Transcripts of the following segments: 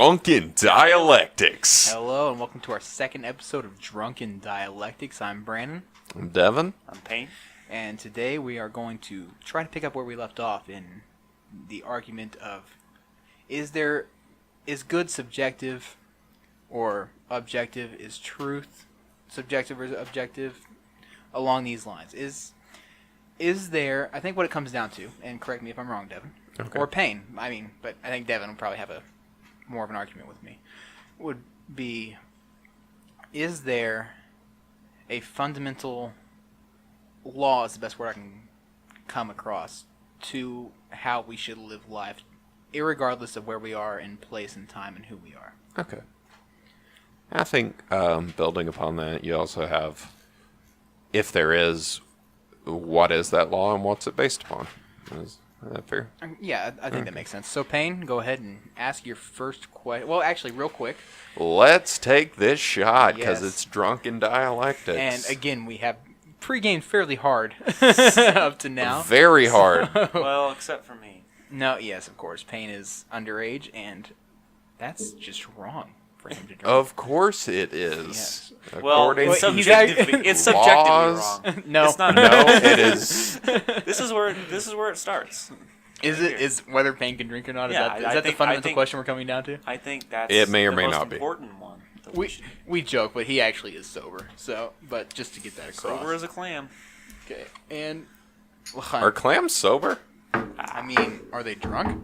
Drunken Dialectics. Hello, and welcome to our second episode of Drunken Dialectics. I'm Brandon. I'm Devin. I'm Payne. And today we are going to try to pick up where we left off in the argument of is good subjective or objective? Is truth subjective or objective? Along these lines. Is there, I think what it comes down to, and correct me if I'm wrong, Devin, Okay. or Payne, but I think Devin will probably have more of an argument with me, would be, is there a fundamental law, is the best word I can come across, to how we should live life, irregardless of where we are in place and time and who we are? Okay. I think building upon that, you also have, if there is, what is that law and what's it based upon? Is that fair? Yeah, I think that makes sense. So, Payne, go ahead and ask your first question. Well, actually, real quick. Let's take this shot because Yes. it's Drunken Dialectics. And again, we have pre-gamed fairly hard up to now. Very hard. Well, except for me. No, yes, of course. Payne is underage, and that's just wrong for him to drink. Of course it is. Yes. Well, According it's to he's subjectively laws. wrong. No. It's not. No, it is. This is where it starts. Is whether Payne can drink or not? Yeah, Is I that the think- fundamental I think- question we're coming down to? I think that's It may or the may most not be. important one. that We joke, but he actually is sober. So, but just to get that across. Sober as a clam. Okay, and Are clams sober? I mean, are they drunk?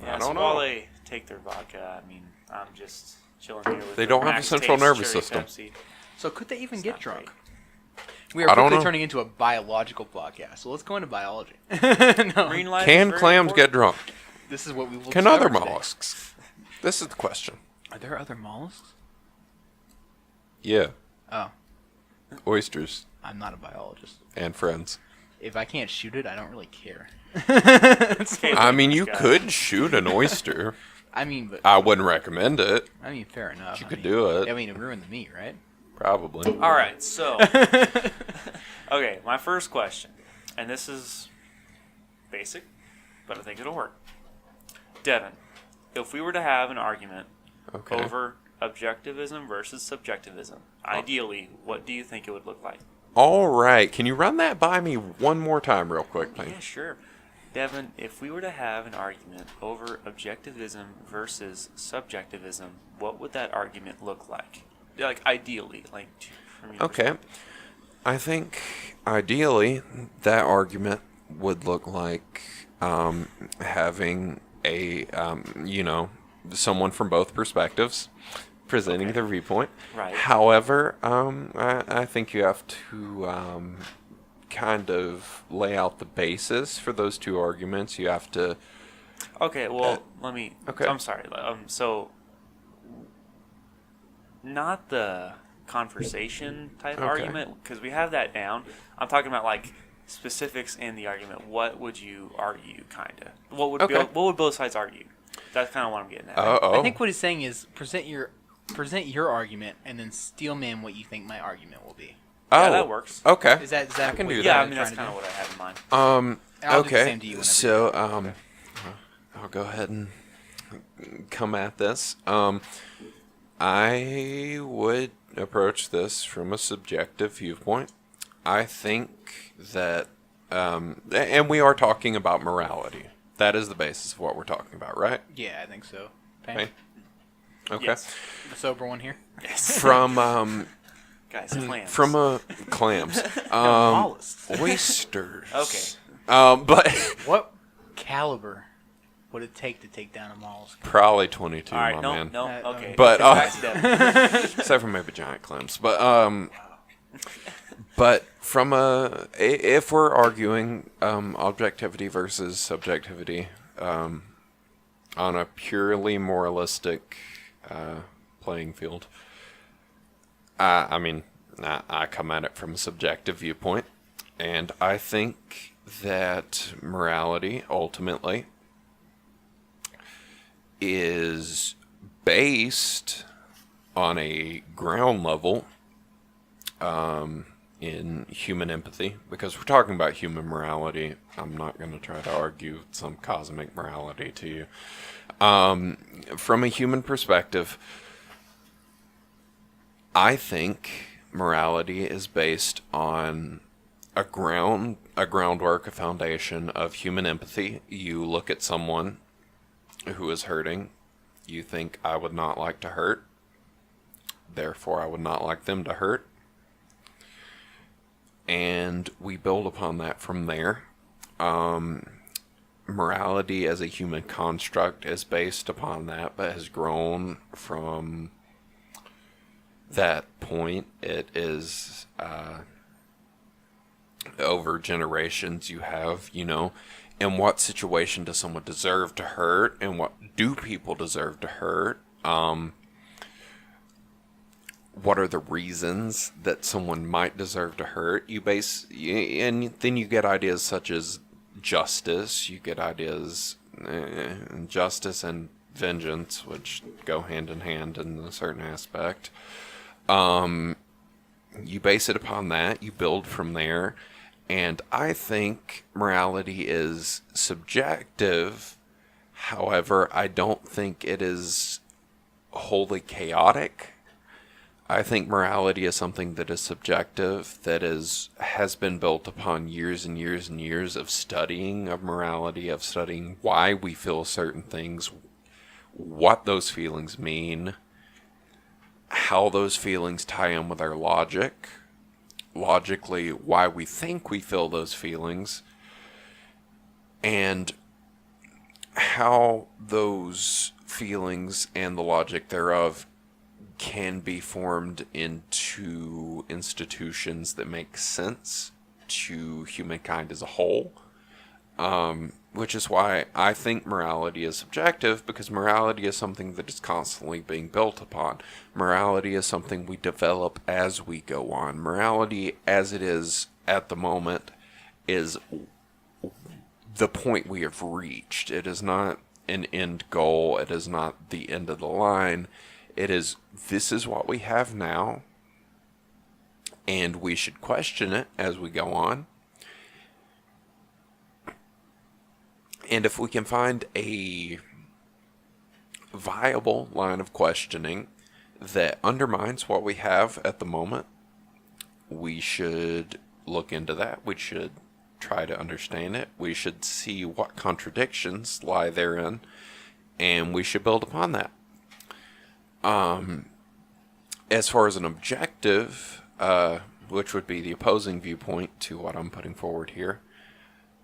Yeah, I so don't while know. they take their vodka, I mean, I'm just chilling here with They the don't have a Max central Taste nervous Cherry system. Pepsi. So could they even It's get not drunk? great. We are I don't quickly know. turning into a biological podcast, so let's go into biology. No, Marine life is Can very clams get important. drunk? this is what we will. Can discover other today. mollusks? This is the question. Are there other mollusks? Yeah. Oh, Oysters I'm not a biologist. and friends. If I can't shoot it, I don't really care. Okay, I mean, you guy. could shoot an oyster. I mean, but I wouldn't recommend it. fair enough. You I could mean- do it. I mean, it ruined the meat, right? Probably. All right, so okay, my first question, and this is basic, but I think it'll work. Devin, if we were to have an argument Okay. over objectivism versus subjectivism, ideally, what do you think it would look like? All right. Can you run that by me one more time real quick, Yeah, please? sure. Devin, if we were to have an argument over objectivism versus subjectivism, what would that argument look like? Like, ideally, like, from your Okay. perspective. I think ideally that argument would look like having a, someone from both perspectives presenting Okay. their viewpoint. Right. However, I think you have to kind of lay out the basis for those two arguments. You have to. Okay, well, let me. okay. I'm sorry. So, not the conversation type Okay. argument, because we have that down. I'm talking about like specifics in the argument. What would you argue, kind of? What would Okay. what would both sides argue? That's kind of what I'm getting at. Uh-oh. I think what he's saying is present your argument and then steelman what you think my argument will be. Yeah, that works. Okay. Is that I can what do you're that. Yeah, I trying mean that's to kind of do? what I have in mind. And I'll do the Okay. same to you whenever So, you're done. I'll go ahead and come at this. I would approach this from a subjective viewpoint. I think that, and we are talking about morality. That is the basis of what we're talking about, right? Yeah, I think so. Payne? Okay. Okay. Yes. The sober one here. Yes. From Guys, clams. from clams, Mollusks. oysters. Okay. But What caliber would it take to take down a mollusk? probably 22, All right. my No. man. No. Uh, Okay. But, Back to Devin. Except for maybe giant clams. But from if we're arguing objectivity versus subjectivity on a purely moralistic playing field, I come at it from a subjective viewpoint, and I think that morality ultimately is based on a ground level in human empathy, because we're talking about human morality. I'm not going to try to argue some cosmic morality to you. From a human perspective, I think morality is based on a groundwork, a foundation of human empathy. You look at someone who is hurting, you think, I would not like to hurt, therefore I would not like them to hurt. And we build upon that from there. Morality as a human construct is based upon that, but has grown from that point. It is over generations. You have, in what situation does someone deserve to hurt, and what do people deserve to hurt? What are the reasons that someone might deserve to hurt? And then you get ideas such as justice. You get ideas, justice and vengeance, which go hand in hand in a certain aspect. You base it upon that. You build from there. And I think morality is subjective. However, I don't think it is wholly chaotic. I think morality is something that is subjective, that has been built upon years and years and years of studying of morality, of studying why we feel certain things, what those feelings mean, how those feelings tie in with our logic, logically why we think we feel those feelings, and how those feelings and the logic thereof can be formed into institutions that make sense to humankind as a whole. Which is why I think morality is subjective, because morality is something that is constantly being built upon. Morality is something we develop as we go on. Morality, as it is at the moment, is the point we have reached. It is not an end goal. It is not the end of the line. It is, this is what we have now, and we should question it as we go on. And if we can find a viable line of questioning that undermines what we have at the moment, we should look into that. We should try to understand it. We should see what contradictions lie therein, and we should build upon that. As far as an objective, which would be the opposing viewpoint to what I'm putting forward here,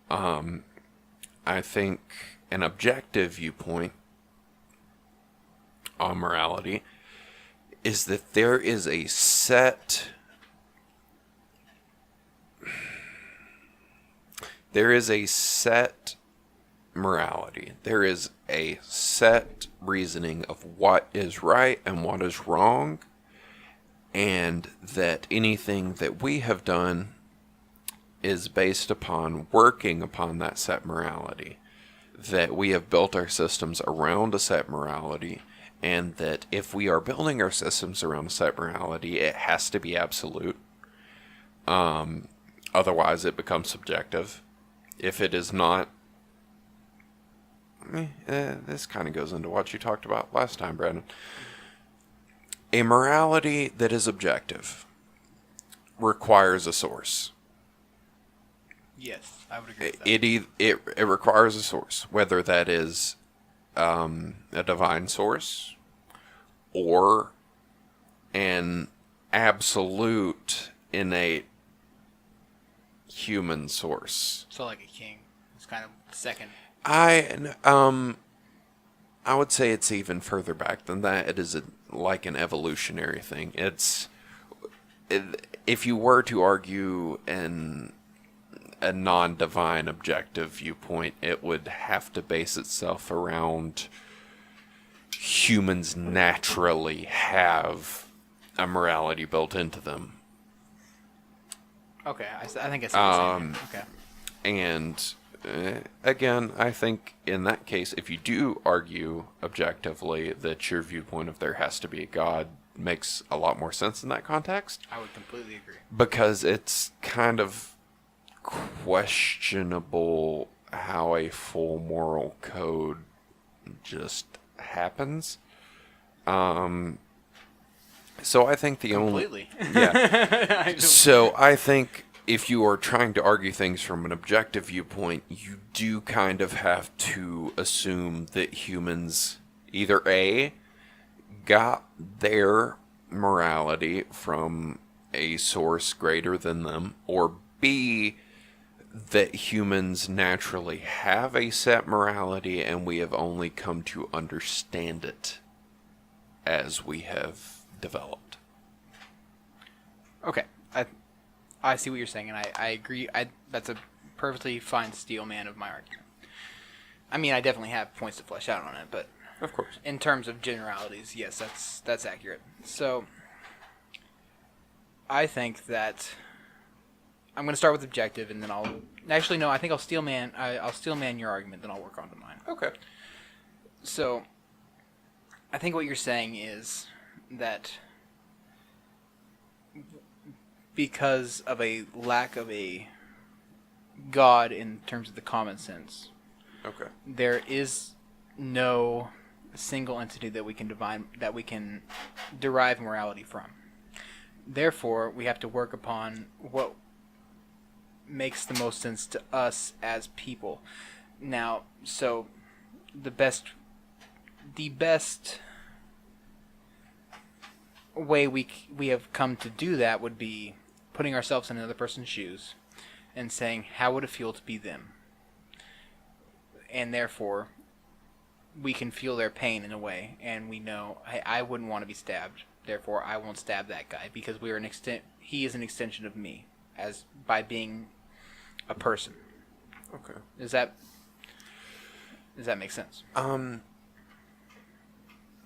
I think an objective viewpoint on morality is that there is a set morality. There is a set reasoning of what is right and what is wrong, and that anything that we have done is based upon working upon that set morality. That we have built our systems around a set morality, and that if we are building our systems around a set morality, it has to be absolute. Otherwise, it becomes subjective. If it is not, this kind of goes into what you talked about last time, Brandon. A morality that is objective requires a source. Yes, I would agree with that. It requires a source, whether that is a divine source or an absolute, innate human source. So like a king. It's kind of second. I would say it's even further back than that. It is like an evolutionary thing. If you were to argue a non-divine objective viewpoint, it would have to base itself around humans naturally have a morality built into them. Okay, I think it's the same. Okay. And again, I think in that case, if you do argue objectively that your viewpoint of there has to be a God, makes a lot more sense in that context. I would completely agree. Because it's kind of questionable how a full moral code just happens. So I think the Completely. yeah. So I think if you are trying to argue things from an objective viewpoint, you do kind of have to assume that humans either A, got their morality from a source greater than them, or B, that humans naturally have a set morality and we have only come to understand it as we have developed. Okay, I see what you're saying, and I agree. That's a perfectly fine steel man of my argument. I mean, I definitely have points to flesh out on it, but Of course. in terms of generalities, yes, that's accurate. So, I think that I'm going to start with objective, and then I'll actually no. I think I'll steel man your argument, then I'll work on to mine. Okay. So, I think what you're saying is that because of a lack of a God in terms of the common sense, Okay. there is no single entity that we can derive morality from. Therefore, we have to work upon what makes the most sense to us as people. Now, so the best way we have come to do that would be putting ourselves in another person's shoes and saying, how would it feel to be them? And therefore, we can feel their pain in a way, and we know, hey, I wouldn't want to be stabbed, therefore I won't stab that guy because he is an extension of me as by being a person. Okay. Does that make sense?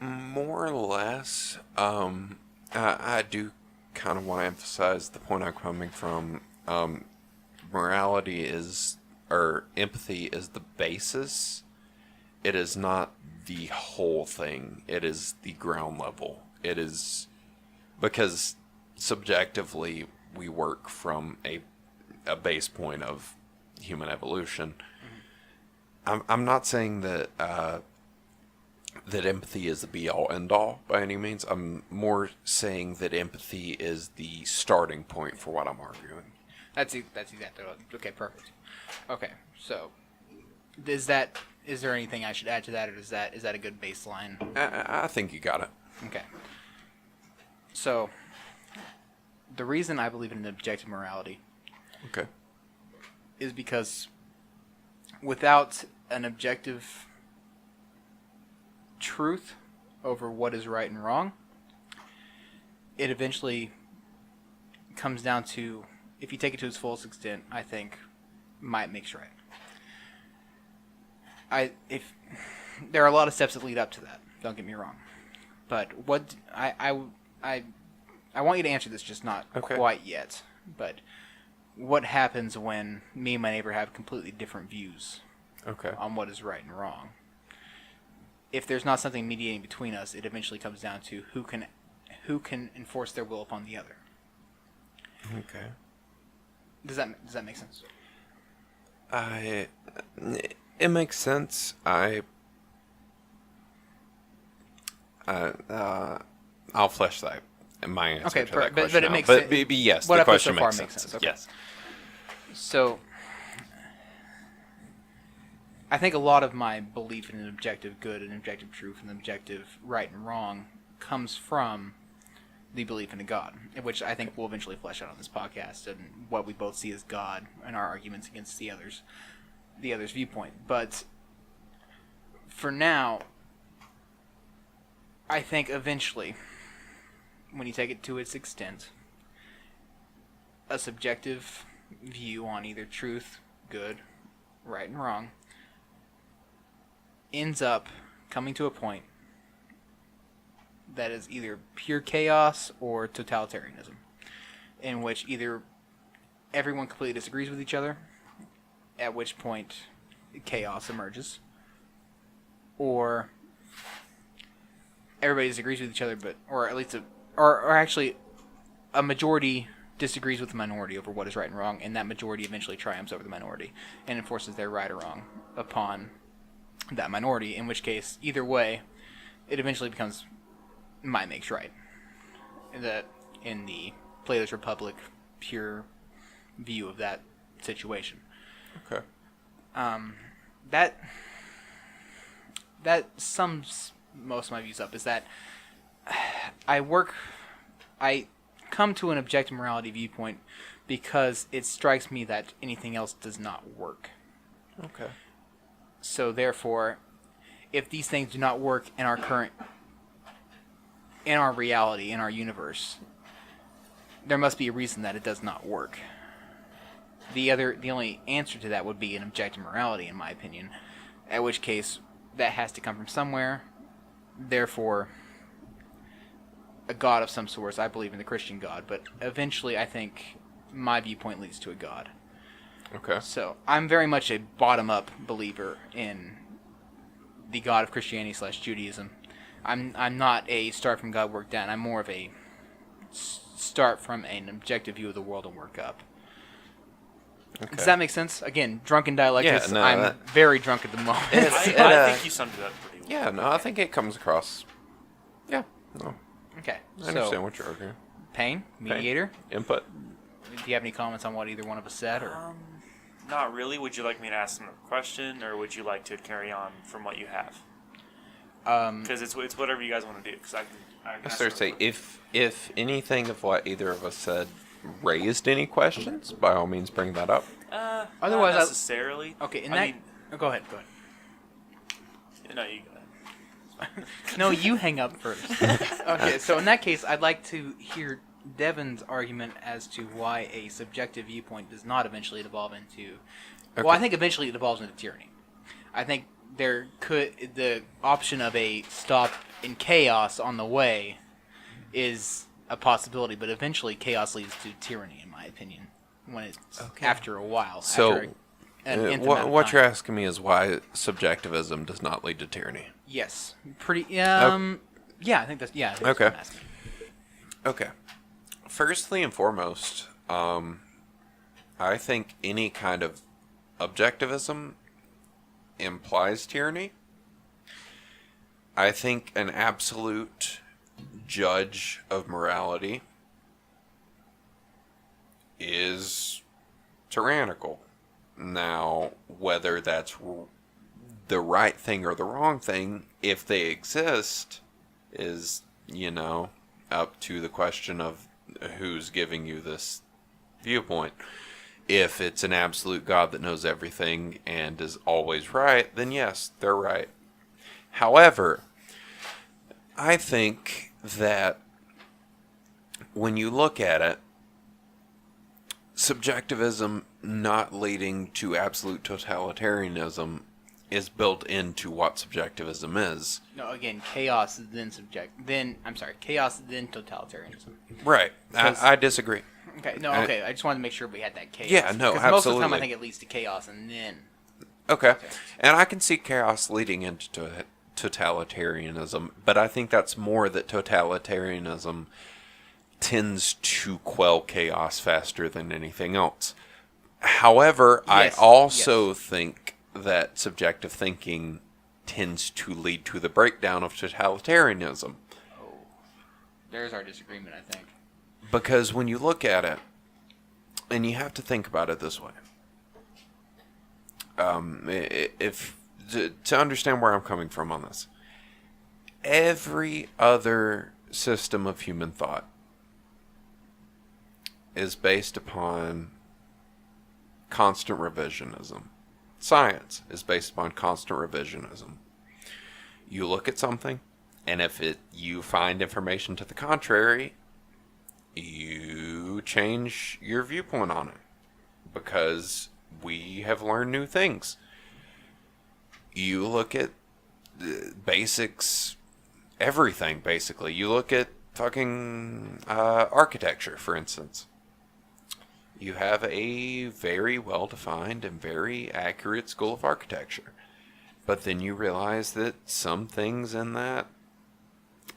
More or less. I do kind of want to emphasize the point I'm coming from. Morality or empathy is the basis. It is not the whole thing. It is the ground level. It is because subjectively we work from a base point of human evolution. I'm not saying that that empathy is the be-all, end-all by any means. I'm more saying that empathy is the starting point for what I'm arguing. That's exactly what. Okay, perfect. Okay, so is there anything I should add to that, or is that a good baseline? I think you got it. Okay. So the reason I believe in an objective morality Okay. is because without an objective truth over what is right and wrong, it eventually comes down to, if you take it to its fullest extent, I think might makes right. If there are a lot of steps that lead up to that, don't get me wrong, but what I want you to answer this, just not Okay. quite yet. But what happens when me and my neighbor have completely different views Okay. on what is right and wrong? If there's not something mediating between us, it eventually comes down to who can enforce their will upon the other. Okay. Does that make sense? It makes sense. I'll flesh that my answer Okay, to that but question it out. makes but, sense. yes, What the I put question so far makes makes sense. sense, okay. Yes. So, I think a lot of my belief in an objective good and objective truth and objective right and wrong comes from the belief in a God, which I think we'll eventually flesh out on this podcast, and what we both see as God and our arguments against the other's viewpoint. But for now, I think eventually, when you take it to its extent, a subjective view on either truth, good, right, and wrong ends up coming to a point that is either pure chaos or totalitarianism, in which either everyone completely disagrees with each other, at which point chaos emerges, or everybody disagrees with each other, or at least or actually, a majority disagrees with the minority over what is right and wrong, and that majority eventually triumphs over the minority and enforces their right or wrong upon that minority, in which case, either way, it eventually becomes might makes right. In the Plato's Republic pure view of that situation. Okay. That sums most of my views up, is that I come to an objective morality viewpoint because it strikes me that anything else does not work. Okay. So therefore, if these things do not work in our reality, in our universe, there must be a reason that it does not work. The only answer to that would be an objective morality, in my opinion, at which case that has to come from somewhere. Therefore, a god of some sort. I believe in the Christian God, but eventually I think my viewpoint leads to a god. Okay. So I'm very much a bottom-up believer in the God of Christianity / Judaism. I'm not a start from God, work down. I'm more of a start from an objective view of the world and work up. Okay. Does that make sense? Again, drunken dialectics. Yeah, no, I'm very drunk at the moment. I think you summed it up pretty well. Yeah, no, I think it comes across. Yeah, no, Okay, I understand so what you're arguing. Payne, mediator. Input. Do you have any comments on what either one of us said? Or Not really. Would you like me to ask them a question, or would you like to carry on from what you have? Because it's whatever you guys want to do. Because I can I ask start to them say, if anything of what either of us said raised any questions, by all means bring that up. Otherwise, not necessarily. okay. Go ahead. Go ahead. No, you go ahead. No, you hang up first. Okay, so in that case, I'd like to hear Devin's argument as to why a subjective viewpoint does not eventually devolve into... Okay. Well, I think eventually it devolves into tyranny. I think the option of a stop in chaos on the way is a possibility, but eventually chaos leads to tyranny, in my opinion, when it's after a while. So, what what you're asking me is why subjectivism does not lead to tyranny. Yes. Pretty... Yeah, I think that's... Yeah, I think that's Okay. what I'm asking. Okay. Firstly and foremost, I think any kind of objectivism implies tyranny. I think an absolute judge of morality is tyrannical. Now, whether that's the right thing or the wrong thing, if they exist, is, up to the question of who's giving you this viewpoint. If it's an absolute God that knows everything and is always right, then yes, they're right. However, I think that when you look at it, subjectivism not leading to absolute totalitarianism is built into what subjectivism is. No, again, chaos then chaos then totalitarianism. Right. I disagree. Okay, no, okay. I just wanted to make sure we had that chaos. Yeah, no, 'cause most of the time, absolutely. I think it leads to chaos, and then Okay. And I can see chaos leading into totalitarianism, but I think that's more that totalitarianism tends to quell chaos faster than anything else. However, Yes, I also think that subjective thinking tends to lead to the breakdown of totalitarianism. there's our disagreement, I think. Because when you look at it, and you have to think about it this way, to understand where I'm coming from on this, every other system of human thought is based upon constant revisionism. Science is based upon constant revisionism. You look at something, and if you find information to the contrary, you change your viewpoint on it because we have learned new things. You look at basics, everything basically. You look at fucking architecture, for instance. You have a very well-defined and very accurate school of architecture. But then you realize that some things in that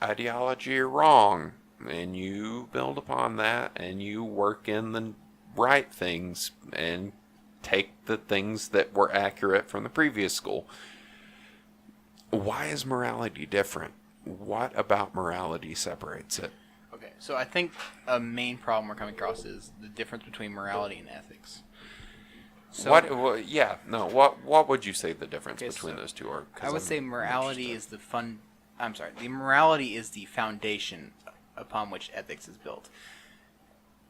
ideology are wrong. and you build upon that, and you work in the right things and take the things that were accurate from the previous school. Why is morality different? What about morality separates it? Okay, so I think a main problem we're coming across is the difference between morality and ethics. So, what would you say the difference Okay, between so those two are? 'Cause I would I'm say morality interested. is the morality is the foundation upon which ethics is built.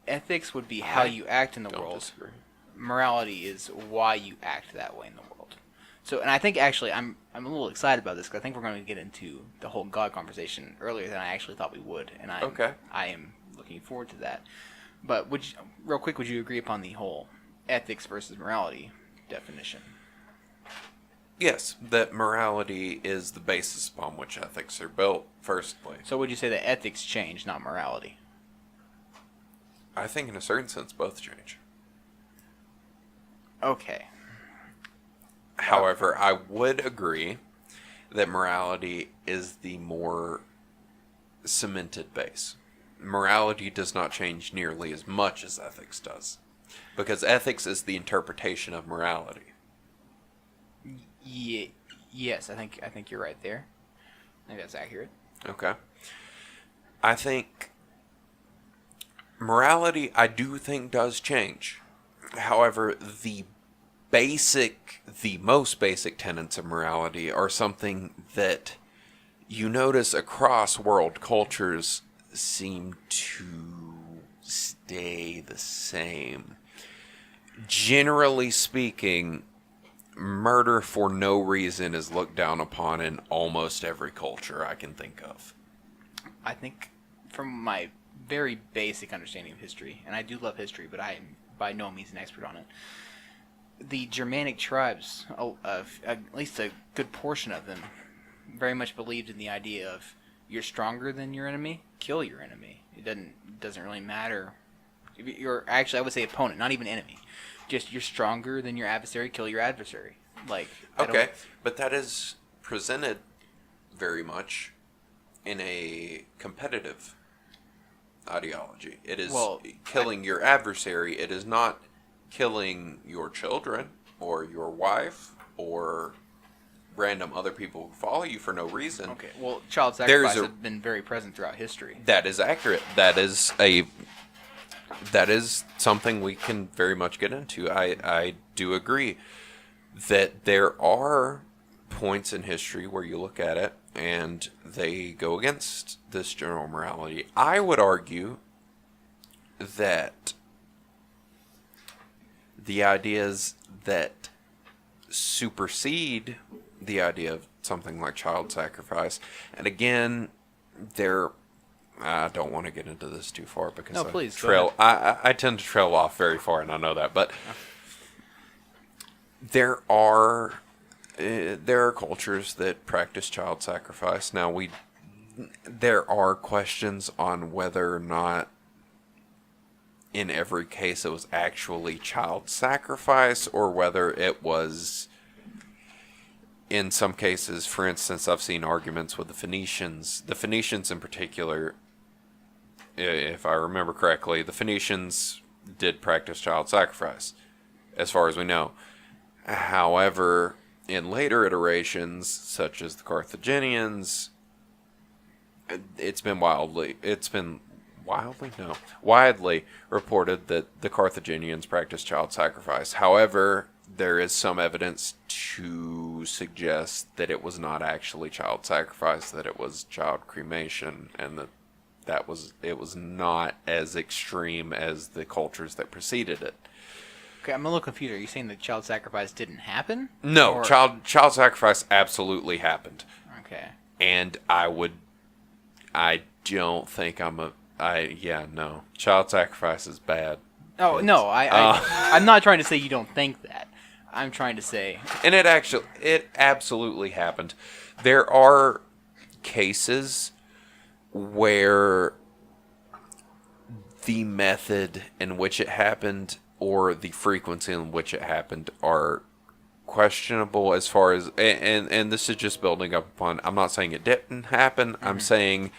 Ethics would be how I you act in the Don't world. disagree. Morality is why you act that way in the world. So, and I think actually I'm a little excited about this because I think we're going to get into the whole God conversation earlier than I actually thought we would, and I am looking forward to that. But real quick, would you agree upon the whole ethics versus morality definition? Yes, that morality is the basis upon which ethics are built, firstly. So would you say that ethics change, not morality? I think in a certain sense both change. Okay. However, I would agree that morality is the more cemented base. Morality does not change nearly as much as ethics does, because ethics is the interpretation of morality. Yes, I think you're right there. I think that's accurate. Okay. I think morality, I do think, does change. However, the most basic tenets of morality are something that you notice across world cultures seem to stay the same. Generally speaking, murder for no reason is looked down upon in almost every culture I can think of. I think from my very basic understanding of history, and I do love history, but I am by no means an expert on it, the Germanic tribes, at least a good portion of them, very much believed in the idea of you're stronger than your enemy, kill your enemy. It doesn't really matter. If you're actually, I would say opponent, not even enemy. Just you're stronger than your adversary, kill your adversary. Okay, but that is presented very much in a competitive ideology. It is killing your adversary. It is not killing your children or your wife or random other people who follow you for no reason. Okay, well, child sacrifice has been very present throughout history. That is accurate. That is something we can very much get into. I do agree that there are points in history where you look at it and they go against this general morality. I would argue that the ideas that supersede the idea of something like child sacrifice, and again, I don't want to get into this too far because No, please, I tend to trail off very far, and I know that, but there are cultures that practice child sacrifice. Now, there are questions on whether or not in every case it was actually child sacrifice or whether it was, in some cases, for instance, I've seen arguments with the Phoenicians in particular. If I remember correctly, the Phoenicians did practice child sacrifice, as far as we know. However, in later iterations, such as the Carthaginians, it's been widely reported that the Carthaginians practiced child sacrifice. However, there is some evidence to suggest that it was not actually child sacrifice, that it was child cremation, and that it was not as extreme as the cultures that preceded it. Okay, I'm a little confused. Are you saying that child sacrifice didn't happen? No, child sacrifice absolutely happened. Okay. And I don't think no. Child sacrifice is bad. Oh, no, I'm not trying to say you don't think that. I'm trying to say... And it absolutely happened. There are cases where the method in which it happened or the frequency in which it happened are questionable as far as... And this is just building up upon... I'm not saying it didn't happen. Mm-hmm. I'm saying...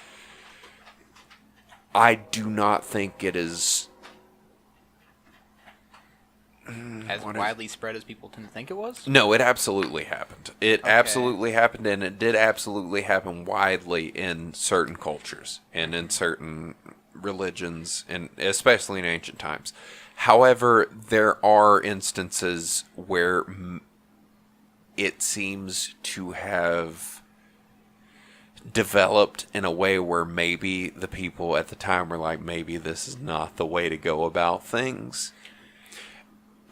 I do not think it is As widely spread as people tend to think it was? No, it absolutely happened. It Okay. absolutely happened, and it did absolutely happen widely in certain cultures and in certain religions, and especially in ancient times. However, there are instances where it seems to have developed in a way where maybe the people at the time were like, maybe this is not the way to go about things.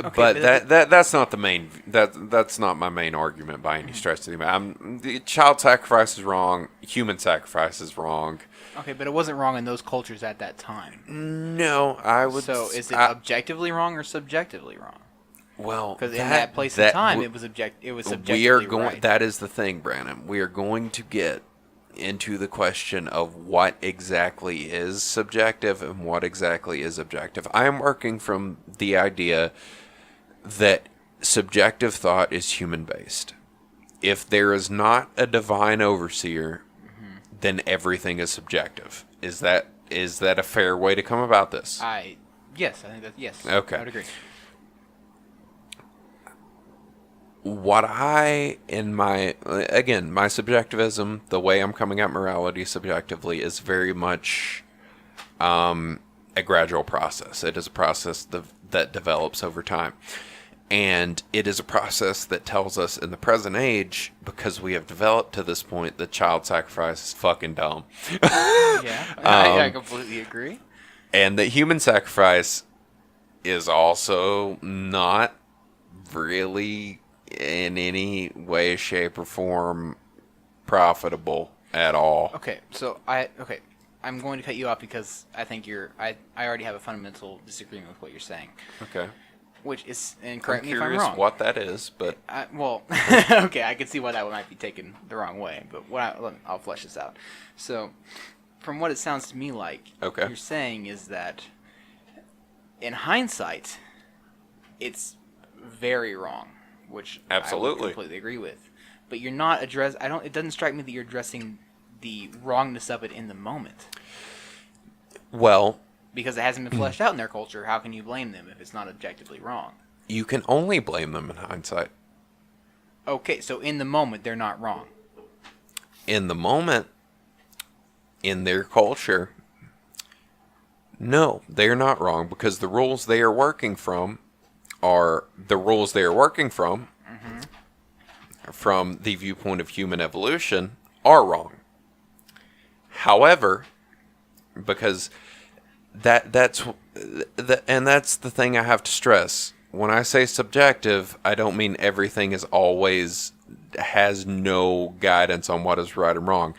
Okay, But that's not the main that's not my main argument by any stretch of the child sacrifice is wrong. Human sacrifice is wrong. Okay, but it wasn't wrong in those cultures at that time. No, I would. So is it objectively wrong or subjectively wrong? Well, Because in that place and time, it was subjectively we are going. right. That is the thing, Brandon. We are going to get into the question of what exactly is subjective and what exactly is objective. I am working from the idea that subjective thought is human-based. If there is not a divine overseer, then everything is subjective. Is that a fair way to come about this? Yes, I think that yes. Okay. I would agree. What my subjectivism, the way I'm coming at morality subjectively, is very much a gradual process. It is a process that develops over time. And it is a process that tells us in the present age, because we have developed to this point, that child sacrifice is fucking dumb. Yeah, I completely agree. And that human sacrifice is also not really in any way, shape, or form profitable at all. Okay, so I'm going to cut you off because I think I already have a fundamental disagreement with what you're saying. Okay. Which is, and correct I'm me if I'm curious wrong. what that is, but Okay, I can see why that might be taken the wrong way, but I'll flesh this out. So, from what it sounds to me like, Okay. you're saying is that, in hindsight, it's very wrong, which I Absolutely. would completely agree with. But you're not It doesn't strike me that you're addressing the wrongness of it in the moment. well, Because it hasn't been fleshed out in their culture, how can you blame them if it's not objectively wrong? you can only blame them in hindsight. Okay, so in the moment, they're not wrong. In the moment, in their culture, no, they're not wrong, because the rules they are working from are the rules they are working from the viewpoint of human evolution are wrong. However, because that's the thing I have to stress. When I say subjective, I don't mean everything is always has no guidance on what is right and wrong.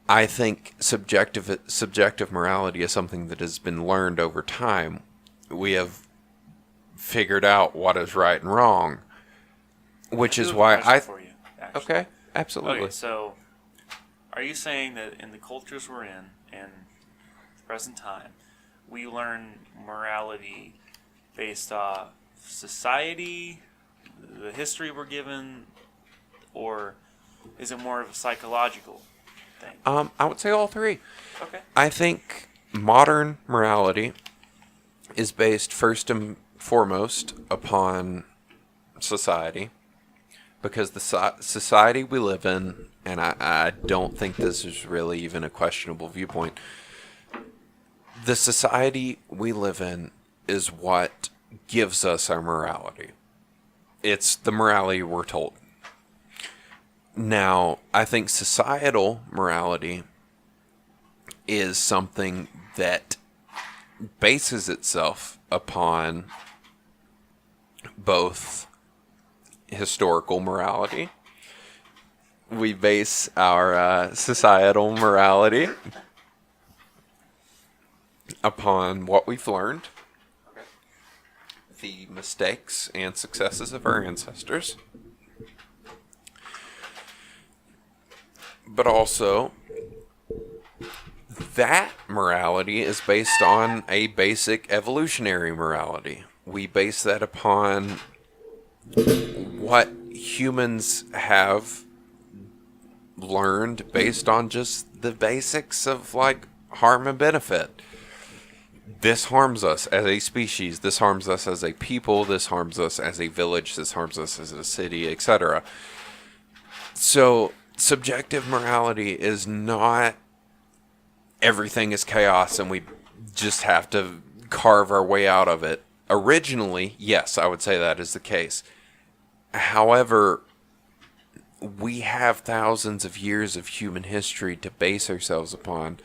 I think subjective morality is something that has been learned over time. We have figured out what is right and wrong, which is why For you, actually. okay, absolutely. Okay, so are you saying that in the cultures we're in the present time, we learn morality based off society, the history we're given, or is it more of a psychological thing? I would say all three. Okay. I think modern morality is based first and foremost upon society, because the society we live in, and I don't think this is really even a questionable viewpoint, the society we live in is what gives us our morality. It's the morality we're told. Now, I think societal morality is something that bases itself upon both historical morality. We base our societal morality upon what we've learned, the mistakes and successes of our ancestors, but also that morality is based on a basic evolutionary morality. We base that upon what humans have learned based on just the basics of like harm and benefit. This harms us as a species. This harms us as a people. This harms us as a village. This harms us as a city, etc. So, subjective morality is not everything is chaos and we just have to carve our way out of it. Originally, yes, I would say that is the case. However, we have thousands of years of human history to base ourselves upon,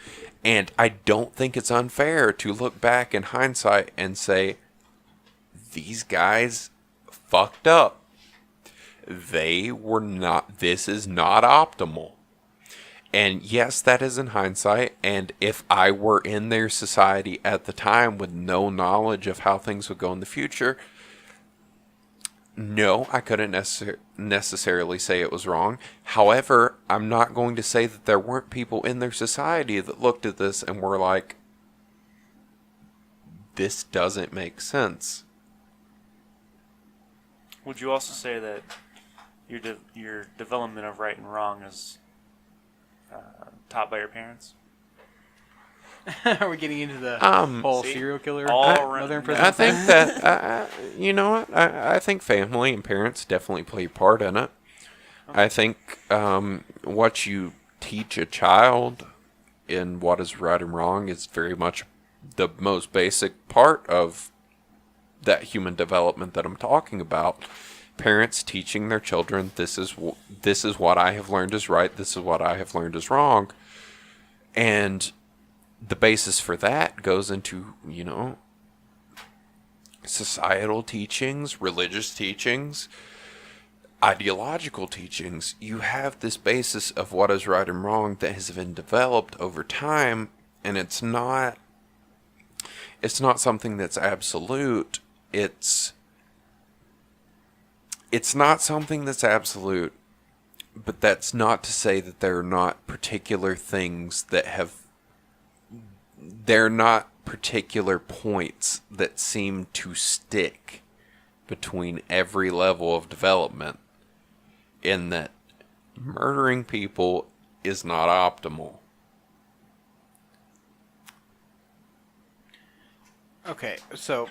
and I don't think it's unfair to look back in hindsight and say, these guys fucked up. They were not, this is not optimal. And yes, that is in hindsight, and if I were in their society at the time with no knowledge of how things would go in the future, no, I couldn't necessarily say it was wrong. However, I'm not going to say that there weren't people in their society that looked at this and were like, this doesn't make sense. Would you also say that your development of right and wrong is taught by your parents? Are we getting into the whole See? serial killer? All Mother in around- prison I thing? think that, you know what? I think family and parents definitely play a part in it. I think what you teach a child in what is right and wrong is very much the most basic part of that human development that I'm talking about. Parents teaching their children, this is what I have learned is right, this is what I have learned is wrong. And the basis for that goes into, societal teachings, religious teachings, ideological teachings. You have this basis of what is right and wrong that has been developed over time, and it's not something that's absolute. It's not something that's absolute, but that's not to say that there are not particular things that have... They're not particular points that seem to stick between every level of development, in that murdering people is not optimal. Okay, so,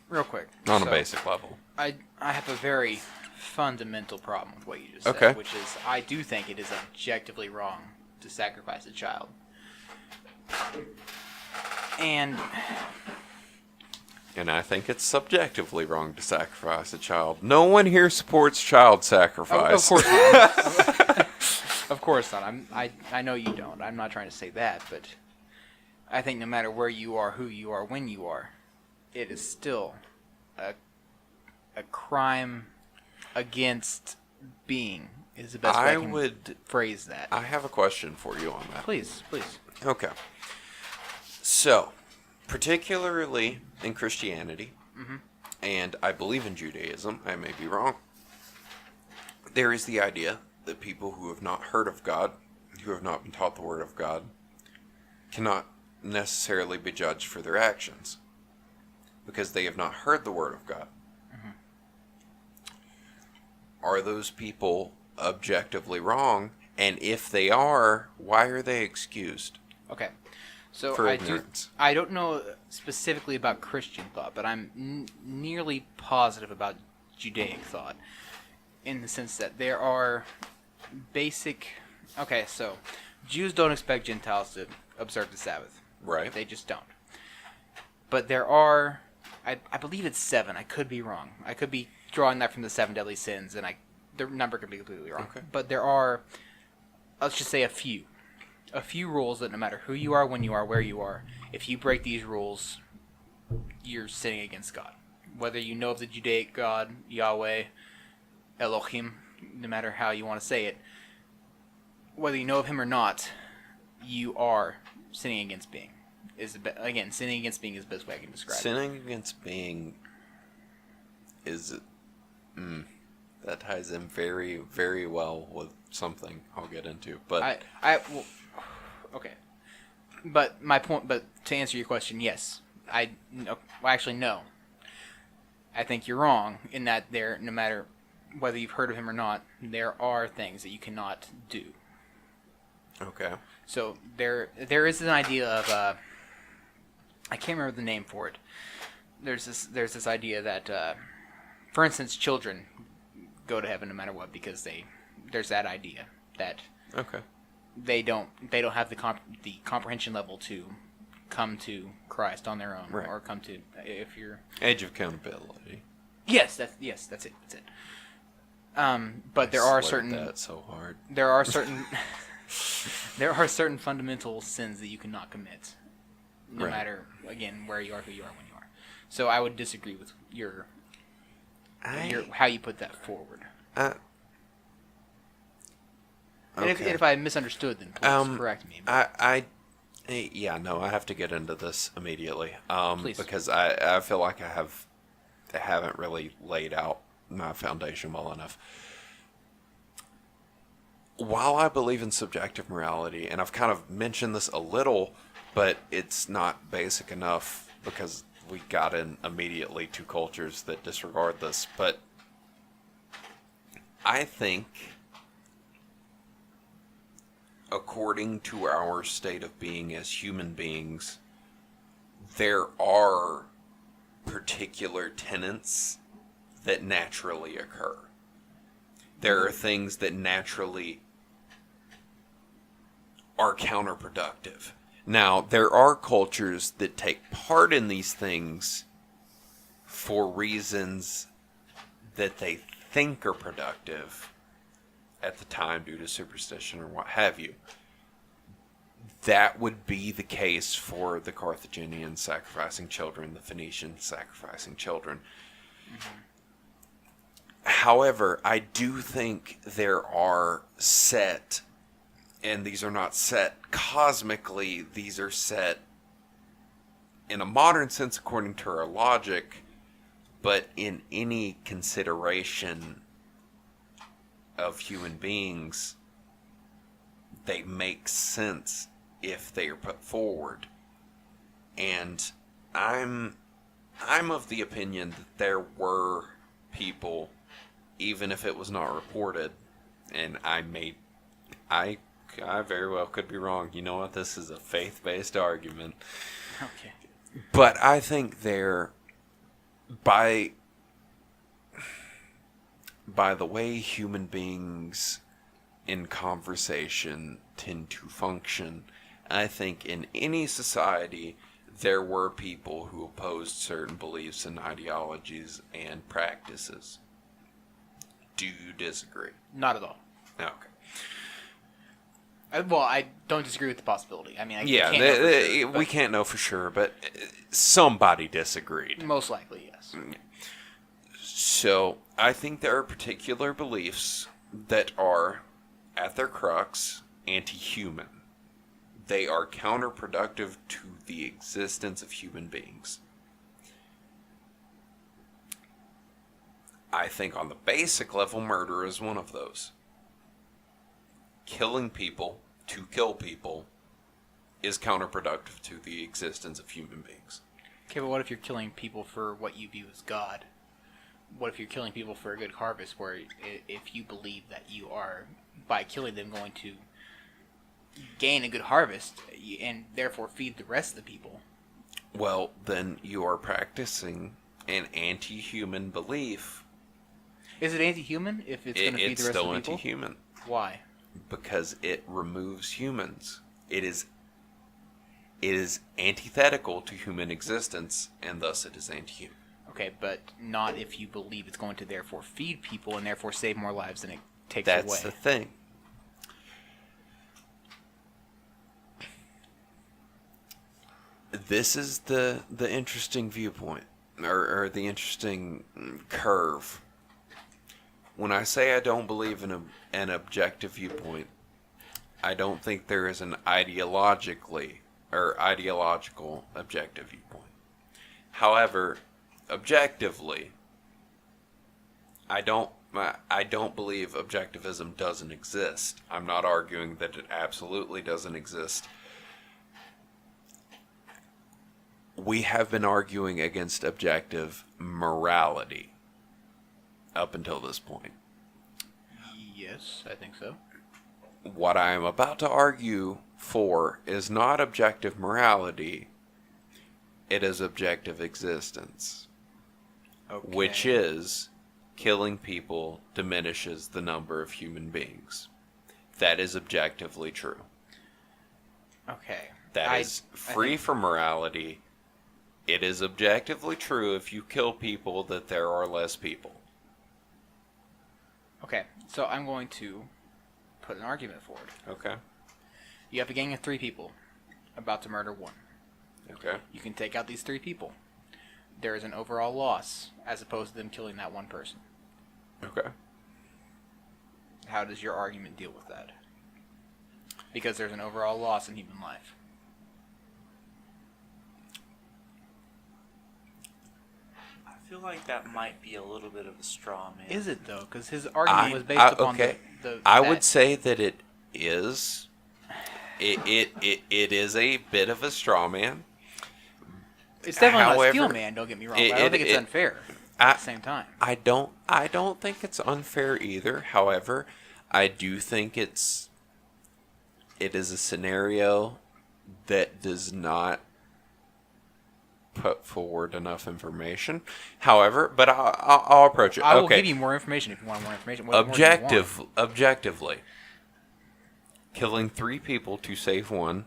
real quick. On a So, basic level. I have a very fundamental problem with what you just Okay. said, which is I do think it is objectively wrong to sacrifice a child. And I think it's subjectively wrong to sacrifice a child. No one here supports child sacrifice. of course not. Of course not. I know you don't. I'm not trying to say that, but I think no matter where you are, who you are, when you are, it is still a crime against being is the best way I can phrase that. I have a question for you on that. Please. Okay. So, particularly in Christianity, and I believe in Judaism, I may be wrong, there is the idea that people who have not heard of God, who have not been taught the Word of God, cannot necessarily be judged for their actions, because they have not heard the Word of God. Are those people objectively wrong? And if they are, why are they excused? Okay. So For ignorance. I don't know specifically about Christian thought, but I'm nearly positive about Judaic thought, in the sense that there are basic... Okay, so Jews don't expect Gentiles to observe the Sabbath. Right. They just don't. But there are... I believe it's 7. I could be wrong. I could be drawing that from the 7 deadly sins, and the number could be completely wrong. Okay. But there are, let's just say a few rules that no matter who you are, when you are, where you are, if you break these rules, you're sinning against God. Whether you know of the Judaic God, Yahweh, Elohim, no matter how you want to say it, whether you know of him or not, you are sinning against being. Again, sinning against being is the best way I can describe it. Sinning against being is... that ties in very, very well with something I'll get into. But well, okay. But my point, but to answer your question, yes. No. I think you're wrong in that no matter whether you've heard of him or not, there are things that you cannot do. Okay. So there is an idea of I can't remember the name for it. There's this idea that for instance, children go to heaven no matter what because there's that idea that Okay. they don't have the comprehension level to come to Christ on their own, Right. or come to if you're Age of accountability. that's it. But there are Slurred certain that so hard. there are certain there are certain fundamental sins that you cannot commit, no Right. matter again where you are, who you are, when you are. So I would disagree with your how you put that forward. Okay. And if I misunderstood, then please correct me. But I have to get into this immediately. Please. Because I feel like I haven't really laid out my foundation well enough. While I believe in subjective morality, and I've kind of mentioned this a little, but it's not basic enough because we got in immediately to cultures that disregard this, but I think according to our state of being as human beings, there are particular tenets that naturally occur. There are things that naturally are counterproductive. Now, there are cultures that take part in these things for reasons that they think are productive at the time due to superstition or what have you. That would be the case for the Carthaginians sacrificing children, the Phoenicians sacrificing children. Mm-hmm. However, I do think there are set, and these are not set cosmically, these are set in a modern sense according to our logic, but in any consideration of human beings, they make sense if they are put forward. And I'm of the opinion that there were people, even if it was not reported, and I very well could be wrong. You know what? This is a faith-based argument. okay. But I think there, by the way human beings in conversation tend to function, I think in any society there were people who opposed certain beliefs and ideologies and practices. Do you disagree? Not at all. Okay. Well, I don't disagree with the possibility. I mean, I Yeah, can't know for sure, we can't know for sure, but somebody disagreed. most likely, yes. So, I think there are particular beliefs that are, at their crux, anti-human. They are counterproductive to the existence of human beings. I think on the basic level, murder is one of those. Killing people to kill people is counterproductive to the existence of human beings. Okay, but what if you're killing people for what you view as God? What if you're killing people for a good harvest, where if you believe that you are, by killing them, going to gain a good harvest and therefore feed the rest of the people? Well, then you are practicing an anti-human belief. Is it anti-human if it's going to feed the rest of the people? It's still anti-human. Why? Because it removes humans. It is antithetical to human existence, and thus it is anti-human. Okay, but not if you believe it's going to therefore feed people and therefore save more lives than it takes That's away. the thing. This is the interesting viewpoint, or the interesting curve. When I say I don't believe in an objective viewpoint, I don't think there is an ideological objective viewpoint. However, objectively, I don't believe objectivism doesn't exist. I'm not arguing that it absolutely doesn't exist. We have been arguing against objective morality up until this point. Yes, I think so. What I am about to argue for is not objective morality, it is objective existence, Okay. which is killing people diminishes the number of human beings. That is objectively true. Okay. That is free from morality. It is objectively true if you kill people that there are less people. Okay, so I'm going to put an argument forward. Okay. You have a gang of 3 people about to murder one. Okay. You can take out these 3 people. There is an overall loss as opposed to them killing that one person. Okay. How does your argument deal with that? Because there's an overall loss in human life. I feel like that might be a little bit of a straw man. Is it though? Because his argument was based upon the I that- would say that it is. It is a bit of a straw man. It's definitely not a however, steel man. Don't get me wrong. But I don't think it's unfair. At the same time, I don't think it's unfair either. However, I do think it is a scenario that does not put forward enough information. However, but I'll approach it. I will Okay. give you more information if you want more information. What more do you want? Objectively, killing 3 people to save one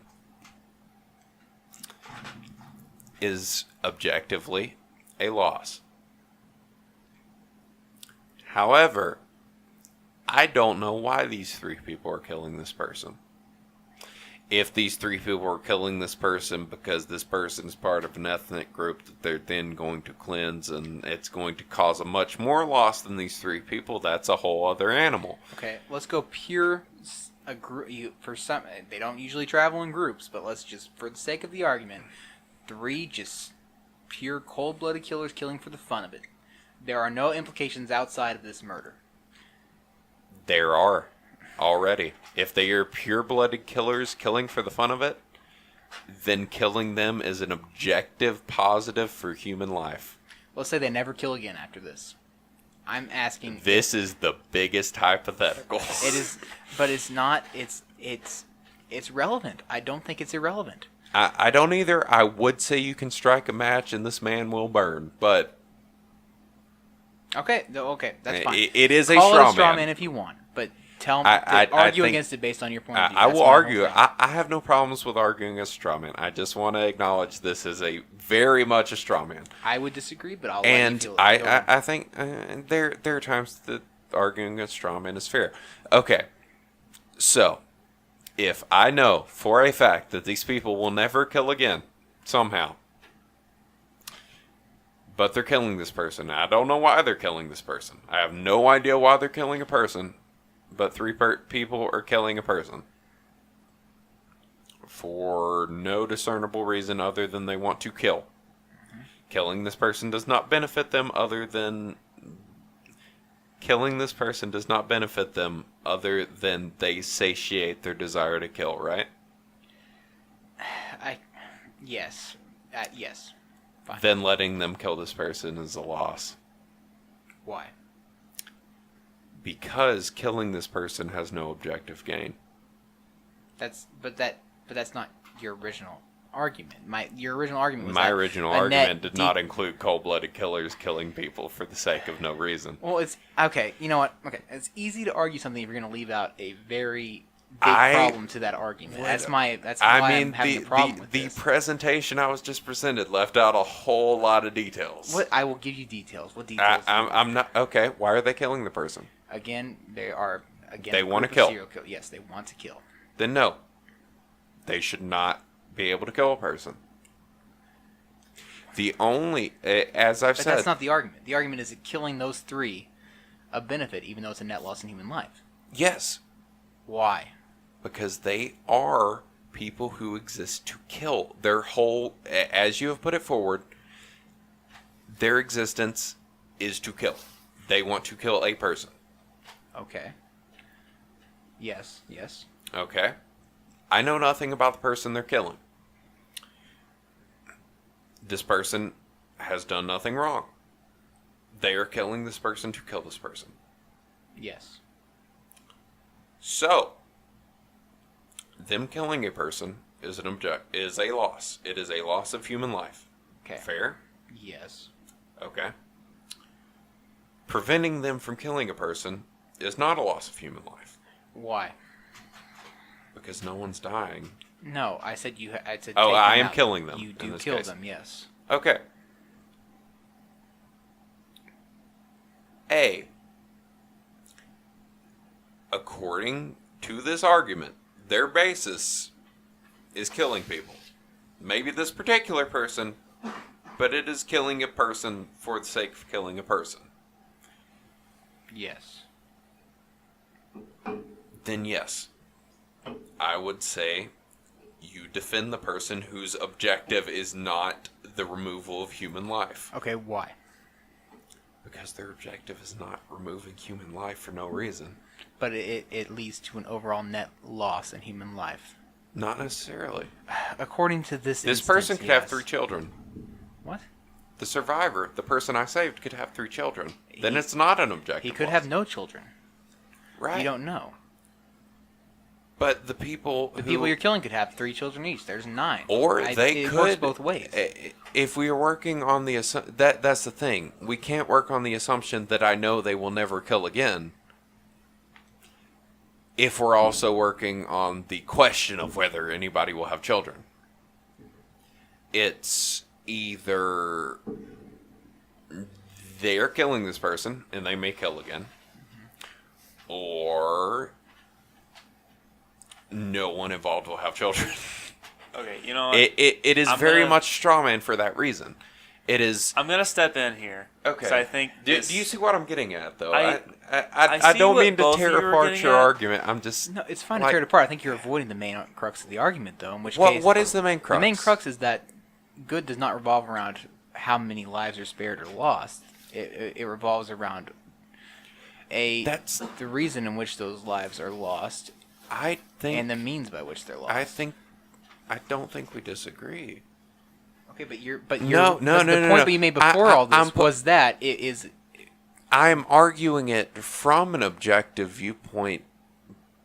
is objectively a loss. However, I don't know why these 3 people are killing this person. If these 3 people are killing this person because this person is part of an ethnic group that they're then going to cleanse and it's going to cause a much more loss than these 3 people, that's a whole other animal. Okay, let's go pure. A group for some, they don't usually travel in groups, but let's just, for the sake of the argument, 3 just pure cold-blooded killers killing for the fun of it. There are no implications outside of this murder. There are already. If they are pure-blooded killers killing for the fun of it, then killing them is an objective positive for human life. Let's say they never kill again after this. I'm asking. This is the biggest hypothetical. It is, but it's not. It's relevant. I don't think it's irrelevant. I don't either. I would say you can strike a match and this man will burn, but Okay, that's fine. it is a Call straw it a straw man. man if you want, but tell me, I argue think- against it based on your point of view. I That's will my whole argue. thing. I have no problems with arguing a straw man. I just want to acknowledge this is a very much a straw man. I would disagree, but I'll let you And feel it. Go on. I think there are times that arguing a straw man is fair. Okay, so if I know for a fact that these people will never kill again, somehow, but they're killing this person, I don't know why they're killing this person. I have no idea why they're killing a person, but 3 people are killing a person for no discernible reason other than they want to kill. Killing this person does not benefit them other than they satiate their desire to kill, right? Yes. Yes. Fine. Then letting them kill this person is a loss. Why? Because killing this person has no objective gain. That's not your original argument. Your original argument was My that original a net argument did not include cold-blooded killers killing people for the sake of no reason. Well, it's okay. You know what? Okay, it's easy to argue something if you're going to leave out a very big problem to that argument. That's why I'm having a problem with the this. presentation I was just presented left out a whole lot of details. What I will give you details. What details? I'm not okay. Why are they killing the person? Again, they are again. They a wanna group of kill. serial kill- Yes, they want to kill. Then no, they should not be able to kill a person. The only, as I've But said, that's not the argument. The argument is that killing those 3 a benefit, even though it's a net loss in human life. yes, Why? because they are people who exist to kill. Their whole, as you have put it forward, their existence is to kill. They want to kill a person. Okay. Yes. Yes. Okay? I know nothing about the person they're killing. This person has done nothing wrong. They are killing this person to kill this person. Yes. So, them killing a person is is a loss. It is a loss of human life. Okay. Fair? Yes. Okay. Preventing them from killing a person is not a loss of human life Why? because no one's dying. No, I said you. I said. Oh, take I them am out. killing them You in do this kill case. them. Yes. Okay. A. According to this argument, their basis is killing people. Maybe this particular person, but it is killing a person for the sake of killing a person. Yes. Then yes, I would say you defend the person whose objective is not the removal of human life. Okay. Why? Because their objective is not removing human life for no reason. But it leads to an overall net loss in human life. Not necessarily. According to this This instance, person could have yes. 3 children. What? The survivor, the person I saved, could have 3 children. Then He- it's not an objective. He could loss. have no children. Right. You don't know. But the people The who, people you're killing could have 3 children each. There's 9. or they it could works both ways. If we are working on the that's the thing. We can't work on the assumption that I know they will never kill again. If we're also working on the question of whether anybody will have children. It's either they're killing this person and they may kill again, or no one involved will have children. Okay, you know what? It is I'm very gonna- much strawman for that reason. It is I'm gonna step in here. okay. 'Cause I think Do this- you see what I'm getting at, though? I I see don't what mean to both of tear you are apart getting your at. argument. I'm just No, it's fine like- to tear it apart. I think you're avoiding the main crux of the argument, though. In which What case, what is the main crux? the main crux is that good does not revolve around how many lives are spared or lost. It revolves around That's the reason in which those lives are lost I think and the means by which they're lost. I don't think we disagree. Okay, but No, but no, the no, point no. that you made before all this was that it is I'm arguing it from an objective viewpoint,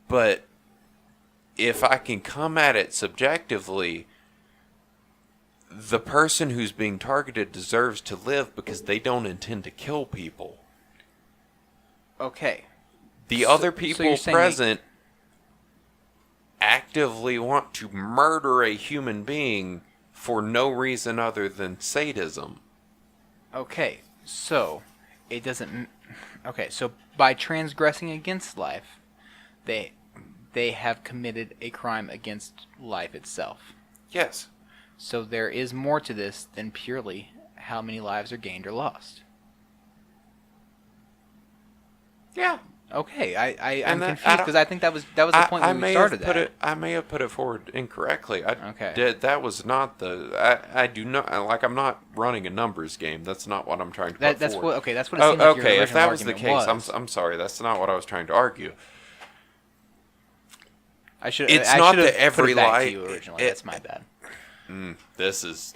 but if I can come at it subjectively, the person who's being targeted deserves to live because they don't intend to kill people. okay. The So- other so people you're saying present actively want to murder a human being for no reason other than sadism. Okay, so it doesn't. Okay, so by transgressing against life, they have committed a crime against life itself. Yes. So there is more to this than purely how many lives are gained or lost. Yeah. Okay, I'm And that- I confused don't- because I think that was the point when we started that. I may have put it forward incorrectly. I Okay. did. That was not the. I do not like. I'm not running a numbers game. That's not what I'm trying to. Put That's forward. what. Okay, that's what it Oh, seemed like your okay. If original that was the argument case, was. I'm sorry. That's not what I was trying to argue. I should. it's I not should have that every put it back lie- to you originally. it- That's my bad. This is.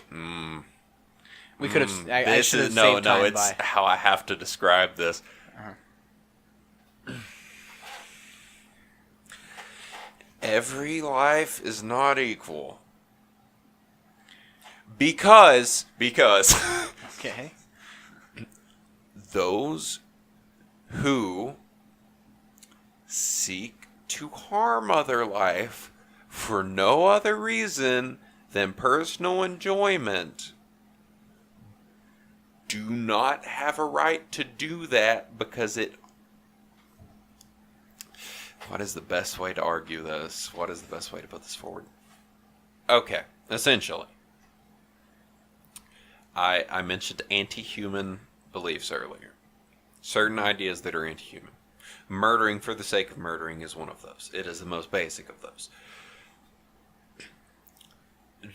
We could have. I This should have is saved time It's by. how I have to describe this. Every life is not equal. Because Okay. those who seek to harm other life for no other reason than personal enjoyment do not have a right to do that because it. What is the best way to argue this? What is the best way to put this forward? Okay, essentially. I mentioned anti-human beliefs earlier. Certain ideas that are anti-human. Murdering for the sake of murdering is one of those. It is the most basic of those.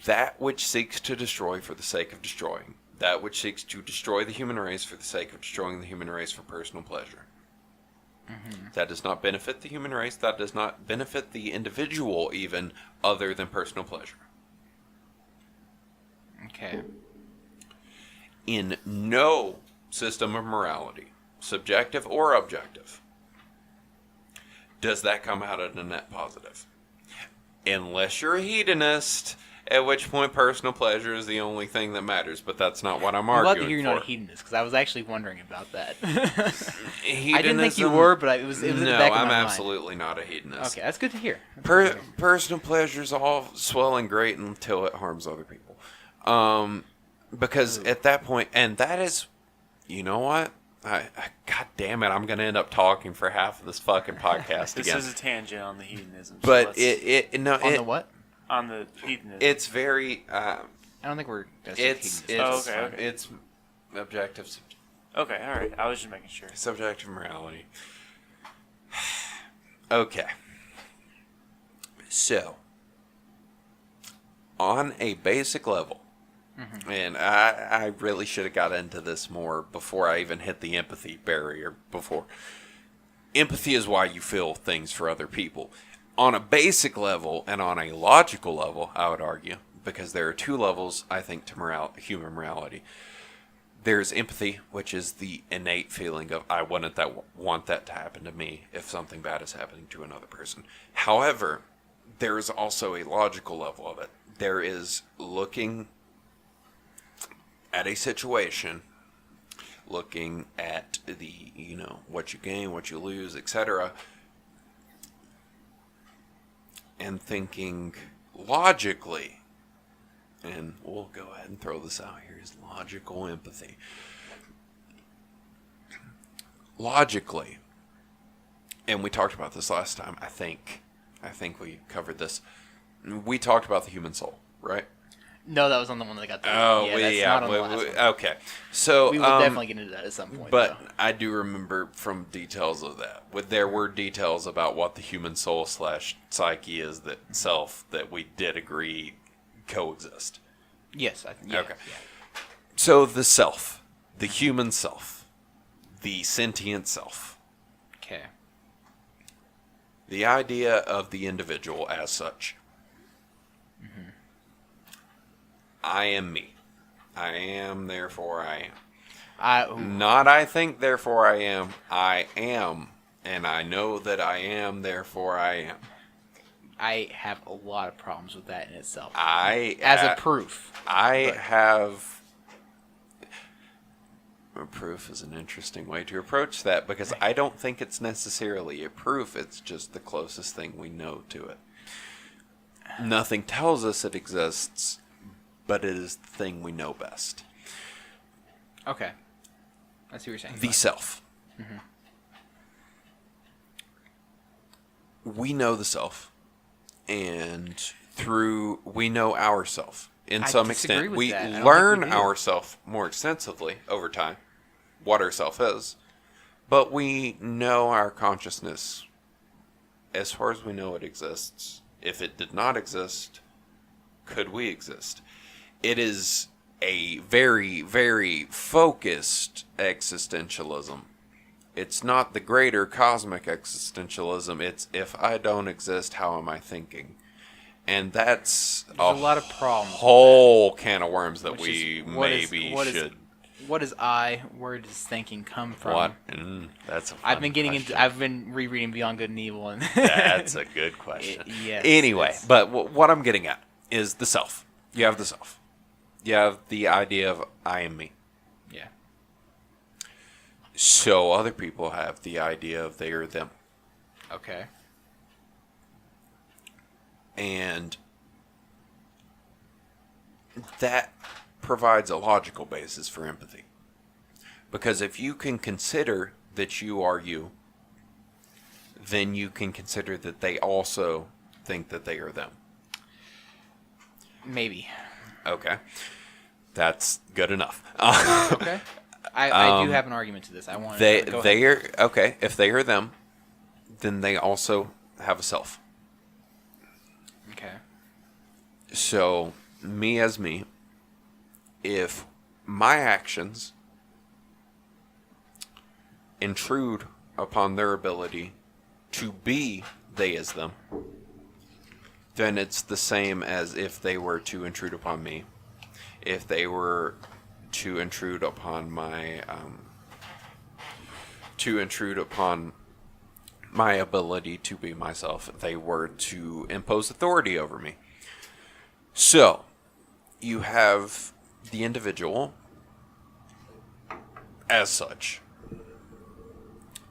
That which seeks to destroy for the sake of destroying. That which seeks to destroy the human race for the sake of destroying the human race for personal pleasure. That does not benefit the human race. That does not benefit the individual even other than personal pleasure. Okay. In no system of morality, subjective or objective, does that come out at a net positive. unless you're a hedonist, at which point personal pleasure is the only thing that matters. But that's not what I'm I'm glad to arguing hear you're for. not a hedonist, because I was actually wondering about that. Hedonism, I didn't think you were, but it was in the no, back of I'm my mind. absolutely not a hedonist. Okay, that's good to hear. That's good to hear. Personal pleasure's all swell and great until it harms other people. Because at that point, and that is, you know what? God damn it, I'm going to end up talking for half of this fucking podcast This again. is a tangent on the hedonism. So But let's- On the what? on the hedonism. it's very, I don't think we're. it's okay. it's objective, Okay, all right. I was just making sure. subjective morality. Okay. So, on a basic level, and I really should have got into this more before I even hit the empathy barrier before. Empathy is why you feel things for other people. On a basic level and on a logical level, I would argue, because there are two levels, I think, to human morality. There's empathy, which is the innate feeling of I want that to happen to me if something bad is happening to another person. However, there is also a logical level of it. There is looking at a situation, looking at the, what you gain, what you lose, etc., and thinking logically, and we'll go ahead and throw this out here, is logical empathy. Logically, and we talked about this last time, I think we covered this. We talked about the human soul, right? No, that was on the one that got. That's not on the last one. okay. So We will definitely get into that at some point. but though. I do remember from details of that. There were details about what the human soul / psyche is self that we did agree coexist. Yes. Okay. Yeah. So the self, the human self, the sentient self, Okay. the idea of the individual as such. I am me. I am, therefore I am. Not I think, therefore I am. I am, and I know that I am, therefore I am. I have a lot of problems with that in itself. As a proof. have. Proof is an interesting way to approach that because I don't think it's necessarily a proof. It's just the closest thing we know to it. Nothing tells us it exists, but it is the thing we know best. Okay. I see what you're saying. The self. We know the self, and we know ourself. In some disagree extent, with we that. I don't learn think we do. ourself more extensively over time, what ourself is, but we know our consciousness as far as we know it exists. If it did not exist, could we exist? It is a very, very focused existentialism. It's not the greater cosmic existentialism. It's if I don't exist, how am I thinking? And that's There's a lot of problems with whole can of worms that Which we is- what is- maybe what is- should. What is I? Where does thinking come from? What? That's a fun I've been getting question. into. I've been rereading Beyond Good and Evil, and That's a good question. Yes, Anyway, it's- but what I'm getting at is the self. You have the self. You have the idea of I am me. yeah. So other people have the idea of they are them. Okay. And that provides a logical basis for empathy. Because if you can consider that you are you, then you can consider that they also think that they are them. Maybe. Okay. That's good enough. Okay. I do have an argument to this. I want They to go they ahead. are okay. If they are them, then they also have a self. Okay. So me as me, if my actions intrude upon their ability to be they as them, then it's the same as if they were to intrude upon me. If they were to intrude upon my ability to be myself if they were to impose authority over me. So, you have the individual as such,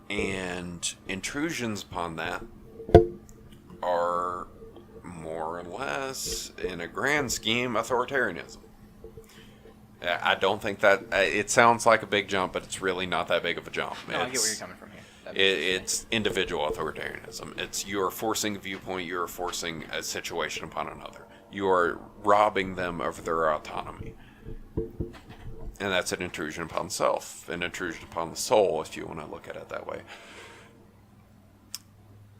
and intrusions upon that are more or less, in a grand scheme, authoritarianism. I don't think that it sounds like a big jump, but it's really not that big of a jump. No, I get where you're coming from here. It's individual authoritarianism. It's you're forcing a viewpoint, you're forcing a situation upon another. You are robbing them of their autonomy. And that's an intrusion upon self, an intrusion upon the soul, if you want to look at it that way.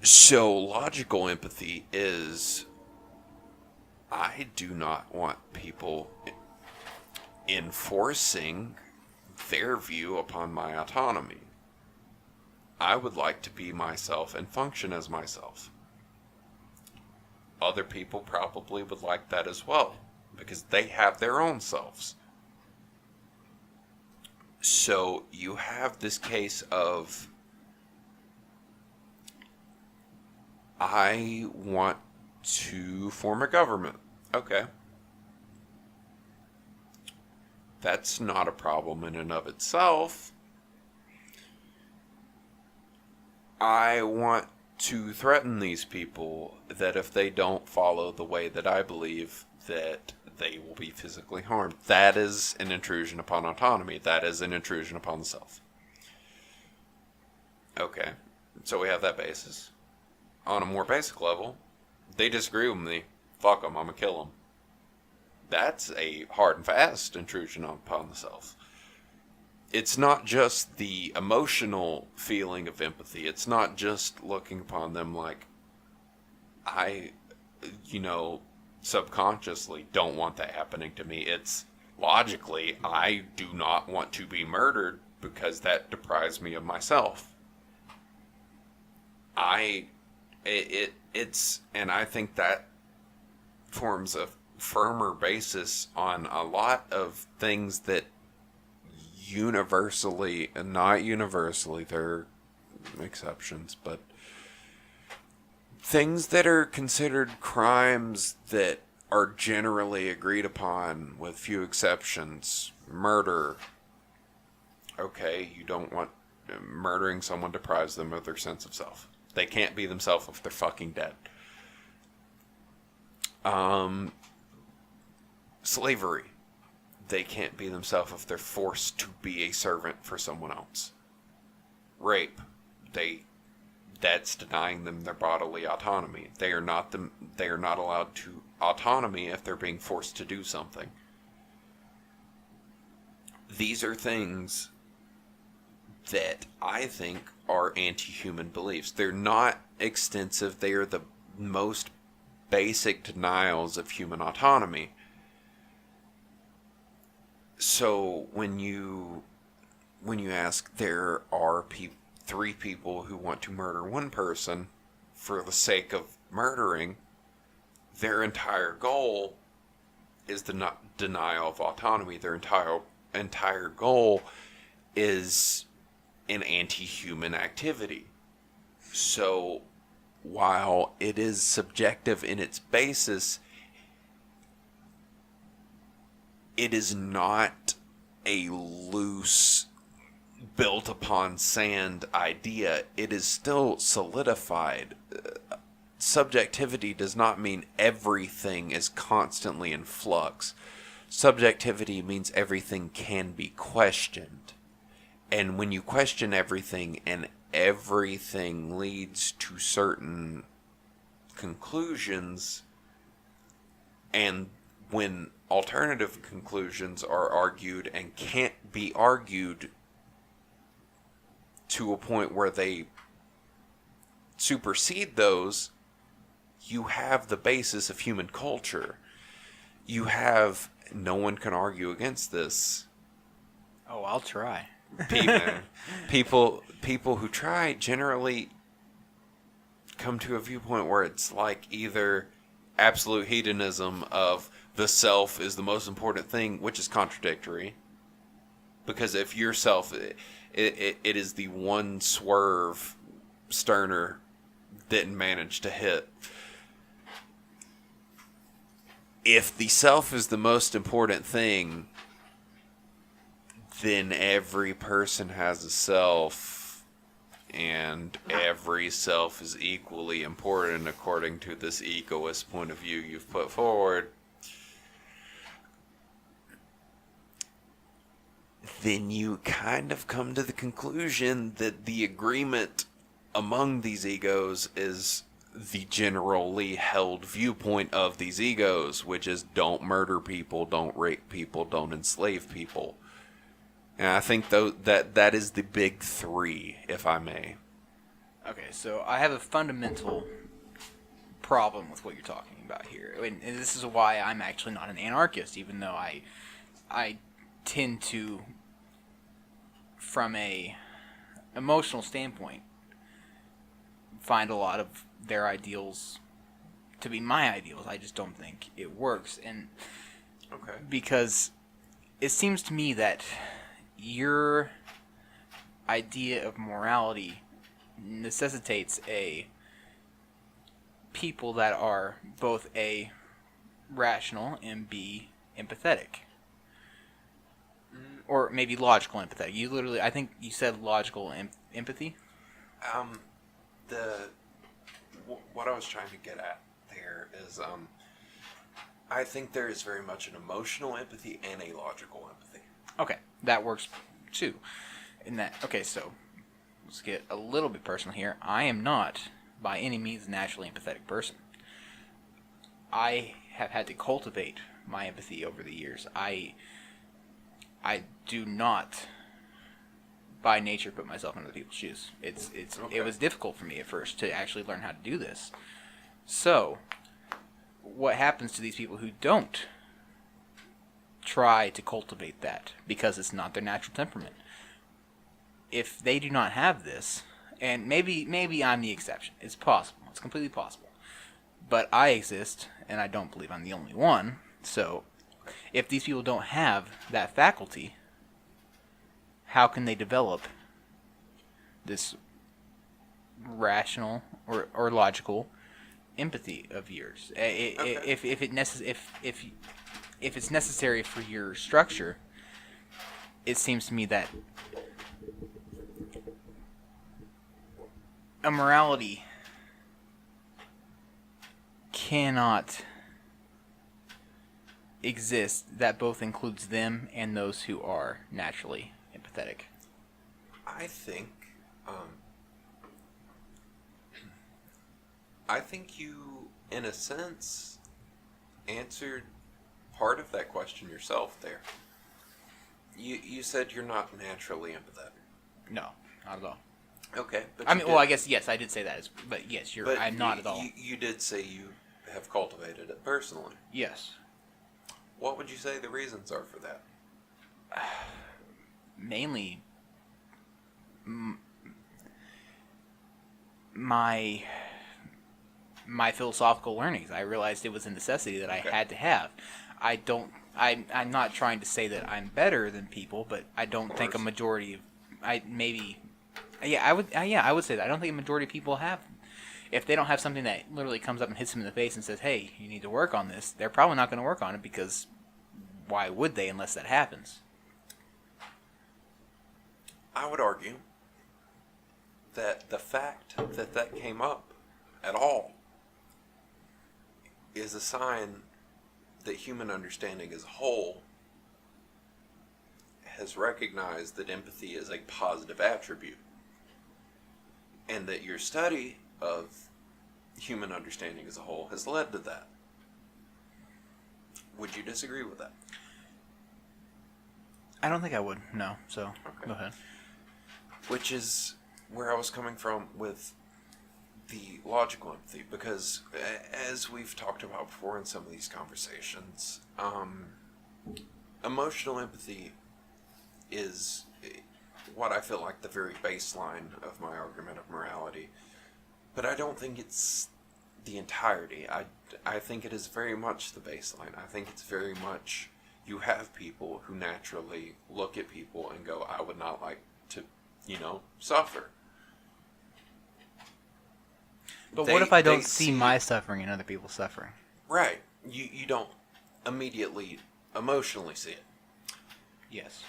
So, logical empathy is, I do not want people enforcing their view upon my autonomy. I would like to be myself and function as myself. Other people probably would like that as well, because they have their own selves. So you have this case of, I want to form a government. Okay. That's not a problem in and of itself. I want to threaten these people that if they don't follow the way that I believe, that they will be physically harmed. That is an intrusion upon autonomy. That is an intrusion upon the self. Okay, so we have that basis. On a more basic level, they disagree with me. Fuck them, I'm gonna kill them. That's a hard and fast intrusion upon the self. It's not just the emotional feeling of empathy. It's not just looking upon them like, I, subconsciously don't want that happening to me. It's logically, I do not want to be murdered because that deprives me of myself. And I think that forms a firmer basis on a lot of things that universally, and not universally, there are exceptions, but things that are considered crimes that are generally agreed upon with few exceptions. Murder. Okay, you don't want murdering someone deprives them of their sense of self. They can't be themselves if they're fucking dead. Slavery. They can't be themselves if they're forced to be a servant for someone else. Rape. That's denying them their bodily autonomy. They are not allowed to autonomy if they're being forced to do something. These are things that I think are anti-human beliefs. They're not extensive. They are the most basic denials of human autonomy. So when you ask, there are three people who want to murder one person for the sake of murdering, their entire goal is the denial of autonomy. Their entire goal is an anti-human activity. So while it is subjective in its basis, it is not a loose, built upon sand idea. It is still solidified. Subjectivity does not mean everything is constantly in flux. Subjectivity means everything can be questioned. And when you question everything and everything leads to certain conclusions, and when alternative conclusions are argued and can't be argued to a point where they supersede those, you have the basis of human culture. You have, no one can argue against this. Oh, I'll try. People who try generally come to a viewpoint where it's like either absolute hedonism of the self is the most important thing, which is contradictory. Because if your self, it is the one swerve Stirner didn't manage to hit. If the self is the most important thing, then every person has a self, and every self is equally important according to this egoist point of view you've put forward. Then you kind of come to the conclusion that the agreement among these egos is the generally held viewpoint of these egos, which is don't murder people, don't rape people, don't enslave people. And I think that is the big three, if I may. Okay, so I have a fundamental problem with what you're talking about here, and this is why I'm actually not an anarchist, even though I tend to, from a emotional standpoint, find a lot of their ideals to be my ideals. I just don't think it works, and Okay. because it seems to me that your idea of morality necessitates a people that are both A, rational, and B, empathetic. Or maybe logical empathetic. You literally, I think you said logical empathy. What I was trying to get at there is, I think there is very much an emotional empathy and a logical empathy. Okay, that works too. Okay, so let's get a little bit personal here. I am not by any means a naturally empathetic person. I have had to cultivate my empathy over the years. I do not by nature put myself in other people's shoes. It was difficult for me at first to actually learn how to do this. So, what happens to these people who don't try to cultivate that because it's not their natural temperament? If they do not have this, and maybe I'm the exception. It's possible. It's completely possible. But I exist, and I don't believe I'm the only one. So, if these people don't have that faculty, how can they develop this rational or logical empathy of yours? If it's necessary for your structure, it seems to me that a morality cannot exist that both includes them and those who are naturally empathetic. I think you, in a sense, answered part of that question yourself there. You said you're not naturally empathetic. No, not at all. Okay, but I guess yes, I did say that, but yes, I'm not at all. You did say you have cultivated it personally. Yes. What would you say the reasons are for that? Mainly, my philosophical learnings. I realized it was a necessity that I had to have. I'm not trying to say that I'm better than people, but I don't think a majority of, I would say that. I don't think a majority of people have. If they don't have something that literally comes up and hits them in the face and says, hey, you need to work on this, they're probably not going to work on it, because why would they unless that happens? I would argue that the fact that came up at all is a sign that human understanding as a whole has recognized that empathy is a positive attribute, and that your study of human understanding as a whole has led to that. Would you disagree with that? I don't think I would, no, so Okay. Go ahead. Which is where I was coming from with the logical empathy, because as we've talked about before in some of these conversations, emotional empathy is what I feel like the very baseline of my argument of morality. But I don't think it's the entirety. I think it is very much the baseline. I think it's very much, you have people who naturally look at people and go, I would not like to, suffer. But They- what if I don't they see see- my suffering and other people's suffering? Right. You don't immediately emotionally see it. Yes.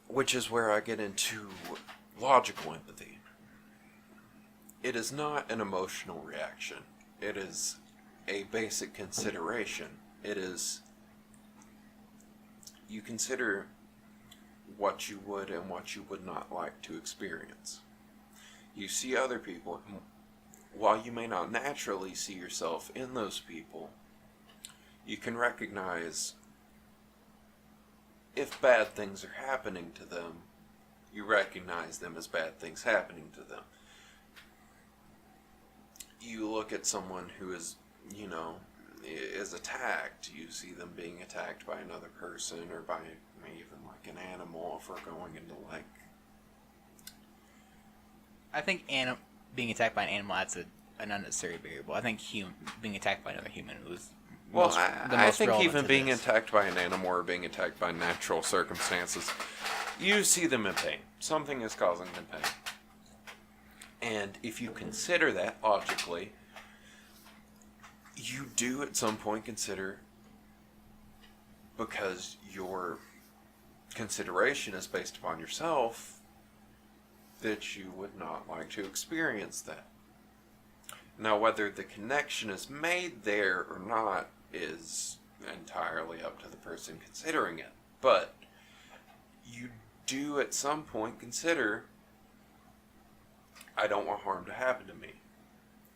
Which is where I get into logical empathy. It is not an emotional reaction. It is a basic consideration. It is, you consider what you would and what you would not like to experience. You see other people, while you may not naturally see yourself in those people, you can recognize if bad things are happening to them, you recognize them as bad things happening to them. You look at someone who is, is attacked, you see them being attacked by another person or by even like an animal, if we're going into like... I think being attacked by an animal, that's an unnecessary variable. I think being attacked by another human was Well, the I most think relevant even to being this. attacked by an animal or being attacked by natural circumstances, you see them in pain. Something is causing them pain. And if you consider that logically, you do at some point consider, because your consideration is based upon yourself, that you would not like to experience that. Now, whether the connection is made there or not is entirely up to the person considering it. But you do at some point consider, I don't want harm to happen to me.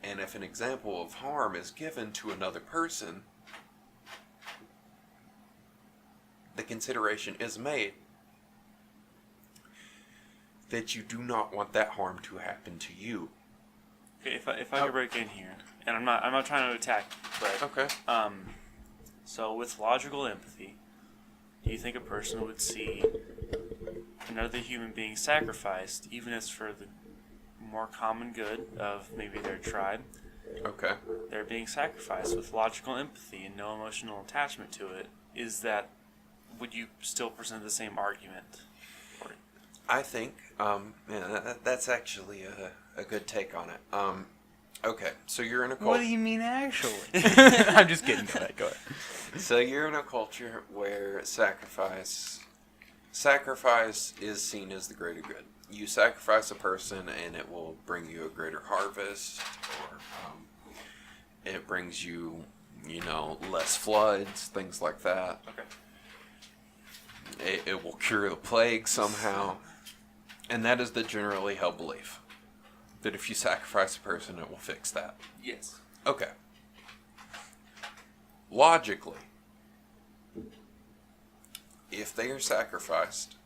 And if an example of harm is given to another person, the consideration is made that you do not want that harm to happen to you. Okay, if I could break in here, and I'm not trying to attack, but Okay. So with logical empathy, do you think a person would see another human being sacrificed, even if it's for the more common good of maybe their tribe? Okay. They're being sacrificed with logical empathy and no emotional attachment to it. Would you still present the same argument? I think, that's actually a good take on it. Okay, so you're in a culture. What do you mean, actually? I'm just kidding. Go ahead. So you're in a culture where sacrifice is seen as the greater good. You sacrifice a person, and it will bring you a greater harvest, or it brings you, less floods, things like that. Okay. It will cure the plague somehow. And that is the generally held belief. That if you sacrifice a person, it will fix that. Yes. Okay. Logically, if they are sacrificed,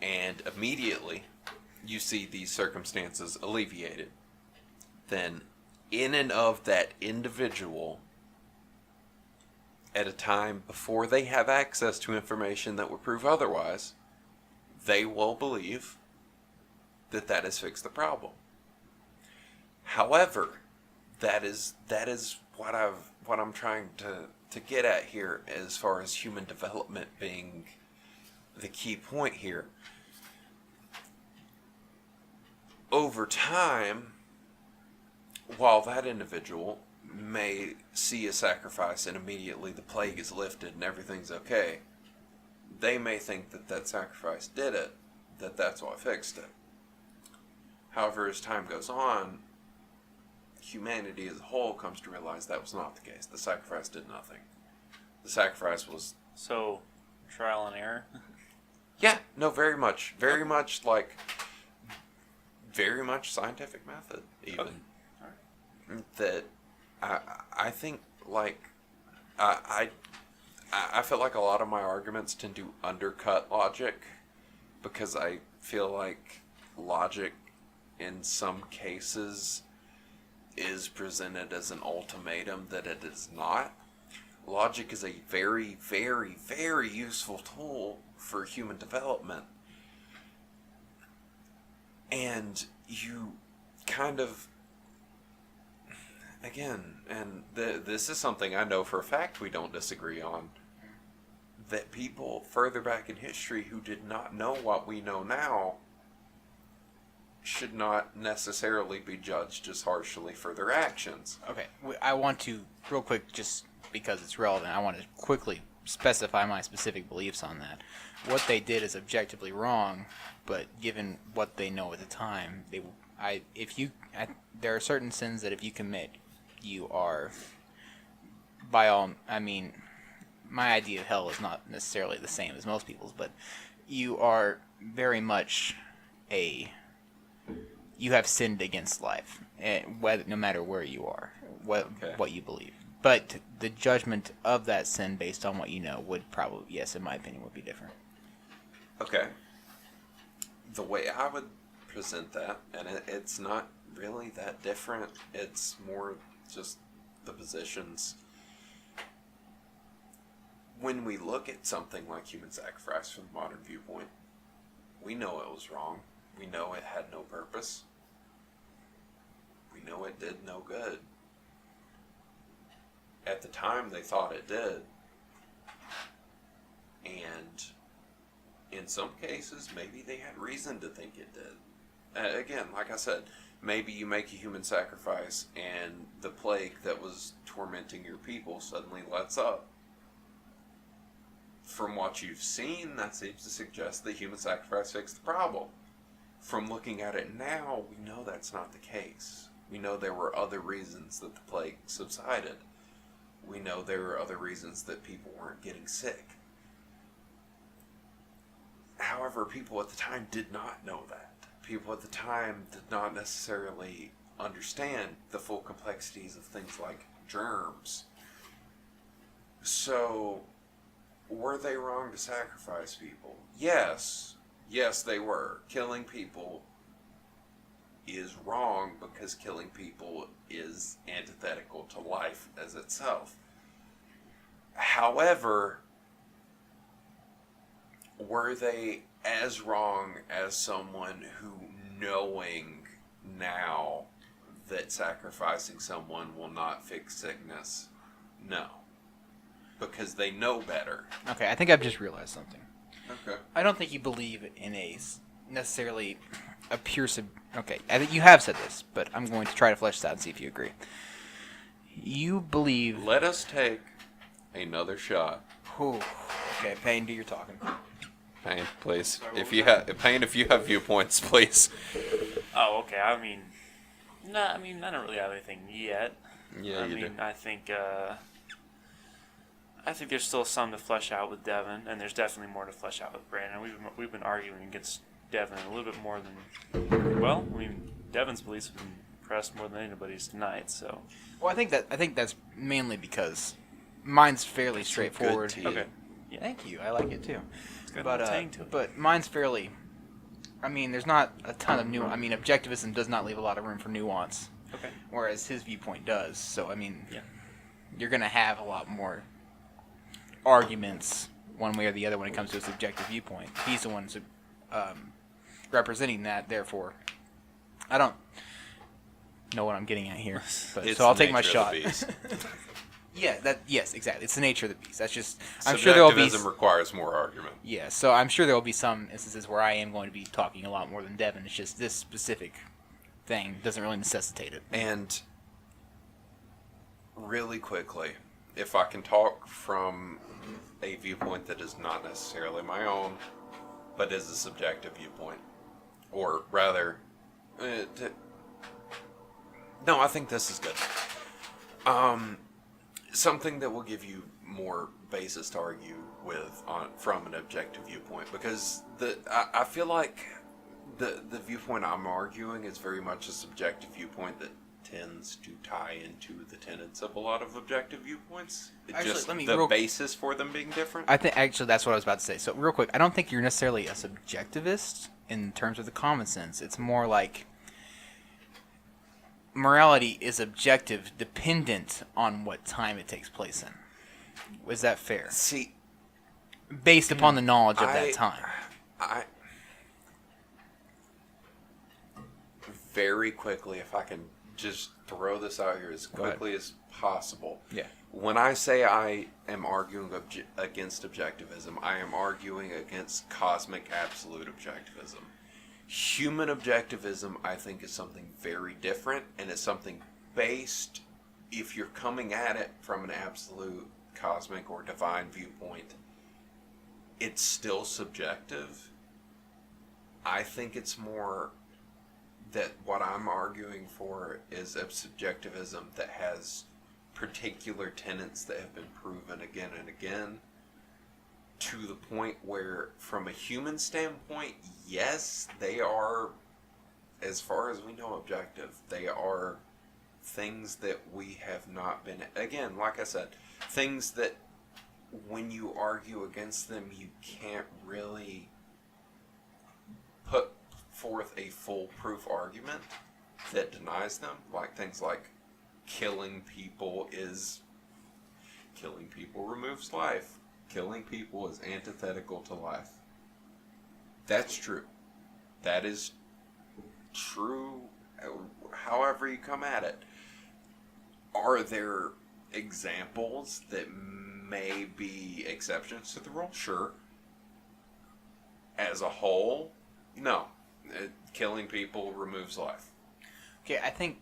and immediately you see these circumstances alleviated, then in and of that individual, at a time before they have access to information that would prove otherwise, they will believe that has fixed the problem. However, that is what I'm trying to get at here, as far as human development being the key point here. Over time, while that individual may see a sacrifice and immediately the plague is lifted and everything's okay, they may think that sacrifice did it, that's what fixed it. However, as time goes on, humanity as a whole comes to realize that was not the case. The sacrifice did nothing. The sacrifice was... So, trial and error? Yeah, no, very much like... Very much scientific method, even. Okay. All right. That I think, like... I feel like a lot of my arguments tend to undercut logic, because I feel like logic in some cases is presented as an ultimatum that it is not. Logic is a very, very, very useful tool for human development. And you kind of, again, and this is something I know for a fact we don't disagree on, that people further back in history who did not know what we know now should not necessarily be judged as harshly for their actions. Okay, I want to, real quick, just because it's relevant, I want to quickly specify my specific beliefs on that. What they did is objectively wrong, but given what they know at the time, there are certain sins that if you commit, you are, my idea of hell is not necessarily the same as most people's, but you are very much you have sinned against life, no matter where you are, what you believe. But the judgment of that sin based on what you know would probably, yes, in my opinion, would be different. Okay. The way I would present that, and it's not really that different, it's more just the positions. When we look at something like human sacrifice from the modern viewpoint, we know it was wrong. We know it had no purpose. We know it did no good. At the time, they thought it did. And in some cases, maybe they had reason to think it did. Again, like I said, maybe you make a human sacrifice and the plague that was tormenting your people suddenly lets up. From what you've seen, that seems to suggest that human sacrifice fixed the problem. From looking at it now, we know that's not the case. We know there were other reasons that the plague subsided. We know there were other reasons that people weren't getting sick. However, people at the time did not know that. People at the time did not necessarily understand the full complexities of things like germs. So, were they wrong to sacrifice people? Yes. Yes, they were. Killing people is wrong because killing people is antithetical to life as itself. However, were they as wrong as someone who, knowing now that sacrificing someone will not fix sickness? No. Because they know better. Okay, I think I've just realized something. Okay. I don't think you believe in necessarily a pure okay, I think you have said this, but I'm going to try to flesh this out and see if you agree. You believe... Let us take another shot. Ooh, okay, Payne, do your talking. Payne, please. If you have viewpoints, please. Oh, okay. I don't really have anything yet. Yeah, you do. I think there's still some to flesh out with Devin, and there's definitely more to flesh out with Brandon. We've been arguing against Devin a little bit more than Devin's beliefs have been pressed more than anybody's tonight. So, well, I think that's mainly because mine's fairly straightforward. Good tea. Okay, yeah. Thank you. I like it too. It's got But a tang to it. but mine's fairly. There's not a ton of nuance. Objectivism does not leave a lot of room for nuance, Okay. whereas his viewpoint does. So Yeah. you're gonna have a lot more arguments one way or the other when it comes to a subjective viewpoint. He's the one representing that. Therefore, I don't know what I'm getting at here, but It's so I'll the take my nature of shot. the beast. Yes, exactly. It's the nature of the beast. That's just. I'm sure there will be. Subjectivism requires more argument. Yeah, so I'm sure there will be some instances where I am going to be talking a lot more than Devin. It's just this specific thing doesn't really necessitate it. And really quickly, if I can talk from a viewpoint that is not necessarily my own, but is a subjective viewpoint, or rather, no, I think this is good. Something that will give you more basis to argue with from an objective viewpoint, because I feel like the viewpoint I'm arguing is very much a subjective viewpoint that tends to tie into the tenets of a lot of objective viewpoints. Actually, The basis for them being different. I think actually that's what I was about to say. So real quick, I don't think you're necessarily a subjectivist in terms of the common sense. It's more like morality is objective, dependent on what time it takes place in. Was that fair? See, Based upon the knowledge of that time. I very quickly, if I can just throw this out here as quickly as possible. Yeah. When I say I am arguing against objectivism, I am arguing against cosmic absolute objectivism. Human objectivism, I think, is something very different, and it's something based, if you're coming at it from an absolute cosmic or divine viewpoint, it's still subjective. I think it's more that what I'm arguing for is a subjectivism that has particular tenets that have been proven again and again, to the point where, from a human standpoint, yes, they are, as far as we know, objective. They are things that we have not been, again, like I said, things that when you argue against them, you can't really put forth a foolproof argument that denies them. Like things like killing people removes life. Killing people is antithetical to life. That's true. That is true however you come at it. Are there examples that may be exceptions to the rule? Sure. As a whole, no. Killing people removes life. Okay, I think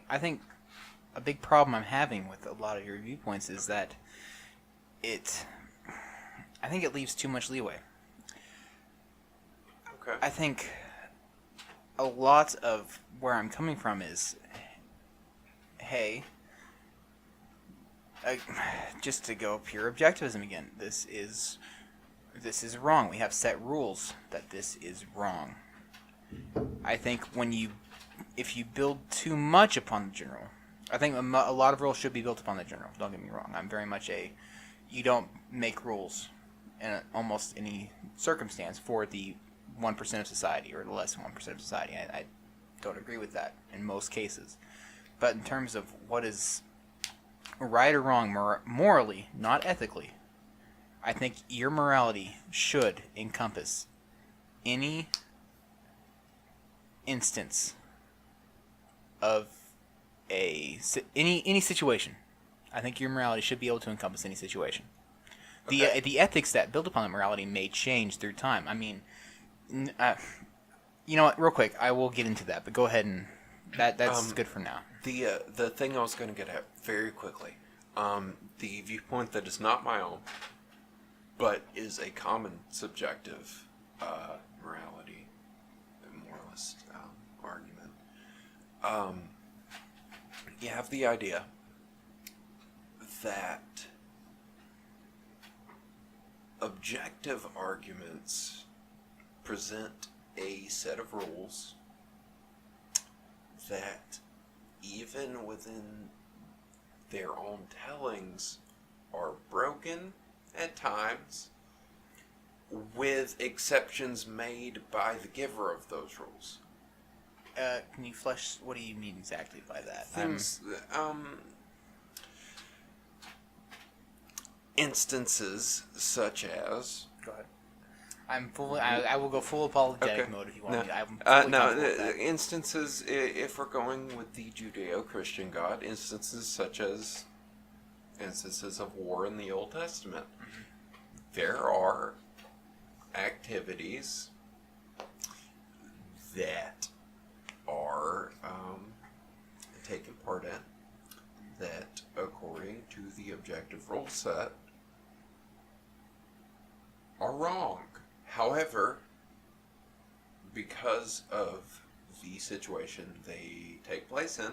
I think a big problem I'm having with a lot of your viewpoints is that I think it leaves too much leeway. Okay. I think a lot of where I'm coming from is, hey, just to go pure objectivism again, this is wrong. We have set rules that this is wrong. I think if you build too much upon the general, I think a lot of rules should be built upon the general. Don't get me wrong. I'm very much you don't make rules in almost any circumstance for the 1% of society or the less than 1% of society. I don't agree with that in most cases. But in terms of what is right or wrong morally, not ethically, I think your morality should encompass any instance of any situation. I think your morality should be able to encompass any situation. Okay. The ethics that build upon that morality may change through time. I mean, you know what? Real quick, I will get into that, but go ahead and that's good for now. The thing I was going to get at very quickly, the viewpoint that is not my own, but is a common subjective morality, moralist argument. You have the idea that objective arguments present a set of rules that, even within their own tellings, are broken at times, with exceptions made by the giver of those rules. Can you flesh? What do you mean exactly by that? Things, instances such as. Go ahead. I will go full apologetic mode if you want me. Instances, if we're going with the Judeo-Christian God, instances such as instances of war in the Old Testament. Mm-hmm. There are activities that are taken part in that, according to the objective rule set, are wrong. However, because of the situation they take place in,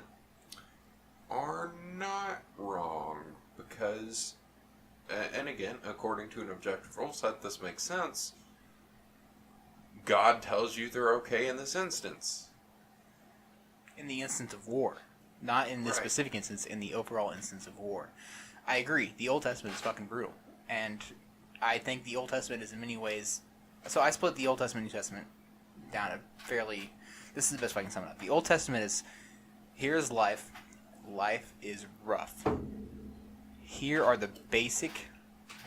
are not wrong. Because, and again, according to an objective rule set, this makes sense. God tells you they're okay in this instance. In the instance of war. Not in this specific instance, in the overall instance of war. I agree. The Old Testament is fucking brutal. And I think the Old Testament is in many ways... So I split the Old Testament and New Testament down a fairly... This is the best way I can sum it up. The Old Testament is, here's life. Life is rough. Here are the basic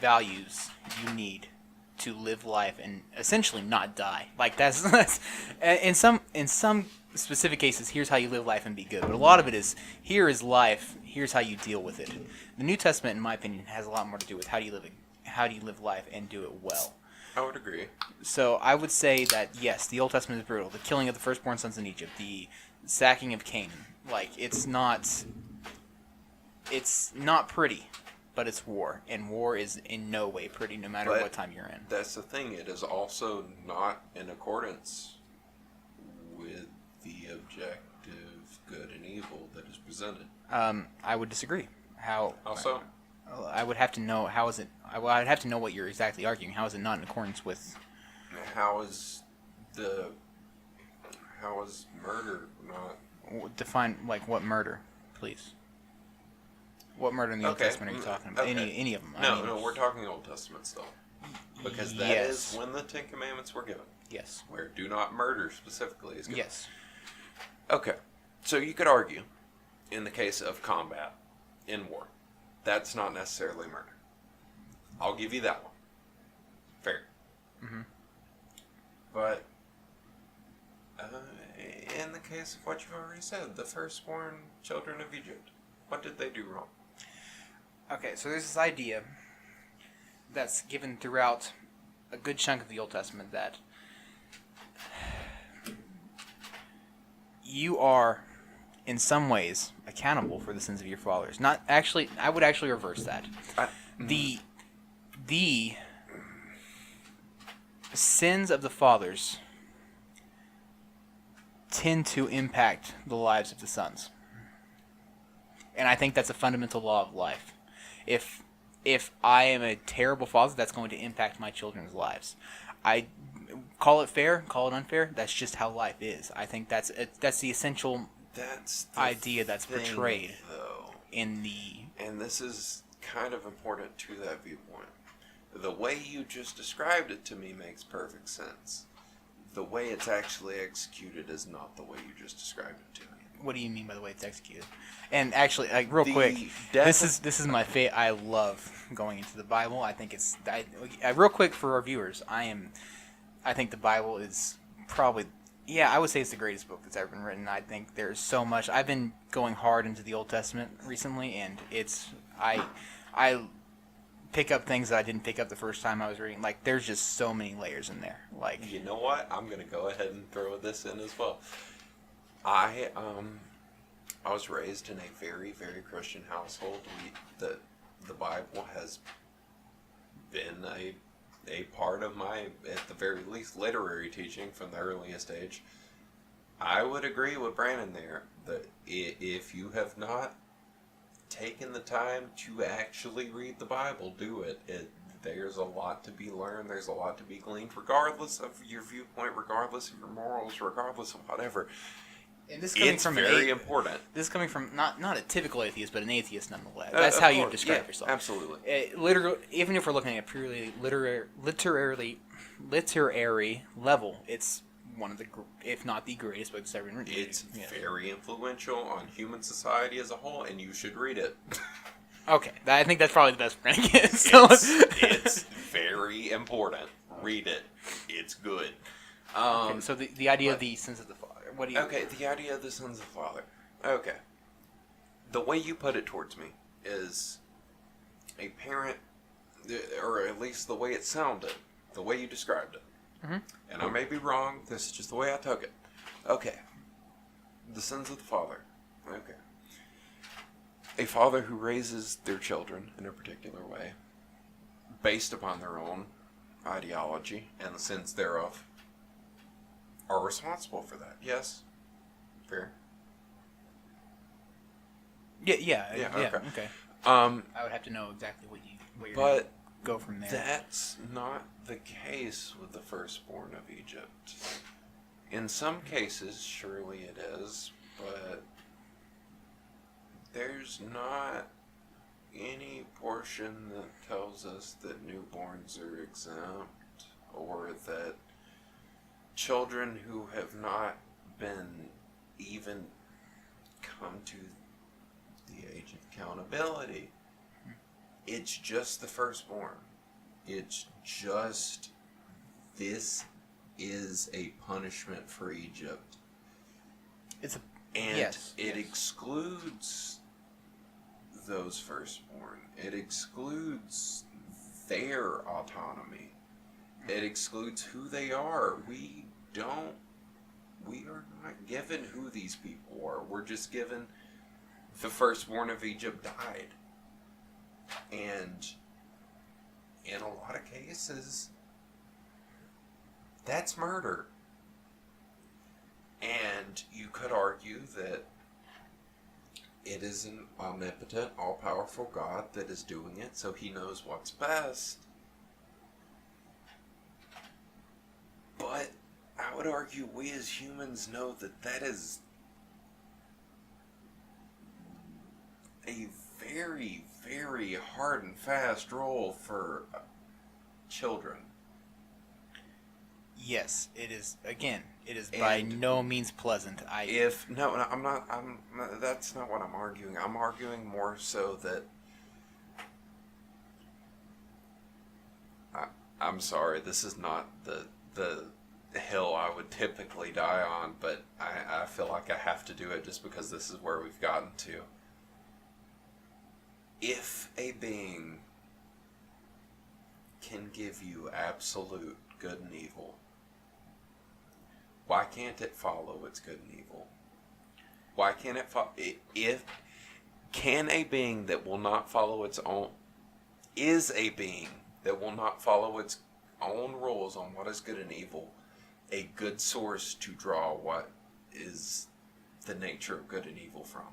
values you need to live life and essentially not die. Like that's in some specific cases, here's how you live life and be good. But a lot of it is, here is life, here's how you deal with it. The New Testament, in my opinion, has a lot more to do with how do you live life and do it well. I would agree. So I would say that yes, the Old Testament is brutal. The killing of the firstborn sons in Egypt, the sacking of Canaan, like it's not pretty, but it's war, and war is in no way pretty, no matter But what time you're in. That's the thing. It is also not in accordance with the objective good and evil that is presented. I would disagree. How? Also, I would have to know how is it. I'd have to know what you're exactly arguing. How is it not in accordance with? how is murder not? Define like what murder, please. What murder in the Old Testament are you talking about? Okay. Any of them? No, we're talking Old Testament still, because that is when the Ten Commandments were given. Yes. Where do not murder specifically is given. Yes. Okay, so you could argue, in the case of combat in war, that's not necessarily murder. I'll give you that one. Fair. Mm-hmm. But in the case of what you've already said, the firstborn children of Egypt, what did they do wrong? Okay, so there's this idea that's given throughout a good chunk of the Old Testament that you are, in some ways, accountable for the sins of your fathers. Not actually. I would actually reverse that. The sins of the fathers tend to impact the lives of the sons, and I think that's a fundamental law of life. If I am a terrible father, that's going to impact my children's lives. I call it fair, call it unfair. That's just how life is. I think that's the essential idea that's portrayed though. in the. And this is kind of important to that viewpoint. The way you just described it to me makes perfect sense. The way it's actually executed is not the way you just described it to me. What do you mean by the way it's executed? And actually, like, real quick, this is my favorite. I love going into the Bible. I think it's real quick for our viewers. I think the Bible is probably, I would say it's the greatest book that's ever been written. I think there's so much. I've been going hard into the Old Testament recently, and I pick up things that I didn't pick up the first time I was reading. Like, there's just so many layers in there. Like, you know what? I'm gonna go ahead and throw this in as well. I was raised in a very, very Christian household. The Bible has been a part of my, at the very least, literary teaching from the earliest age. I would agree with Brandon there that if you have not taken the time to actually read the Bible, do it. There's a lot to be learned. There's a lot to be gleaned, regardless of your viewpoint, regardless of your morals, regardless of whatever. And this coming It's from very important. This is coming from not a typical atheist, but an atheist nonetheless. That's how you would describe yourself. Absolutely. Literally, even if we're looking at purely literary level, it's one of the, if not the greatest books ever written. It's very influential on human society as a whole, and you should read it. Okay, I think that's probably the best we're gonna get. So. It's very important. Read it. It's good. Okay, so the idea of the sins of the father. What do you? Okay, the idea of the sons of the father. Okay, the way you put it towards me is a parent, or at least the way it sounded, the way you described it. Mm-hmm. And I may be wrong. This is just the way I took it. Okay, the sons of the father. Okay. A father who raises their children in a particular way, based upon their own ideology and the sins thereof, are responsible for that. Yes? Fair? Yeah. Okay. I would have to know exactly what you're going to go from there. That's not the case with the firstborn of Egypt. In some cases, surely it is, but there's not any portion that tells us that newborns are exempt, or that children who have not been even come to the age of accountability. It's just the firstborn. It's just, this is a punishment for Egypt. It excludes those firstborn. It excludes their autonomy. It excludes who they are. We are not given who these people are. We're just given the firstborn of Egypt died. And in a lot of cases, that's murder. And you could argue that it is an omnipotent, all-powerful God that is doing it, so he knows what's best. But I would argue we as humans know that that is a very, very hard and fast role for children. Yes, it is. Again, it is by no means pleasant. I'm not. That's not what I'm arguing. I'm arguing more so that. I'm sorry. This is not the hill I would typically die on, but I feel like I have to do it just because this is where we've gotten to. If a being can give you absolute good and evil, why can't it follow its good and evil? Why can't it follow? Can a being that will not follow its own, is a being that will not follow its own rules on what is good and evil, a good source to draw what is the nature of good and evil from?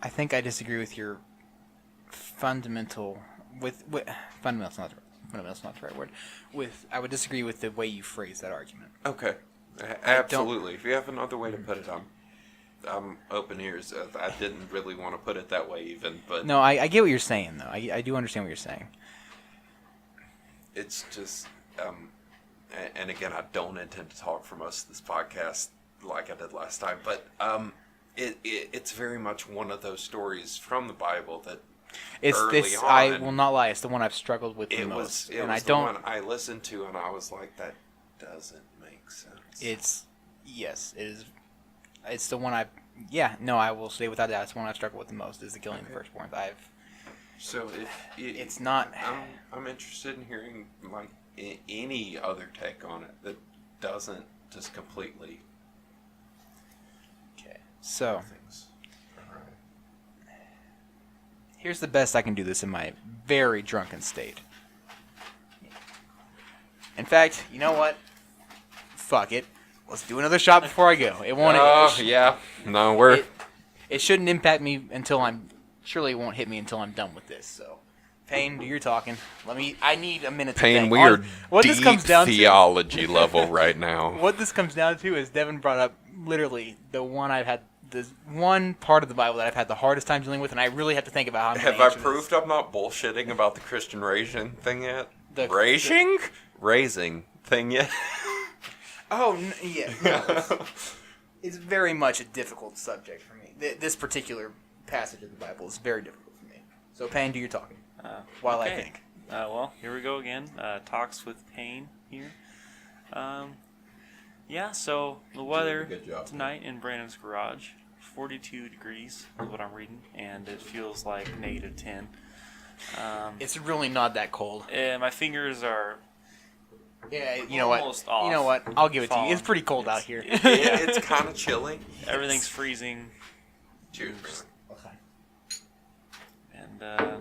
I think I disagree with your fundamental. Fundamental's not the right word. I would disagree with the way you phrase that argument. Okay, absolutely. If you have another way to put it, I'm open ears. I didn't really want to put it that way, even, but no, I get what you're saying, though. I do understand what you're saying. It's just, and again, I don't intend to talk for most of this podcast like I did last time, but it's very much one of those stories from the Bible that. I will not lie. It's the one I've struggled with the most. It was the one I listened to, and I was like, "That doesn't make sense." It is. It's the one I will say without doubt, it's the one I've struggled with the most. Is the killing of the firstborn. So it's not. I'm interested in hearing like any other take on it that doesn't just completely. Okay. So. Things. Here's the best I can do this in my very drunken state. In fact, you know what? Fuck it. Let's do another shot before I go. It won't. Yeah. No, It shouldn't impact me until I'm. Surely it won't hit me until I'm done with this. So, Payne, you're talking. I need a minute to think. Payne, we are what deep this comes down theology level right now. What this comes down to is Devin brought up literally the one part of the Bible that I've had the hardest time dealing with, and I really have to think about how I'm Have I proved I'm not bullshitting about the Christian raising thing yet? Raising thing yet? Yeah. No, it's very much a difficult subject for me. This particular passage of the Bible is very difficult for me. So, Payne, do your talking while I think. Well, here we go again. Talks with Payne here. Yeah, so the weather tonight in Brandon's garage, 42 degrees is what I'm reading, and it feels like -10. It's really not that cold. My fingers are you know what? Off. You know what? I'll give it to you. It's pretty cold out here. It's kind of chilly. Everything's freezing. Cheers. Okay. And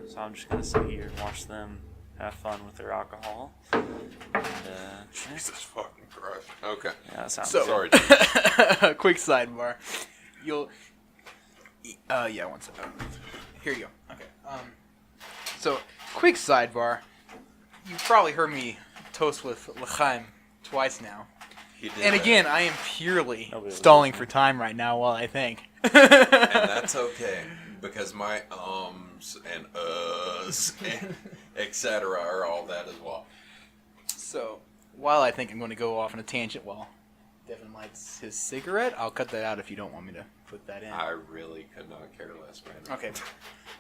so I'm just going to sit here and watch them have fun with their alcohol. And, Jesus fucking Christ. Okay. Yeah, that sounds Sorry. Quick sidebar. Yeah, one second. Here you go. Okay. So, quick sidebar. You've probably heard me toast with L'chaim twice now. And again, I am purely stalling for time right now while I think. And that's okay, because my and and etc. are all that as well. So, while I think I'm going to go off on a tangent while Devin lights his cigarette, I'll cut that out if you don't want me to put that in. I really could not care less, man. Okay.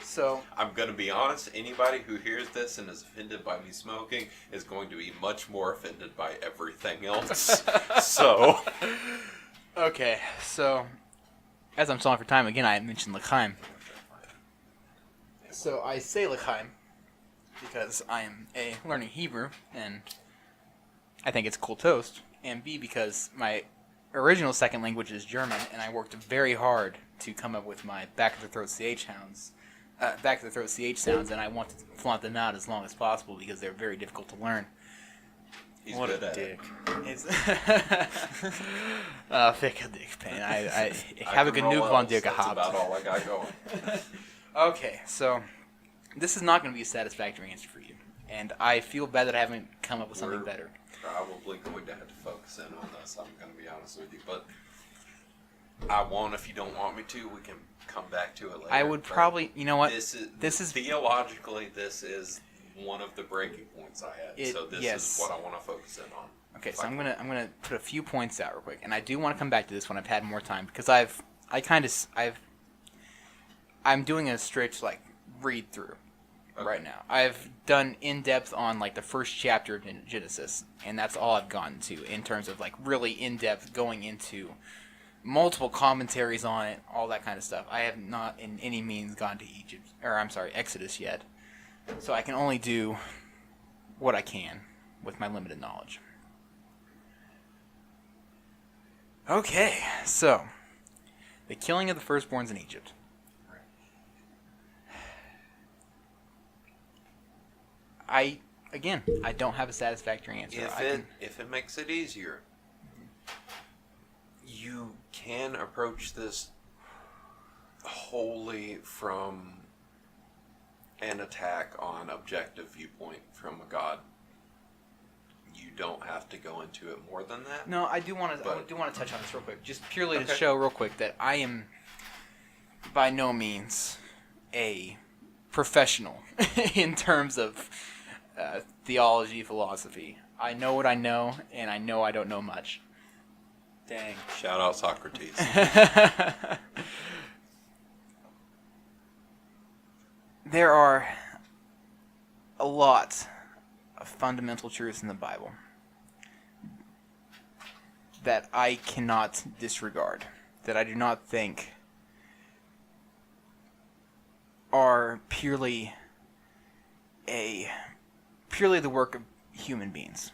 So, I'm going to be honest, anybody who hears this and is offended by me smoking is going to be much more offended by everything else. So. Okay, so, as I'm stalling for time, again, I mentioned L'chaim. So, I say L'chaim because I am A, learning Hebrew, and I think it's cool toast, and B, because my original second language is German, and I worked very hard to come up with my back of the throat CH sounds, and I want to flaunt them out as long as possible because they're very difficult to learn. He's What good a at dick. it. Fick a dick pain. I have a can roll genug von L's. dir That's gehabt. about all I got going. Okay, so this is not going to be a satisfactory answer for you, and I feel bad that I haven't come up with something We're better. Probably going to have to focus in on this. I'm going to be honest with you, but I won't. If you don't want me to, we can come back to it later. I would but probably, you know what? This is theologically. This is one of the breaking points I had. So this is what I want to focus in on. Okay, so I'm gonna put a few points out real quick, and I do want to come back to this when I've had more time because I'm doing a strict read through right now. I've done in depth on the first chapter of Genesis, and that's all I've gotten to in terms of really in depth going into multiple commentaries on it, all that kind of stuff. I have not in any means gone to Exodus yet, so I can only do what I can with my limited knowledge. Okay, so the killing of the firstborns in Egypt. I don't have a satisfactory answer. If it makes it easier, you can approach this wholly from an attack on objective viewpoint from a god. You don't have to go into it more than that. No, I do want to touch on this real quick, just purely to Okay. show real quick that I am by no means a professional in terms of theology, philosophy. I know what I know, and I know I don't know much. Dang. Shout out Socrates. There are a lot of fundamental truths in the Bible that I cannot disregard, that I do not think are purely the work of human beings.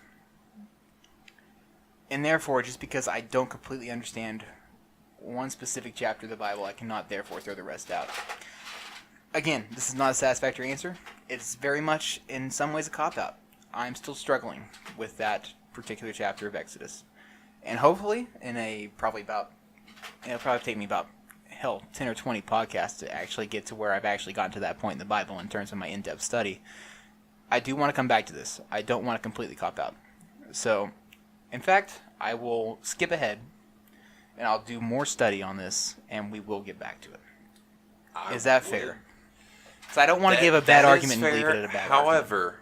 And therefore, just because I don't completely understand one specific chapter of the Bible, I cannot therefore throw the rest out. Again, this is not a satisfactory answer. It's very much, in some ways, a cop-out. I'm still struggling with that particular chapter of Exodus. And hopefully, it'll probably take me about 10 or 20 podcasts to actually get to where I've actually gotten to that point in the Bible in terms of my in-depth study. I do want to come back to this. I don't want to completely cop out. So, in fact, I will skip ahead, and I'll do more study on this, and we will get back to it. Is that fair? So I don't want to give a bad argument and leave it at a bad argument. However,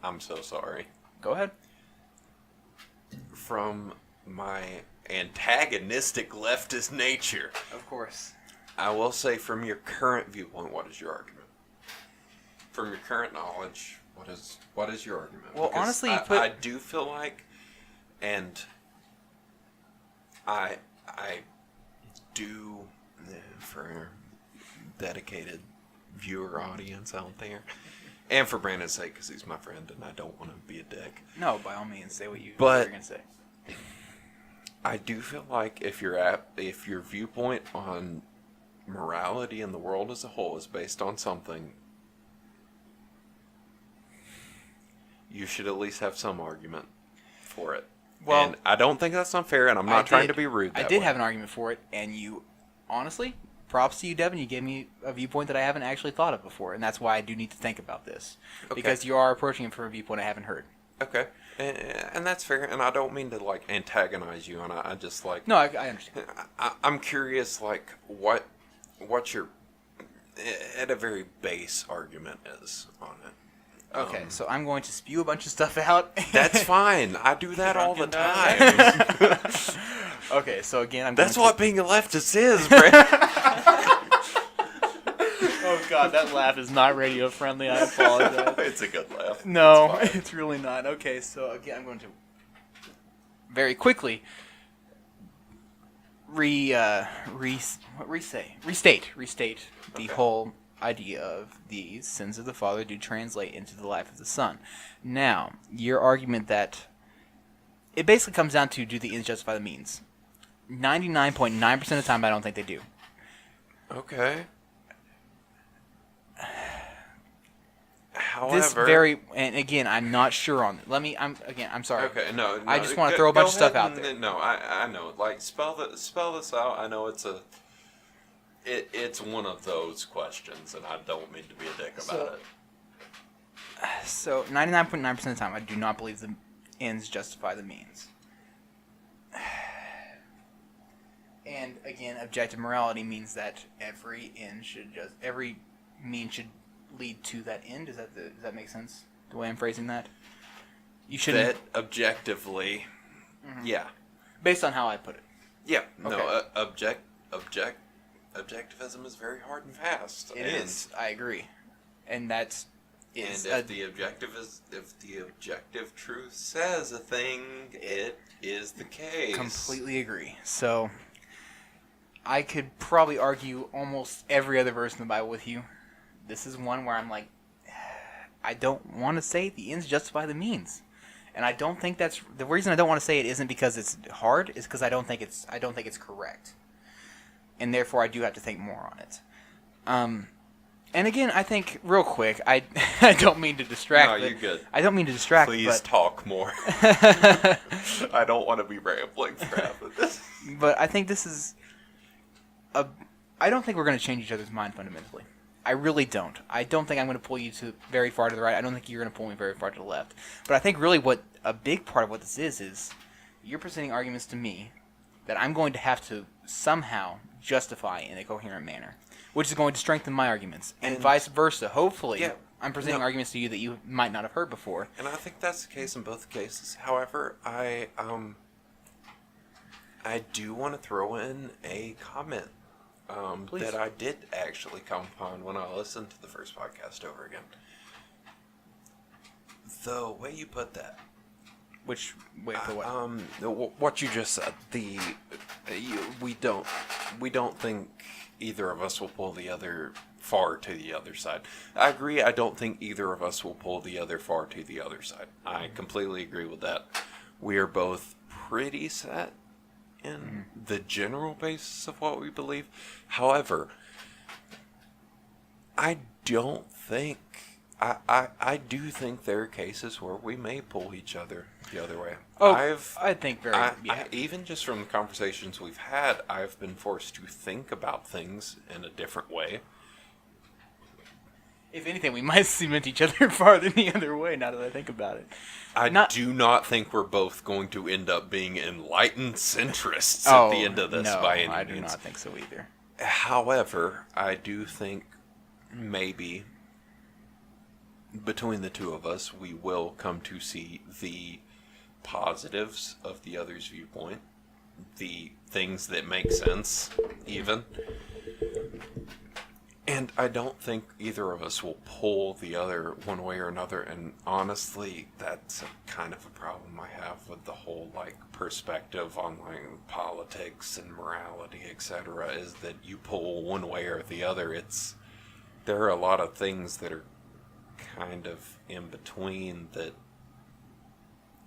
I'm so sorry. Go ahead. From my antagonistic leftist nature, Of course. I will say from your current viewpoint, what is your argument? From your current knowledge, what is your argument? Well, Because honestly, I do feel like, and I do, for dedicated viewer audience out there, and for Brandon's sake, because he's my friend and I don't want to be a dick. No, by all means, say what you're But- going to say. I do feel like if your viewpoint on morality in the world as a whole is based on something, you should at least have some argument for it. Well, and I don't think that's unfair, and I'm not trying to be rude. I That did way. have an argument for it, and you, honestly, props to you, Devin. You gave me a viewpoint that I haven't actually thought of before, and that's why I do need to think about this. Okay. Because you are approaching it from a viewpoint I haven't heard. Okay, and that's fair. And I don't mean to antagonize you, and I just No, I understand. I'm curious, what your at a very base argument is on it. Okay, so I'm going to spew a bunch of stuff out. That's fine. I do that all the Drunken time. Okay, so again, That's what being a leftist is, Brent. Oh god, that laugh is not radio friendly. I apologize. It's a good laugh. No, It's fine. it's really not. Okay, so again, I'm going to very quickly restate the whole idea of the sins of the father do translate into the life of the son. Now, your argument that it basically comes down to, do the ends justify the means? 99.9% of the time, I don't think they do. Okay. This However, and again, I'm not sure on it. I'm sorry. okay, no, I just want to throw a bunch of stuff out there. No, I know. Like spell this out. I know it's one of those questions, and I don't mean to be a dick about it. So, 99.9% of the time, I do not believe the ends justify the means. And again, objective morality means that every means should lead to that end. Does that make sense? The way I'm phrasing that? You shouldn't. That objectively, yeah, Based on how I put it. yeah. Okay. No, objectivism is very hard and fast. It is. I agree. And that's. And if the objective truth says a thing, it is the case. Completely agree. So, I could probably argue almost every other verse in the Bible with you. This is one where I'm like, I don't want to say the ends justify the means, and I don't think that's the reason I don't want to say it. Isn't because it's hard, is because I don't think it's correct, and therefore I do have to think more on it. And again, I think real quick, I don't mean to distract. No, you're good. I don't mean to distract. Please talk more. But I don't want to be rambling for half of this. But I think this is I don't think we're going to change each other's mind fundamentally. I really don't. I don't think I'm going to pull you very far to the right. I don't think you're going to pull me very far to the left. But I think really what a big part of what this is you're presenting arguments to me that I'm going to have to somehow justify in a coherent manner, which is going to strengthen my arguments, and vice versa. Hopefully, Yeah, I'm presenting arguments to you that you might not have heard before. And I think that's the case in both cases. However, I do want to throw in a comment Please. that I did actually come upon when I listened to the first podcast over again. The way you put that, Which wait for what? what you just said. We don't think either of us will pull the other far to the other side. I agree. I don't think either of us will pull the other far to the other side. I completely agree with that. We are both pretty set in the general basis of what we believe. However, I don't think I do think there are cases where we may pull each other the other way. I think very. Even just from the conversations we've had, I've been forced to think about things in a different way. If anything, we might cement each other farther the other way. Now that I think about it, I do not think we're both going to end up being enlightened centrists at the end of this by any means. I do not think so either. However, I do think maybe between the two of us, we will come to see the positives of the other's viewpoint, the things that make sense, even. And I don't think either of us will pull the other one way or another. And honestly, that's kind of a problem I have with the whole perspective on politics and morality, etc. Is that you pull one way or the other. There are a lot of things that are kind of in between that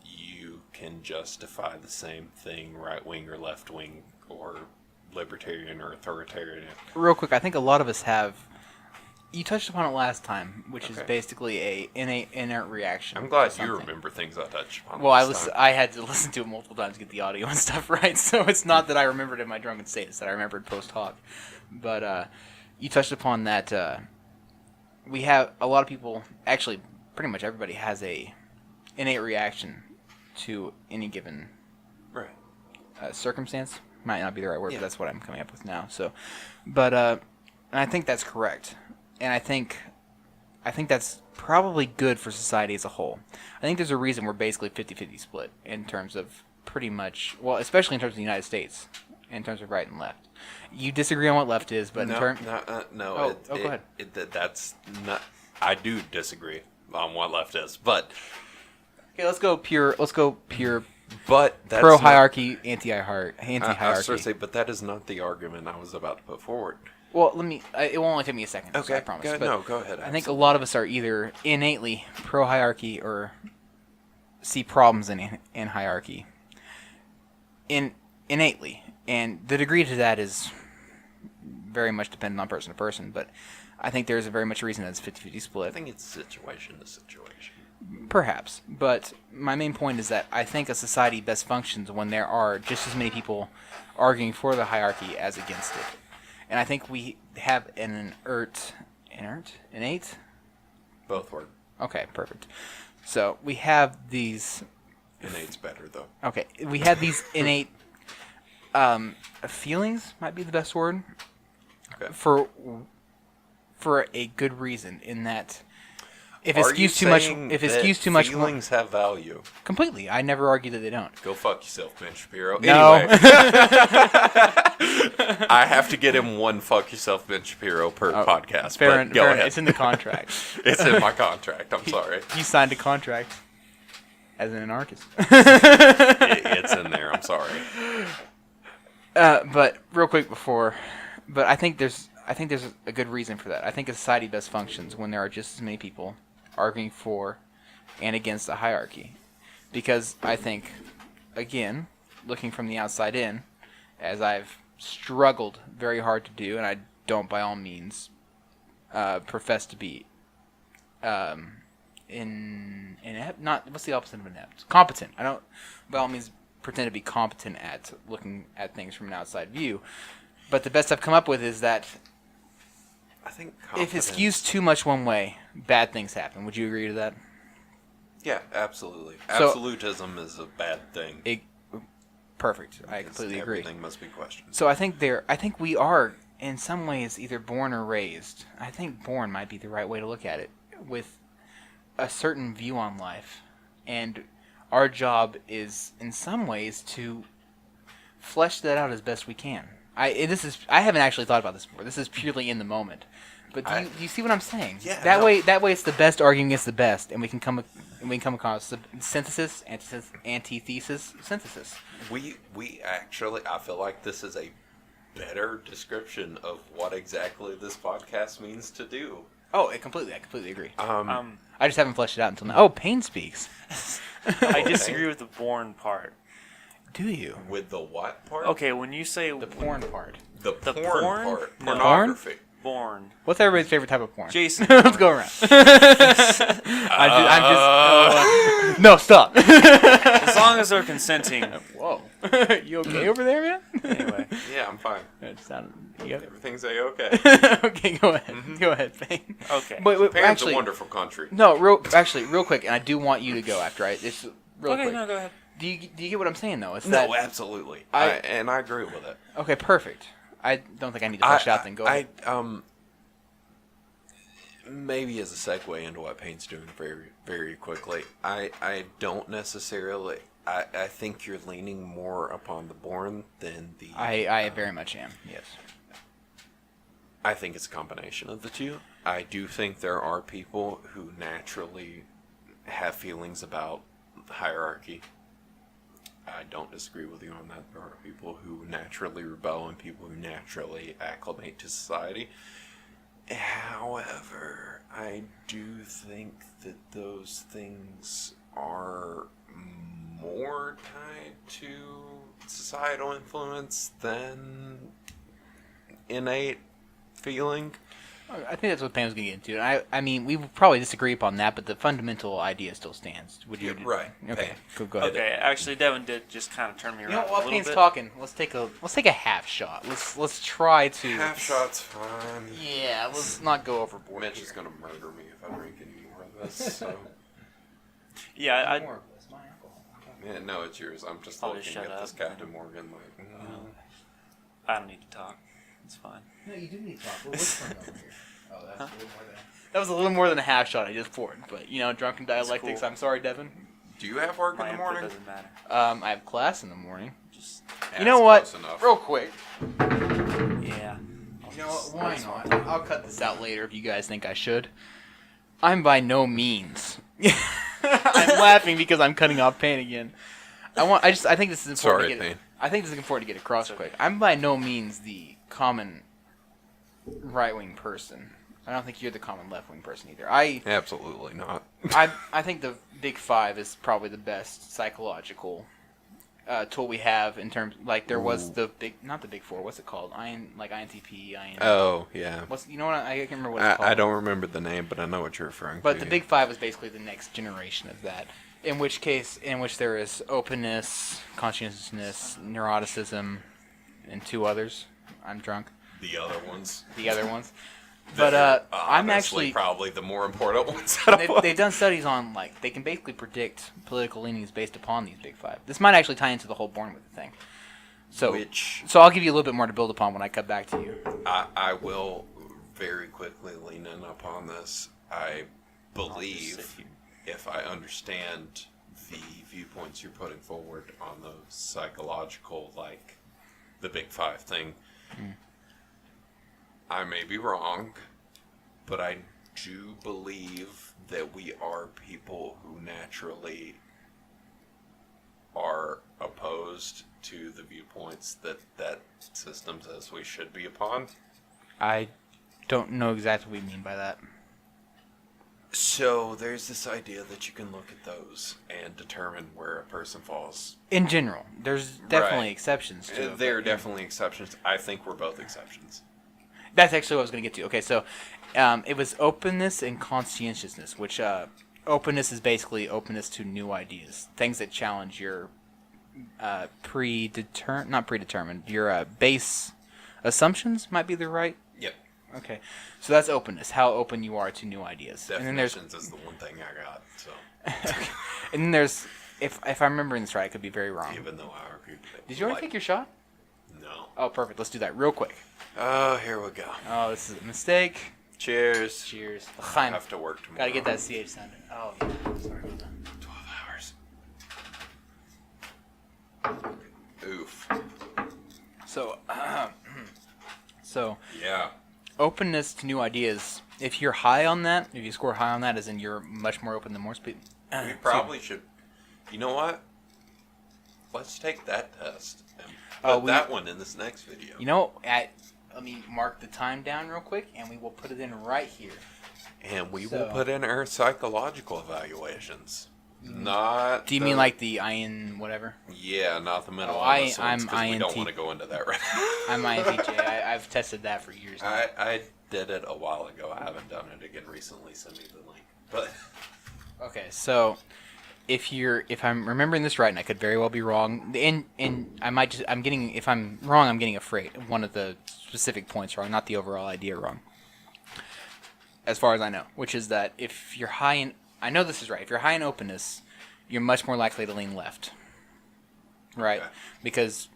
you can justify the same thing, right wing or left wing, or libertarian or authoritarian. Real quick, I think a lot of us have. You touched upon it last time, which is Okay. basically a inert reaction. I'm glad to you something. remember things I touched upon. Well, last time. I had to listen to it multiple times to get the audio and stuff right, so it's not that I remembered in my drunken state; it's that I remembered post hoc. But you touched upon that. We have a lot of people. Actually, pretty much everybody has a innate reaction to any given Right. circumstance. Might not be the right word, Yeah. but that's what I'm coming up with now. So, but and I think that's correct, and I think that's probably good for society as a whole. I think there's a reason we're basically 50-50 split in terms of pretty much, well, especially in terms of the United States, in terms of right and left. You disagree on what left is, but in terms, no. go ahead. That's not. I do disagree on what left is, but okay, let's go pure But that's pro not- hierarchy, anti hierarchy. I was going to say, but that is not the argument I was about to put forward. Well, it will only take me a second. So I promise. Go ahead. I think a lot of us are either innately pro hierarchy or see problems in hierarchy. Innately, and the degree to that is very much dependent on person to person. But I think there's a very much reason that it's 50-50 split. I think it's situation to situation. Perhaps, but my main point is that I think a society best functions when there are just as many people arguing for the hierarchy as against it. And I think we have an innate? Both work. Okay, perfect. So we have these. Innate's better though. Okay, we have these innate feelings. Might be the best word. Okay. For a good reason, in that if Are it you skews too much, saying if it that skews too much, feelings have value. completely. I never argue that they don't. Go fuck yourself, Ben Shapiro. No. Anyway, I have to get him one fuck yourself, Ben Shapiro per podcast. Fair But en- go fair en- ahead. It's in the contract. It's in my contract. I'm sorry. He signed a contract as an anarchist. It's in there. I'm sorry. But real quick but I think there's a good reason for that. I think a society best functions when there are just as many people arguing for and against a hierarchy. Because I think, again, looking from the outside in, as I've struggled very hard to do, and I don't by all means profess to be inept. Not what's the opposite of inept? Competent. I don't by all means pretend to be competent at looking at things from an outside view. But the best I've come up with is that I think if it skews too much one way, bad things happen. Would you agree to that? Yeah, absolutely. So- Absolutism is a bad thing. Perfect. I because completely agree. Everything must be questioned. So I think we are in some ways either born or raised. I think born might be the right way to look at it, with a certain view on life, and our job is in some ways to flesh that out as best we can. I haven't actually thought about this before. This is purely in the moment. But do you see what I'm saying? Yeah, That no. way it's the best arguing against the best, and we can come across synthesis, antithesis, synthesis. We actually, I feel like this is a better description of what exactly this podcast means to do. Oh, I completely agree. Uh, I just haven't fleshed it out until now. Oh, Payne speaks. I disagree with the born part. Do you? With the what part? Okay, when you say The porn part. The The porn, porn? part. No. Pornography. born, What's everybody's favorite type of porn? Jason, Let's go around. No, stop. as long as they're consenting. Whoa. You okay over there, man? Anyway, Yeah, I'm fine. That sounded. Yep. Everything's a-okay. Okay, go ahead. Go ahead, Payne. okay. Wait, Japan's actually, a wonderful country. no, real quick, and I do want you to go after. It's real Okay, quick. no, go ahead. Do you get what I'm saying though? It's No, that absolutely. I- And I agree with it. okay, perfect. I don't think I need to flesh it out. Then go ahead. Maybe as a segue into what Payne's doing very, very quickly, I don't necessarily. I think you're leaning more upon the born than the. I very much am. Yes. I think it's a combination of the two. I do think there are people who naturally have feelings about hierarchy. I don't disagree with you on that. There are people who naturally rebel and people who naturally acclimate to society. However, I do think that those things are more tied to societal influence than innate feeling. I think that's what Pam was going to get into. I mean, we would probably disagree upon that, but the fundamental idea still stands. Would you? Yeah, right. Okay. Pam. Go ahead. Okay, actually, Devin did just kind of turn me around You know, a while little Payne's bit. talking, let's take a half shot. Let's try to. Half shot's fine. Yeah, let's not go overboard. Mitch is gonna murder me if I drink any more of this. So. Yeah, I, More of this, my alcohol. Yeah, no, it's yours. I'm just I'll looking just shut at this up. Captain Morgan like. I don't need to talk. It's fine. No, you do need to talk. We're whispering over here. Oh, that's a little more than. That was a little more than a half shot I just poured, but you know, drunken dialectics. cool. I'm sorry, Devin. Do you have work My in the input morning? doesn't matter. I have class in the morning. Just You know what? Close enough. Real quick. yeah. You know what? Why not? I'll cut this out later if you guys think I should. I'm by no means. I'm laughing because I'm cutting off Payne again. I think this is important. Sorry, to get, Payne. I think this is important to get across quick. I'm by no means the common right-wing person. I don't think you're the common left-wing person either. Absolutely not. I think the Big Five is probably the best psychological tool we have in terms, like there was not the Big Four. What's it called? INTP. Oh, yeah. You know what? I can't remember what it's called. I don't remember the name, but I know what you're referring to. But the Big Five was basically the next generation of that. In which there is openness, conscientiousness, neuroticism, and two others. I'm drunk. The other ones. But I'm honestly actually probably the more important ones. they've done studies on, like, they can basically predict political leanings based upon these Big Five. This might actually tie into the whole Bournemouth thing. So I'll give you a little bit more to build upon when I cut back to you. I will very quickly lean in upon this. I believe, if I understand the viewpoints you're putting forward on the psychological, like the Big Five thing, I may be wrong, but I do believe that we are people who naturally are opposed to the viewpoints that system says we should be upon. I don't know exactly what you mean by that. So there's this idea that you can look at those and determine where a person falls. In general, there's definitely Right. exceptions to it. There are definitely exceptions. I think we're both exceptions. That's actually what I was going to get to. Okay, so it was openness and conscientiousness, which openness is basically openness to new ideas, things that challenge your not predetermined, your base assumptions might be the right. Yep. Okay, so that's openness, how open you are to new ideas. And then there's Definitions is the one thing I got. So and then there's if I'm remembering this right, I could be very wrong. even though I argued, Did you already take your shot? No. Oh, perfect. Let's do that real quick. Oh, here we go. Oh, this is a mistake. Cheers. Cheers. I Chaim. have to work tomorrow. Gotta get that CH sound in. Oh, yeah. Sorry about that. 12 hours. Oof. So, Yeah. openness to new ideas. If you're high on that, if you score high on that, as in you're much more open than most people. We probably should. You know what? Let's take that test and put that one in this next video. You know, let me mark the time down real quick, and we will put it in right here. And we will put in our psychological evaluations. Not. Do you mean like the IN whatever? Yeah, not the mental Oh, illness ones, I'm 'cause we don't INT. want to go into that right now. I'm INTJ. I've tested that for years now. I did it a while ago. I haven't done it again recently. Send me the link. But Okay, so if I'm remembering this right, and I could very well be wrong, and if I'm wrong, I'm getting afraid. One of the specific points wrong, not the overall idea wrong. As far as I know, which is that if you're high in, I know this is right. If you're high in openness, you're much more likely to lean left, right? Okay. Because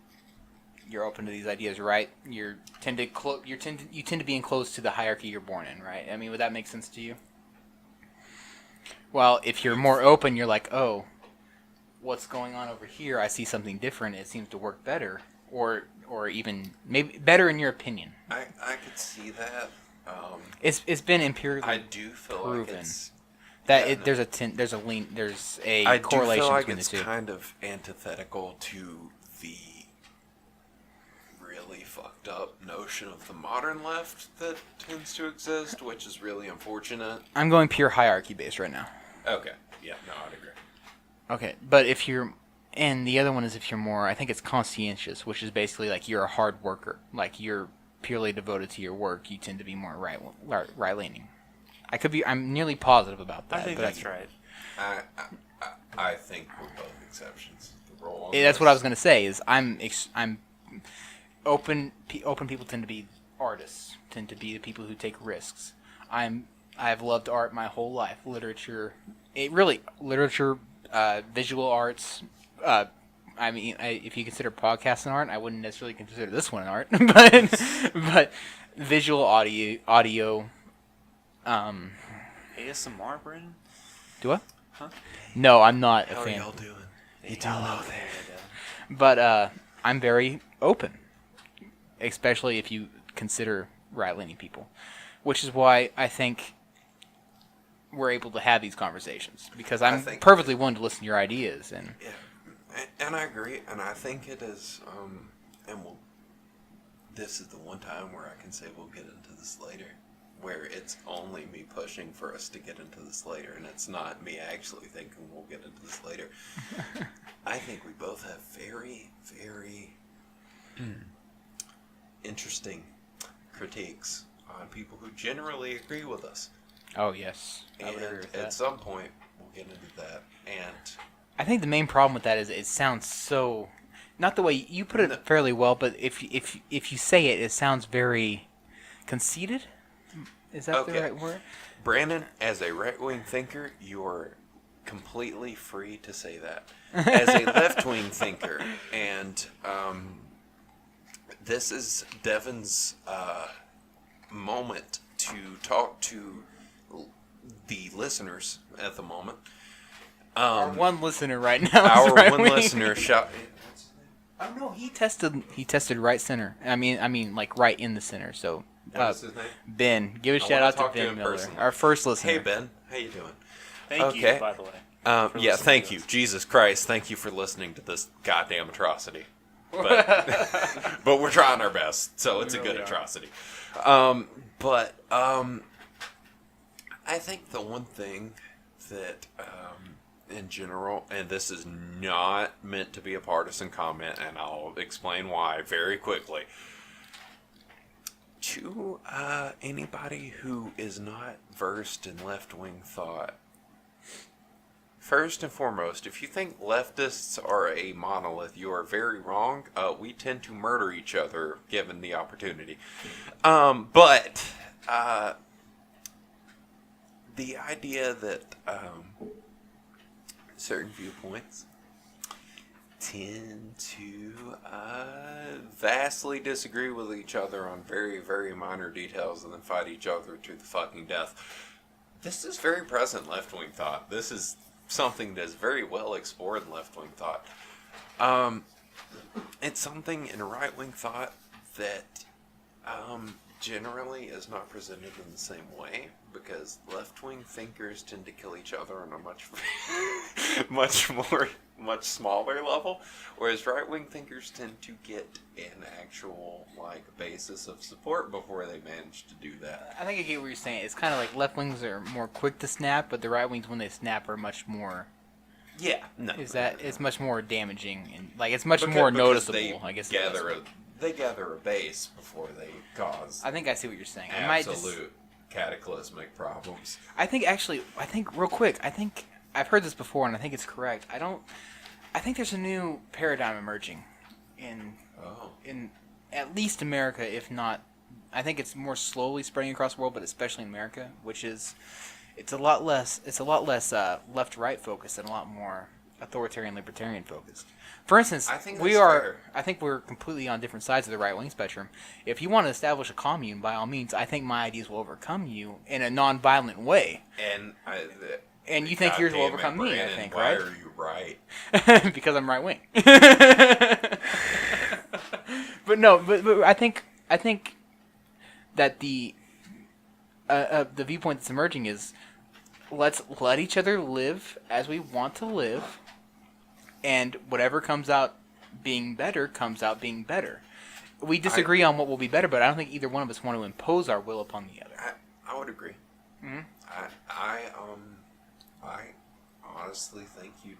you're open to these ideas, right? You tend to be enclosed to the hierarchy you're born in, right? I mean, would that make sense to you? Well, if you're more open, you're like, oh, what's going on over here? I see something different. It seems to work better, or even maybe better in your opinion. I could see that. It's been empirically I do feel proven like it's that there's a correlation do feel like between it's the two. kind of antithetical to the really fucked up notion of the modern left that tends to exist, which is really unfortunate. I'm going pure hierarchy based right now. Okay. Yeah, no, I'd agree. Okay, but and the other one is if you're more, I think it's conscientious, which is basically like you're a hard worker, like you're purely devoted to your work. You tend to be more right leaning. I'm nearly positive about that. I think that's right. I think we're both exceptions. That's what I was gonna say. Is I'm open. Open people tend to be artists. Tend to be the people who take risks. I've loved art my whole life. Literature, visual arts. I mean, if you consider podcasts an art, I wouldn't necessarily consider this one an art, but visual audio. ASMR, Brendan? Do what? Huh? No, I'm not a How are fan. y'all doing? You don't know But I'm very open, especially if you consider right-leaning people, which is why I think we're able to have these conversations, because I'm think- perfectly willing to listen to your ideas. And Yeah. And I agree, and I think it is, this is the one time where I can say we'll get into this later, where it's only me pushing for us to get into this later, and it's not me actually thinking we'll get into this later. I think we both have very, very interesting critiques on people who generally agree with us. Oh, yes. I And would agree with at that. some point, we'll get into that. And I think the main problem with that is it sounds so... Not the way you put it fairly well, but if you say it, it sounds very conceited. Is that the Okay. right word? Brandon, as a right-wing thinker, you're completely free to say that. As a left-wing thinker, and this is Devin's moment to talk to the listeners at the moment. Our one listener right now. Our is right one wing. listener shout. Oh no, he tested right center. I mean like right in the center. So What's his name? Ben, give a I shout wanna out to talk to Ben him Miller, personally. our first listener. Hey Ben, how you doing? Thank Okay. you, by the way. Yeah, listening thank to you. us. Jesus Christ, thank you for listening to this goddamn atrocity. But, but we're trying our best, so it's a really good are. atrocity. I think the one thing that, in general, and this is not meant to be a partisan comment, and I'll explain why very quickly. To anybody who is not versed in left-wing thought, first and foremost, if you think leftists are a monolith, you are very wrong. We tend to murder each other given the opportunity. But the idea that certain viewpoints tend to vastly disagree with each other on very, very minor details and then fight each other to the fucking death. This is very present left-wing thought. This is something that's very well explored in left-wing thought. It's something in right-wing thought that generally is not presented in the same way, because left-wing thinkers tend to kill each other on a much smaller level, whereas right-wing thinkers tend to get an actual basis of support before they manage to do that. I think I get what you're saying. It's kind of like left wings are more quick to snap, but the right wings, when they snap, are much more. Yeah, no. It's much more damaging and it's much Because- more because noticeable. they I guess they gather a base before they cause I think I see what you're saying. I might just. absolute cataclysmic problems. I think real quick. I think I've heard this before, and I think it's correct. I think there's a new paradigm emerging in at least America, if not. I think it's more slowly spreading across the world, but especially in America, which is it's a lot less left-right focused and a lot more authoritarian libertarian focused. For instance, I think we that's are. fair. I think we're completely on different sides of the right wing spectrum. If you want to establish a commune, by all means, I think my ideas will overcome you in a non-violent way. And you think yours will overcome me, I think, why right? are you right? Because I'm right wing. But no, but I think that the viewpoint that's emerging is let's let each other live as we want to live, and whatever comes out being better comes out being better. We disagree on what will be better, but I don't think either one of us want to impose our will upon the other. I would agree. Mm-hmm. I honestly think you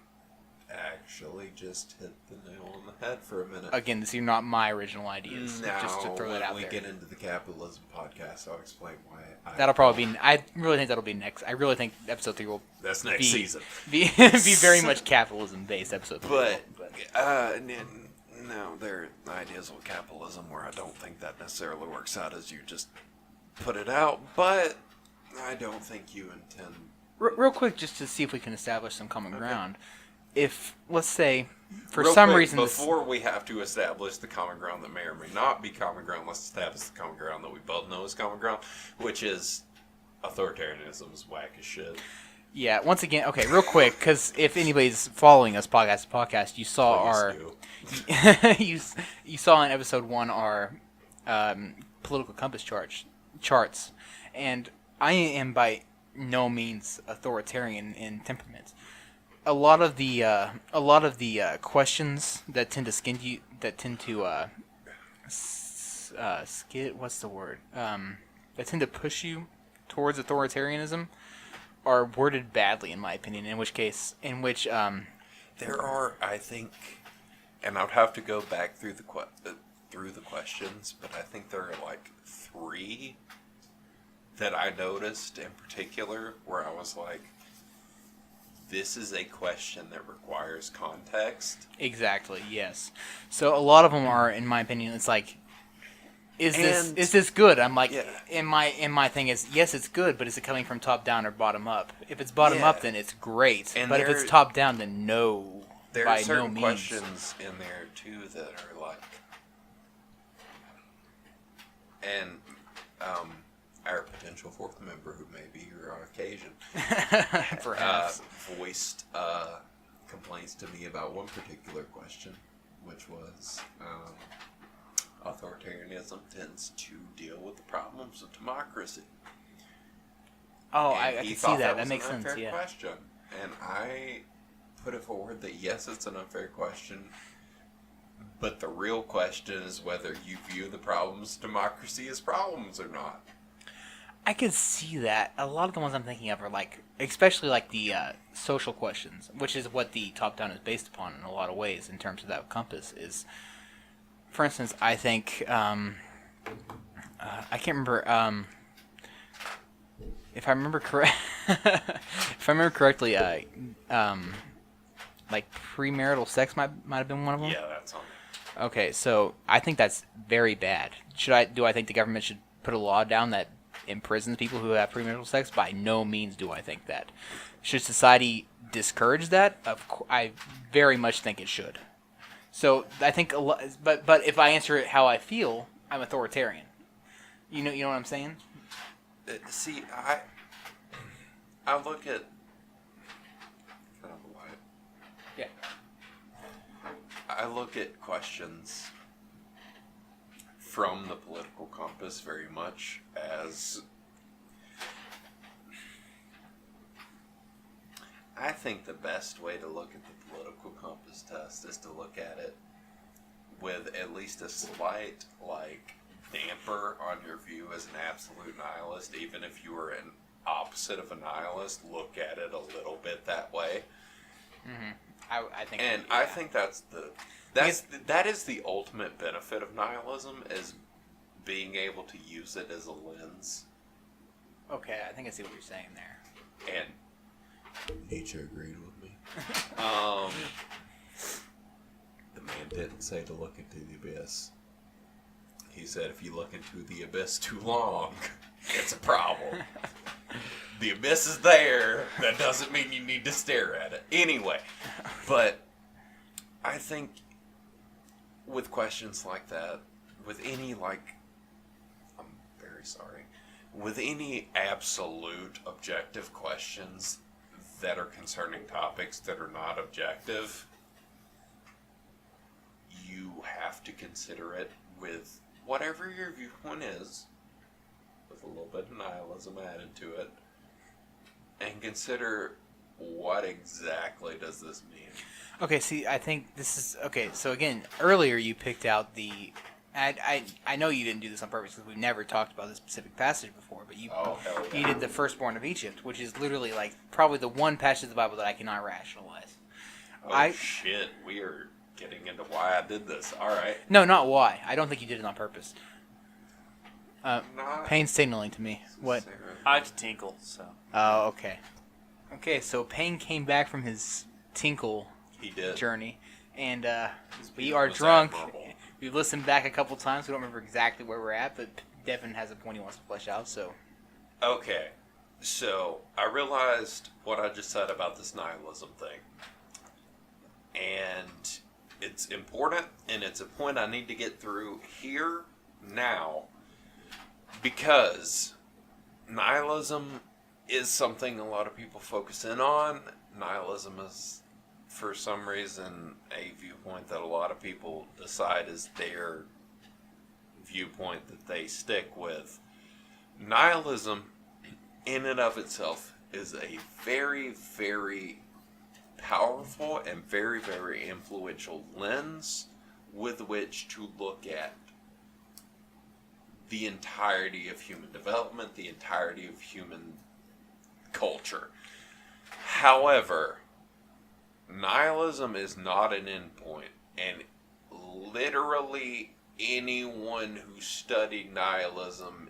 actually just hit the nail on the head for a minute. Again, these are not my original ideas. Now, just to throw that out when we there. get into the capitalism podcast, I'll explain why. That'll probably be. I really think that'll be next. I really think episode 3 will That's next be season. be very much capitalism based episode 3. But no, there are ideas of capitalism where I don't think that necessarily works out as you just put it out. But I don't think you intend. Real quick, just to see if we can establish some common ground. If let's say, for Real some quick, reason, before we have to establish the common ground that may or may not be common ground, let's establish the common ground that we both know is common ground, which is authoritarianism is whack as shit. yeah. Once again, okay, real quick, because if anybody's following us podcast to podcast, you saw Please our do. you saw in episode 1 our political compass charts, and I am by no means authoritarian in temperament. a lot of the questions that tend to skid. What's the word? That tend to push you towards authoritarianism are worded badly, in my opinion. In which There are, I think, and I'd have to go back through the questions, but I think there are like 3 that I noticed in particular where I was like, this is a question that requires context. exactly, yes. So a lot of them are, in my opinion, it's like, is this good? I'm like, Yeah. in my thing is, yes, it's good, but is it coming from top down or bottom up? If it's bottom up, then it's great. And but if it's top down, then no. There by are certain no means. questions in there too that are like, and our potential 4th member, who may be here on occasion, Perhaps. voiced complaints to me about one particular question, which was authoritarianism tends to deal with the problems of democracy. Oh, And I he can thought see that. That was makes an sense. unfair Yeah. question, and I put it forward that yes, it's an unfair question, but the real question is whether you view the problems of democracy as problems or not. I could see that. A lot of the ones I'm thinking of are like, especially like the social questions, which is what the top down is based upon in a lot of ways in terms of that compass. Is, for instance, I think I can't remember if I remember correct. If I remember correctly, like premarital sex might have been one of them. Yeah, that's on there. Okay, so I think that's very bad. Do I think the government should put a law down that imprisons people who have premarital sex? By no means do I think that. Should society discourage that? I very much think it should. So I think but if I answer it how I feel, I'm authoritarian. You know what I'm saying? See, I look at kind of a light. Yeah. I look at questions from the political compass very much as, I think the best way to look at the political compass test is to look at it with at least a slight, like, damper on your view as an absolute nihilist. Even if you were an opposite of a nihilist, look at it a little bit that way. Mm-hmm. I think. And yeah. I think that is the ultimate benefit of nihilism, is being able to use it as a lens. Okay, I think I see what you're saying there. And Nietzsche agreed with me. The man didn't say to look into the abyss. He said if you look into the abyss too long, it's a problem. The abyss is there. That doesn't mean you need to stare at it. Anyway, but I think with questions like that, with any, like, I'm very sorry, with any absolute objective questions that are concerning topics that are not objective, you have to consider it with whatever your viewpoint is, with a little bit of nihilism added to it, and consider what exactly does this mean. Okay, see, I think this is okay. So again, earlier you picked out the. I know you didn't do this on purpose because we've never talked about this specific passage before, but you did the firstborn of Egypt, which is literally like probably the one passage of the Bible that I cannot rationalize. Shit, we are getting into why I did this. All right. No, not why. I don't think you did it on purpose. Not Painstakingly to me. What? I like to tinkle, so. Oh, okay. Okay, so Payne came back from his tinkle He did. journey, and we view are was drunk. admirable. We've listened back a couple times. We don't remember exactly where we're at, but Devin has a point he wants to flesh out. So Okay, so I realized what I just said about this nihilism thing. And it's important, and it's a point I need to get through here, now, because nihilism is something a lot of people focus in on. Nihilism is, for some reason, a viewpoint that a lot of people decide is their viewpoint that they stick with. Nihilism, in and of itself, is a very, very powerful and very, very influential lens with which to look at the entirety of human development, the entirety of human culture. However, nihilism is not an endpoint, and literally anyone who studied nihilism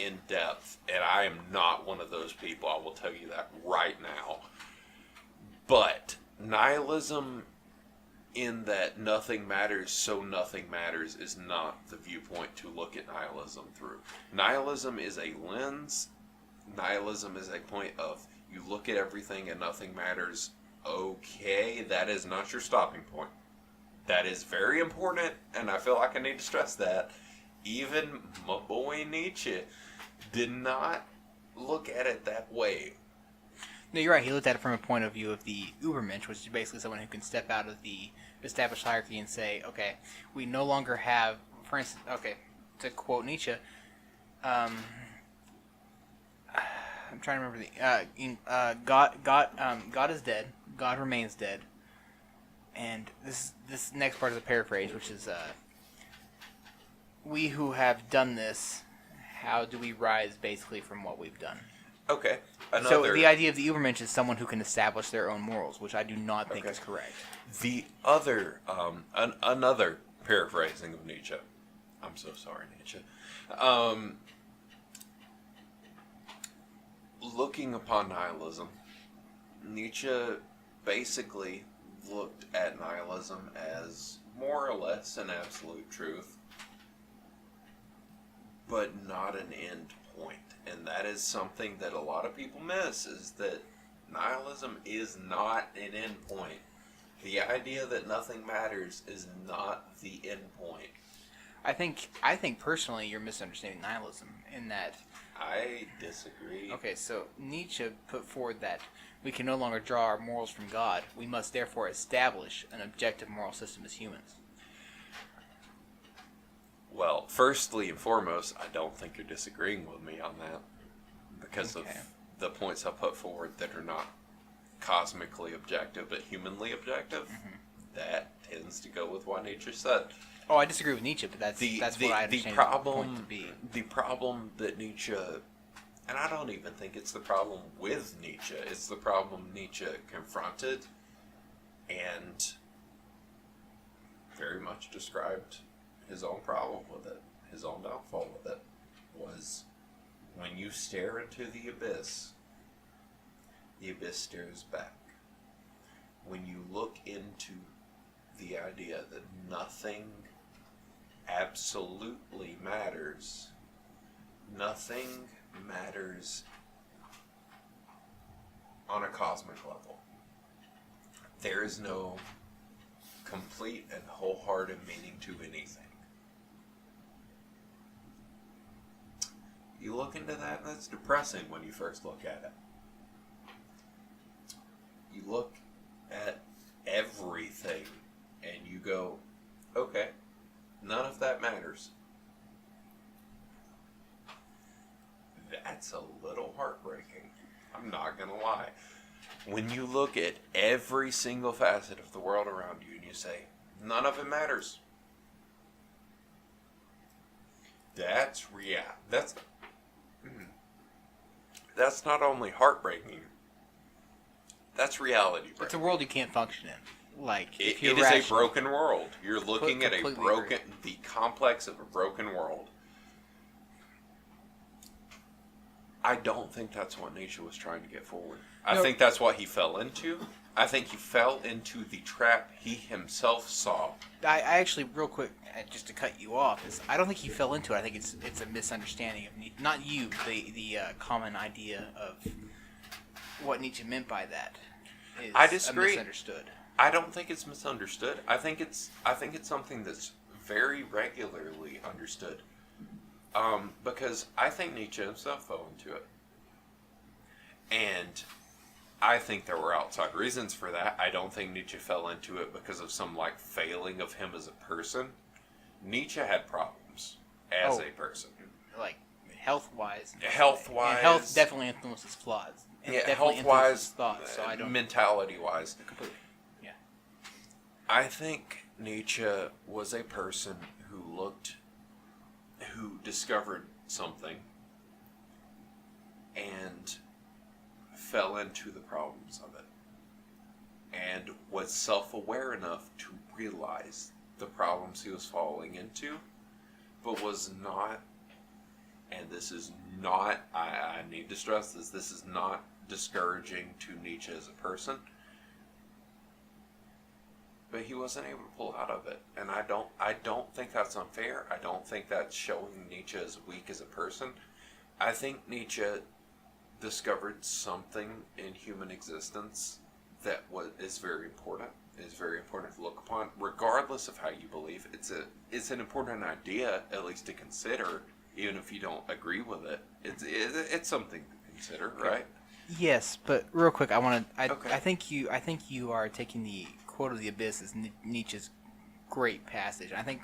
in depth, and I am not one of those people, I will tell you that right now, but nihilism in that nothing matters, so nothing matters, is not the viewpoint to look at nihilism through. Nihilism is a lens. Nihilism is a point of, you look at everything and nothing matters. Okay, that is not your stopping point. That is very important, and I feel like I need to stress that. Even my boy Nietzsche did not look at it that way. No, you're right. He looked at it from a point of view of the Übermensch, which is basically someone who can step out of the established hierarchy and say, okay, we no longer have, for instance, okay, to quote Nietzsche, I'm trying to remember God is dead. God remains dead. And this next part is a paraphrase, which is, we who have done this, how do we rise basically from what we've done? Okay. So the idea of the Übermensch is someone who can establish their own morals, which I do not think Okay. is correct. The other, another paraphrasing of Nietzsche. I'm so sorry, Nietzsche. Looking upon nihilism, Nietzsche basically looked at nihilism as more or less an absolute truth, but not an end point. And that is something that a lot of people miss, is that nihilism is not an end point. The idea that nothing matters is not the end point. I think personally you're misunderstanding nihilism in that. I disagree. Okay, so Nietzsche put forward that we can no longer draw our morals from God. We must therefore establish an objective moral system as humans. Well, firstly and foremost, I don't think you're disagreeing with me on that because Okay. of the points I put forward that are not cosmically objective but humanly objective. That tends to go with what Nietzsche said. Oh, I disagree with Nietzsche, but that's what I understand the point to be. The problem that Nietzsche, and I don't even think it's the problem with Nietzsche, it's the problem Nietzsche confronted and very much described his own problem with it, his own downfall with it, was when you stare into the abyss stares back. When you look into the idea that nothing absolutely matters, nothing matters on a cosmic level. There is no complete and wholehearted meaning to anything. You look into that, and that's depressing when you first look at it. You look at everything and you go, okay, none of that matters. That's a little heartbreaking. I'm not going to lie. When you look at every single facet of the world around you and you say, none of it matters. That's that's not only heartbreaking, that's reality. It's a world you can't function in. Like, if It you're is rational. a broken world. You're looking at Completely the complex of a broken world. I don't think that's what Nietzsche was trying to get forward. I think that's what he fell into. I think he fell into the trap he himself saw. I actually, real quick, just to cut you off, is I don't think he fell into it. I think it's a misunderstanding of Nietzsche. Not you, the common idea of what Nietzsche meant by that is I disagree. misunderstood. I don't think it's misunderstood. I think it's something that's very regularly understood. Because I think Nietzsche himself fell into it. And I think there were outside reasons for that. I don't think Nietzsche fell into it because of some failing of him as a person. Nietzsche had problems as a person. Like, health-wise. Health-wise. And health definitely influences flaws. definitely influenced his thoughts. So I don't mentality-wise, completely. Yeah. I think Nietzsche was a person who discovered something and fell into the problems of it, and was self-aware enough to realize the problems he was falling into, but was not, and this is not, I need to stress this is not discouraging to Nietzsche as a person, but he wasn't able to pull out of it. And I don't think that's unfair. I don't think that's showing Nietzsche as weak as a person. I think Nietzsche discovered something in human existence that is very important. Is very important to look upon, regardless of how you believe. It's an important idea, at least to consider, even if you don't agree with it. It's something to consider, right? Yes, but real quick, I Okay. think you are taking the quote of the Abyss as Nietzsche's great passage. I think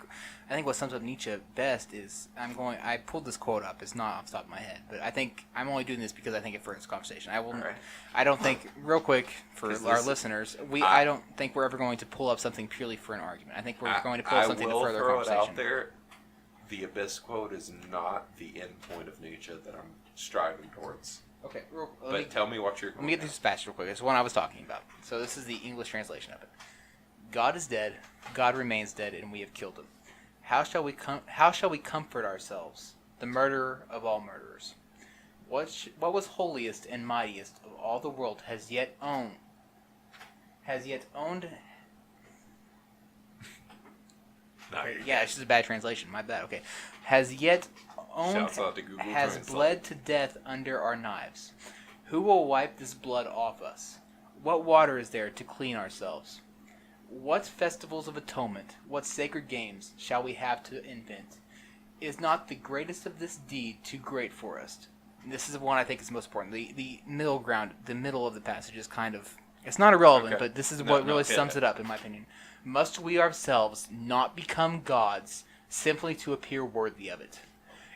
what sums up Nietzsche best is I pulled this quote up. It's not off the top of my head, but I think I'm only doing this because I think it furthers conversation. Right. I don't think, real quick for 'Cause our this- listeners, I don't think we're ever going to pull up something purely for an argument. I think we're going to pull up something to further throw it conversation. out there. The Abyss quote is not the end point of Nietzsche that I'm striving towards. Okay, But tell me what you're. Let me get this passage real quick. It's the one I was talking about. So this is the English translation of it. God is dead. God remains dead, and we have killed him. How shall we comfort ourselves, the murderer of all murderers? What was holiest and mightiest of all the world has yet owned. No, you're Yeah, it's just a bad translation. My bad. Okay, has yet owned. Shouts out to Google has Translate. bled to death under our knives. Who will wipe this blood off us? What water is there to clean ourselves? What festivals of atonement, what sacred games shall we have to invent? Is not the greatest of this deed too great for us? And this is the one I think is most important. The middle ground, the middle of the passage is kind of, it's not irrelevant, Okay. but this is No, what no, really hit sums it. it up, in my opinion. Must we ourselves not become gods simply to appear worthy of it?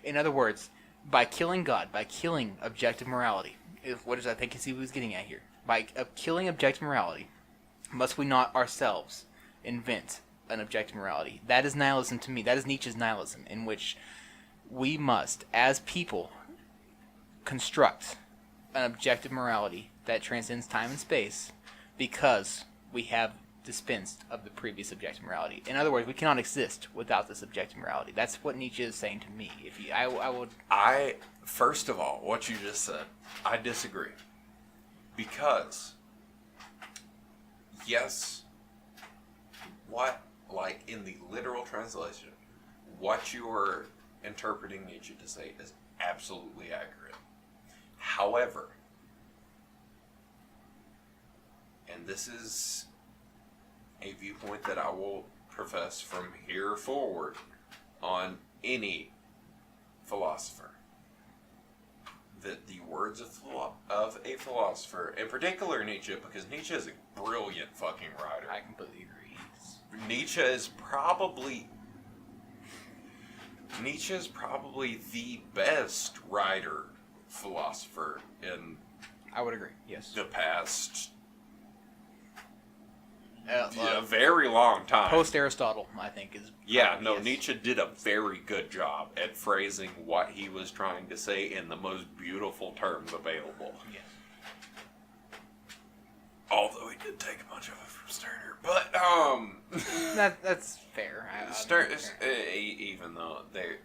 In other words, by killing God, by killing objective morality, what is I think is he was getting at here? By killing objective morality, must we not ourselves invent an objective morality? That is nihilism to me. That is Nietzsche's nihilism, in which we must, as people, construct an objective morality that transcends time and space because we have dispensed of the previous objective morality. In other words, we cannot exist without this objective morality. That's what Nietzsche is saying to me. First of all, what you just said, I disagree. Because, yes, in the literal translation, what you are interpreting Nietzsche to say is absolutely accurate. However, and this is a viewpoint that I will profess from here forward on any philosopher, that the words of a philosopher, in particular Nietzsche, because Nietzsche is a brilliant fucking writer. I completely agree. Nietzsche is probably the best writer philosopher in I would agree. Yes. the past Uh, a very long time. Post Aristotle, I think, is. Yeah, no, yes. Nietzsche did a very good job at phrasing what he was trying to say in the most beautiful terms available. Yes. Although he did take a bunch of it from Sterner, but That's fair. even though there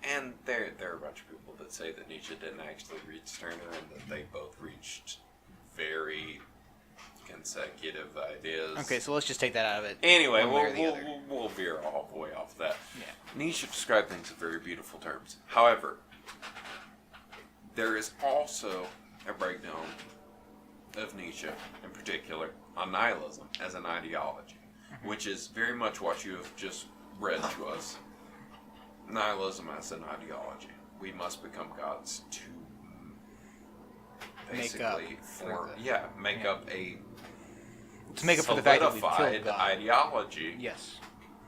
are a bunch of people that say that Nietzsche didn't actually reach Sterner and that they both reached very consecutive ideas. Okay, so let's just take that out of it. Anyway, one way or the other. we'll veer all the way off that. Yeah. Nietzsche described things in very beautiful terms. However, there is also a breakdown of Nietzsche, in particular, on nihilism as an ideology, which is very much what you have just read to us. Nihilism as an ideology. We must become gods to basically make up a To make up for the fact that we solidified killed God. ideology Yes.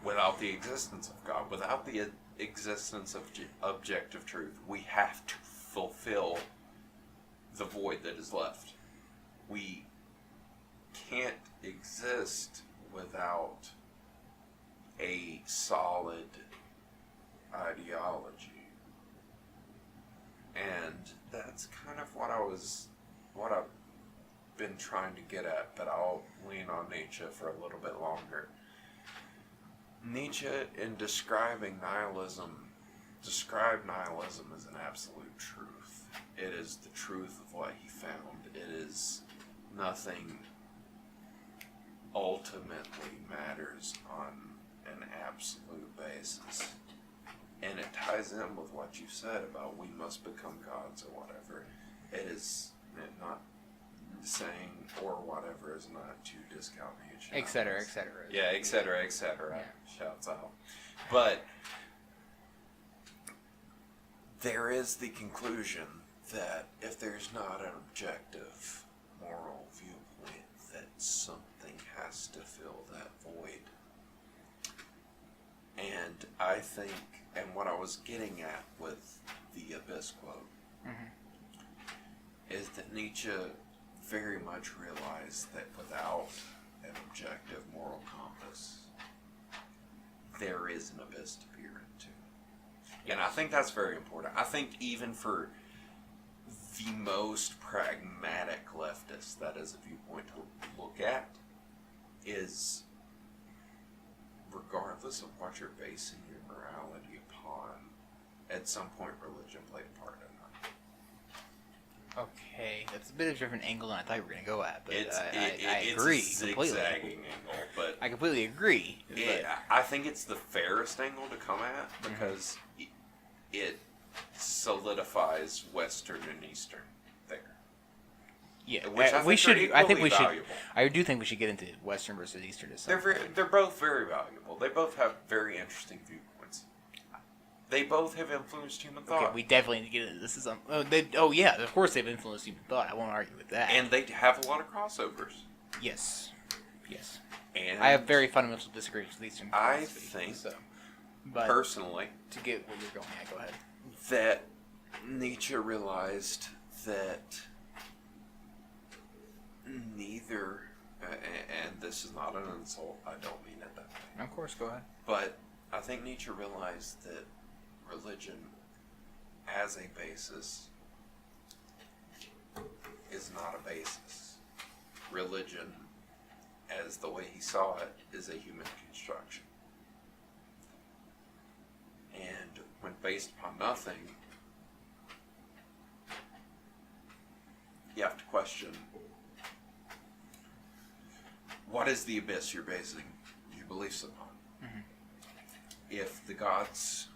without the existence of God, without the existence of objective truth. We have to fulfill the void that is left. We can't exist without a solid ideology. And that's kind of what I've been trying to get at, but I'll lean on Nietzsche for a little bit longer. Nietzsche, in described nihilism as an absolute truth. It is the truth of what he found. It is nothing ultimately matters on an absolute basis. And it ties in with what you said about we must become gods or whatever. It is not saying or whatever is not to discount Nietzsche. Et cetera, et cetera. Yeah, et cetera, et cetera. Yeah. Shouts out. But there is the conclusion that if there's not an objective moral viewpoint, that something has to fill that void. And I think, and what I was getting at with the Abyss quote, is that Nietzsche very much realized that without an objective moral compass, there is an abyss to peer into. And I think that's very important. I think even for the most pragmatic leftist, that is a viewpoint to look at, is regardless of what you're basing your morality upon, at some point religion played a part in that. Okay, that's a bit of a different angle than I thought you were going to go at, but It's I agree a completely. zigzagging angle, but I completely agree. I think it's the fairest angle to come at because it solidifies Western and Eastern there. Yeah, Which I we think should. are I think equally we should. valuable. I do think we should get into Western versus Eastern to some point. They're both very valuable. They both have very interesting viewpoints. They both have influenced human thought. Okay, we definitely need to get into this. Is yeah, of course they've influenced human thought. I won't argue with that. And they have a lot of crossovers. yes. And I have very fundamental disagreements with Eastern I philosophy, think, so. But personally, to get where you're going, yeah, go ahead. that Nietzsche realized that neither, and this is not an insult, I don't mean it that way, Of course, go ahead. but I think Nietzsche realized that religion as a basis is not a basis. Religion, as the way he saw it, is a human construction. And when based upon nothing, you have to question, what is the abyss you're basing your beliefs upon? If the gods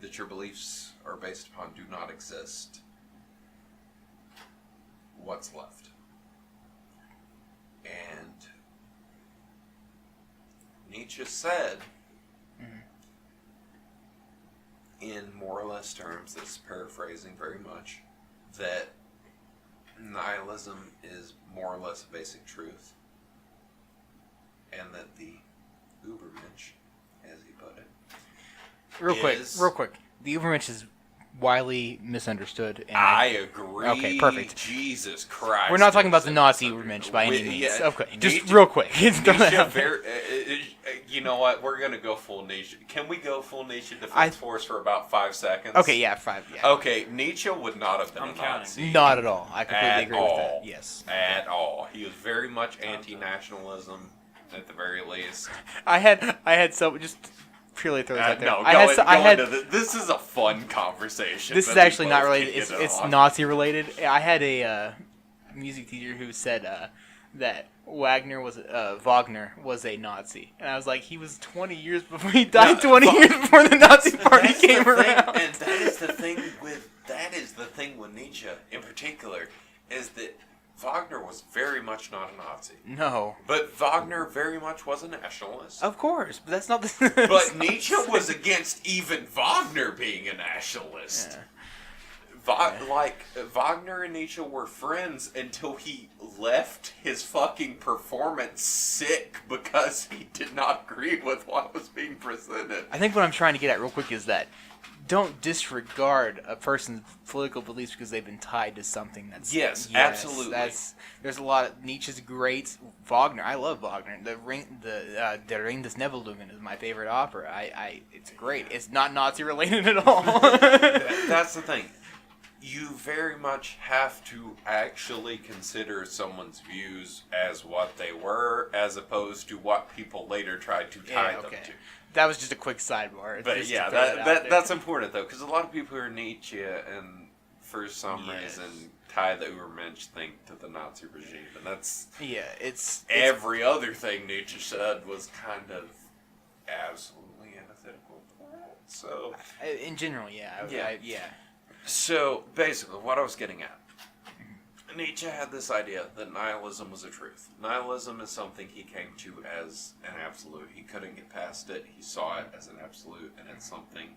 that your beliefs are based upon do not exist, what's left? And Nietzsche said, in more or less terms, this is paraphrasing very much, that nihilism is more or less a basic truth, and that the Übermensch, as he put it, Real quick. The Übermensch is widely misunderstood. And I agree. Okay, perfect. Jesus Christ. We're not talking about the Nazi Übermensch by any means. Yeah, Okay, just Nietzsche- real quick. You know what? We're going to go full Nietzsche. Can we go full Nietzsche Defense Force for about 5 seconds? Okay, yeah, 5. Yeah. Okay, Nietzsche would not have been I'm a counting. Nazi. Not at all. I completely At agree all. with that. Yes. At all. He was very much anti-nationalism, at the very least. I had so just purely throw this out there. No, this is a fun conversation. This is that we actually not both related. can It's get on. Nazi related. I had a music teacher who said that Wagner was a Nazi, and I was like, he was 20 years before he died. 20 years before the Nazi Party That's came the thing, around. and that is the thing with Nietzsche in particular, is that Wagner was very much not a Nazi. No, But Wagner very much was a nationalist. of course, but that's not the. But Nietzsche was against even Wagner being a nationalist. Yeah. Wagner and Nietzsche were friends until he left his fucking performance sick because he did not agree with what was being presented. I think what I'm trying to get at real quick is that don't disregard a person's political beliefs because they've been tied to something that's Absolutely. There's a lot of Nietzsche's great. Wagner, I love Wagner. Der Ring des Nibelungen is my favorite opera. It's great. It's not Nazi related at all. That's the thing. You very much have to actually consider someone's views as what they were, as opposed to what people later tried to tie them to. That was just a quick sidebar. But just yeah, to throw that out there. that's important though, because a lot of people hear Nietzsche and for some reason tie the Übermensch thing to the Nazi regime, and that's it's every other thing Nietzsche said was kind of absolutely antithetical to that. So in general, yeah. So basically, what I was getting at. Nietzsche had this idea that nihilism was a truth. Nihilism is something he came to as an absolute. He couldn't get past it. He saw it as an absolute, and it's something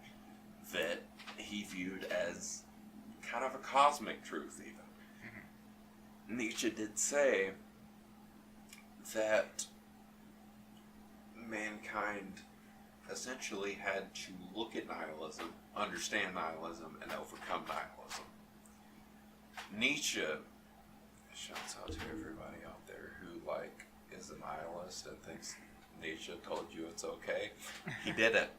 that he viewed as kind of a cosmic truth, even. Nietzsche did say that mankind essentially had to look at nihilism, understand nihilism, and overcome nihilism. Nietzsche, shouts out to everybody out there who is a nihilist and thinks Nietzsche told you it's okay. He didn't.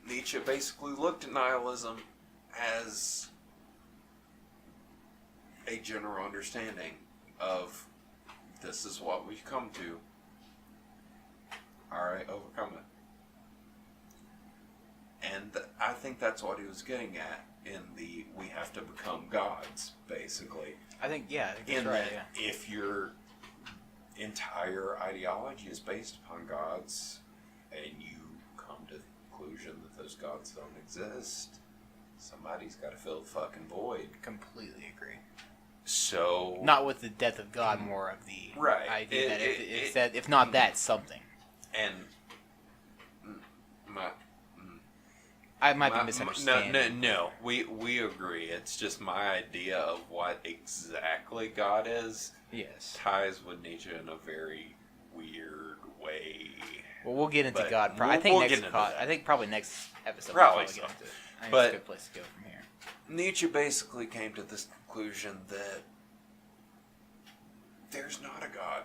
Nietzsche basically looked at nihilism as a general understanding of this is what we've come to. Alright, overcome it. And I think that's what he was getting at in the we have to become gods, basically. I think that's in right. that if your entire ideology is based upon gods and you come to the conclusion that those gods don't exist, somebody's got to fill the fucking void. Completely agree. So not with the death of God, more of the idea that if not that, something. And I might be misunderstanding. No, we agree. It's just my idea of what exactly God is. Yes. Ties with Nietzsche in a very weird way. Well, we'll get into God. I think probably next episode. Probably we'll so. Get into it. I think But it's a good place to go from here. Nietzsche basically came to this conclusion that there's not a God.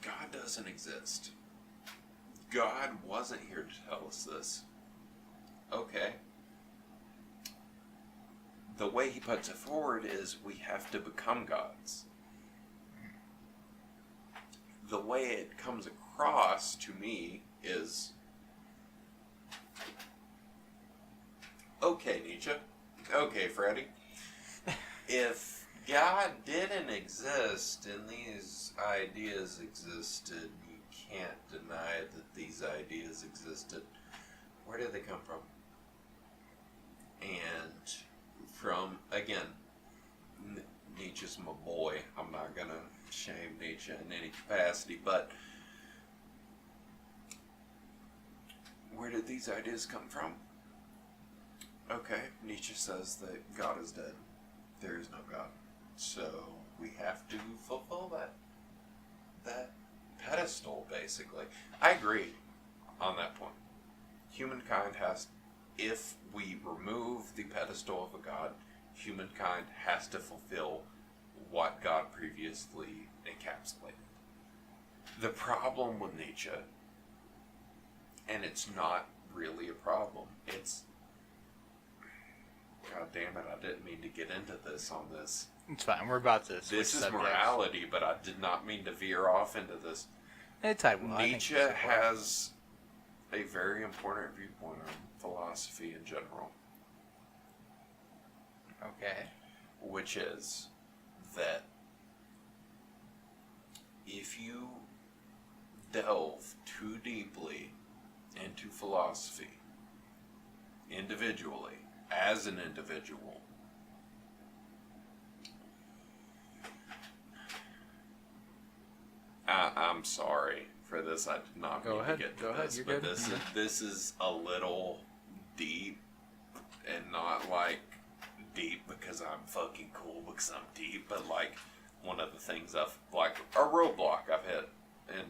God doesn't exist. God wasn't here to tell us this. Okay. The way he puts it forward is we have to become gods. The way it comes across to me is, okay, Nietzsche. Okay, Freddy. If God didn't exist and these ideas existed, you can't deny that these ideas existed. Where did they come from? And from, again, Nietzsche's my boy. I'm not going to shame Nietzsche in any capacity, but where did these ideas come from? Okay, Nietzsche says that God is dead. There is no God. So we have to fulfill that pedestal, basically. I agree on that point. Humankind has, if we remove the pedestal of a God, humankind has to fulfill what God previously encapsulated. The problem with Nietzsche, and it's not really a problem, it's, God damn it, I didn't mean to get into this on this. It's fine, we're about to switch This is subjects. morality, but I did not mean to veer off into this. Nietzsche has a very important viewpoint on philosophy in general. Okay. Which is that if you delve too deeply into philosophy, individually, as an individual, I'm sorry for this. I did not mean to get to this, but this is a little deep, and not deep because I'm fucking cool because I'm deep, but one of the things a roadblock I've hit in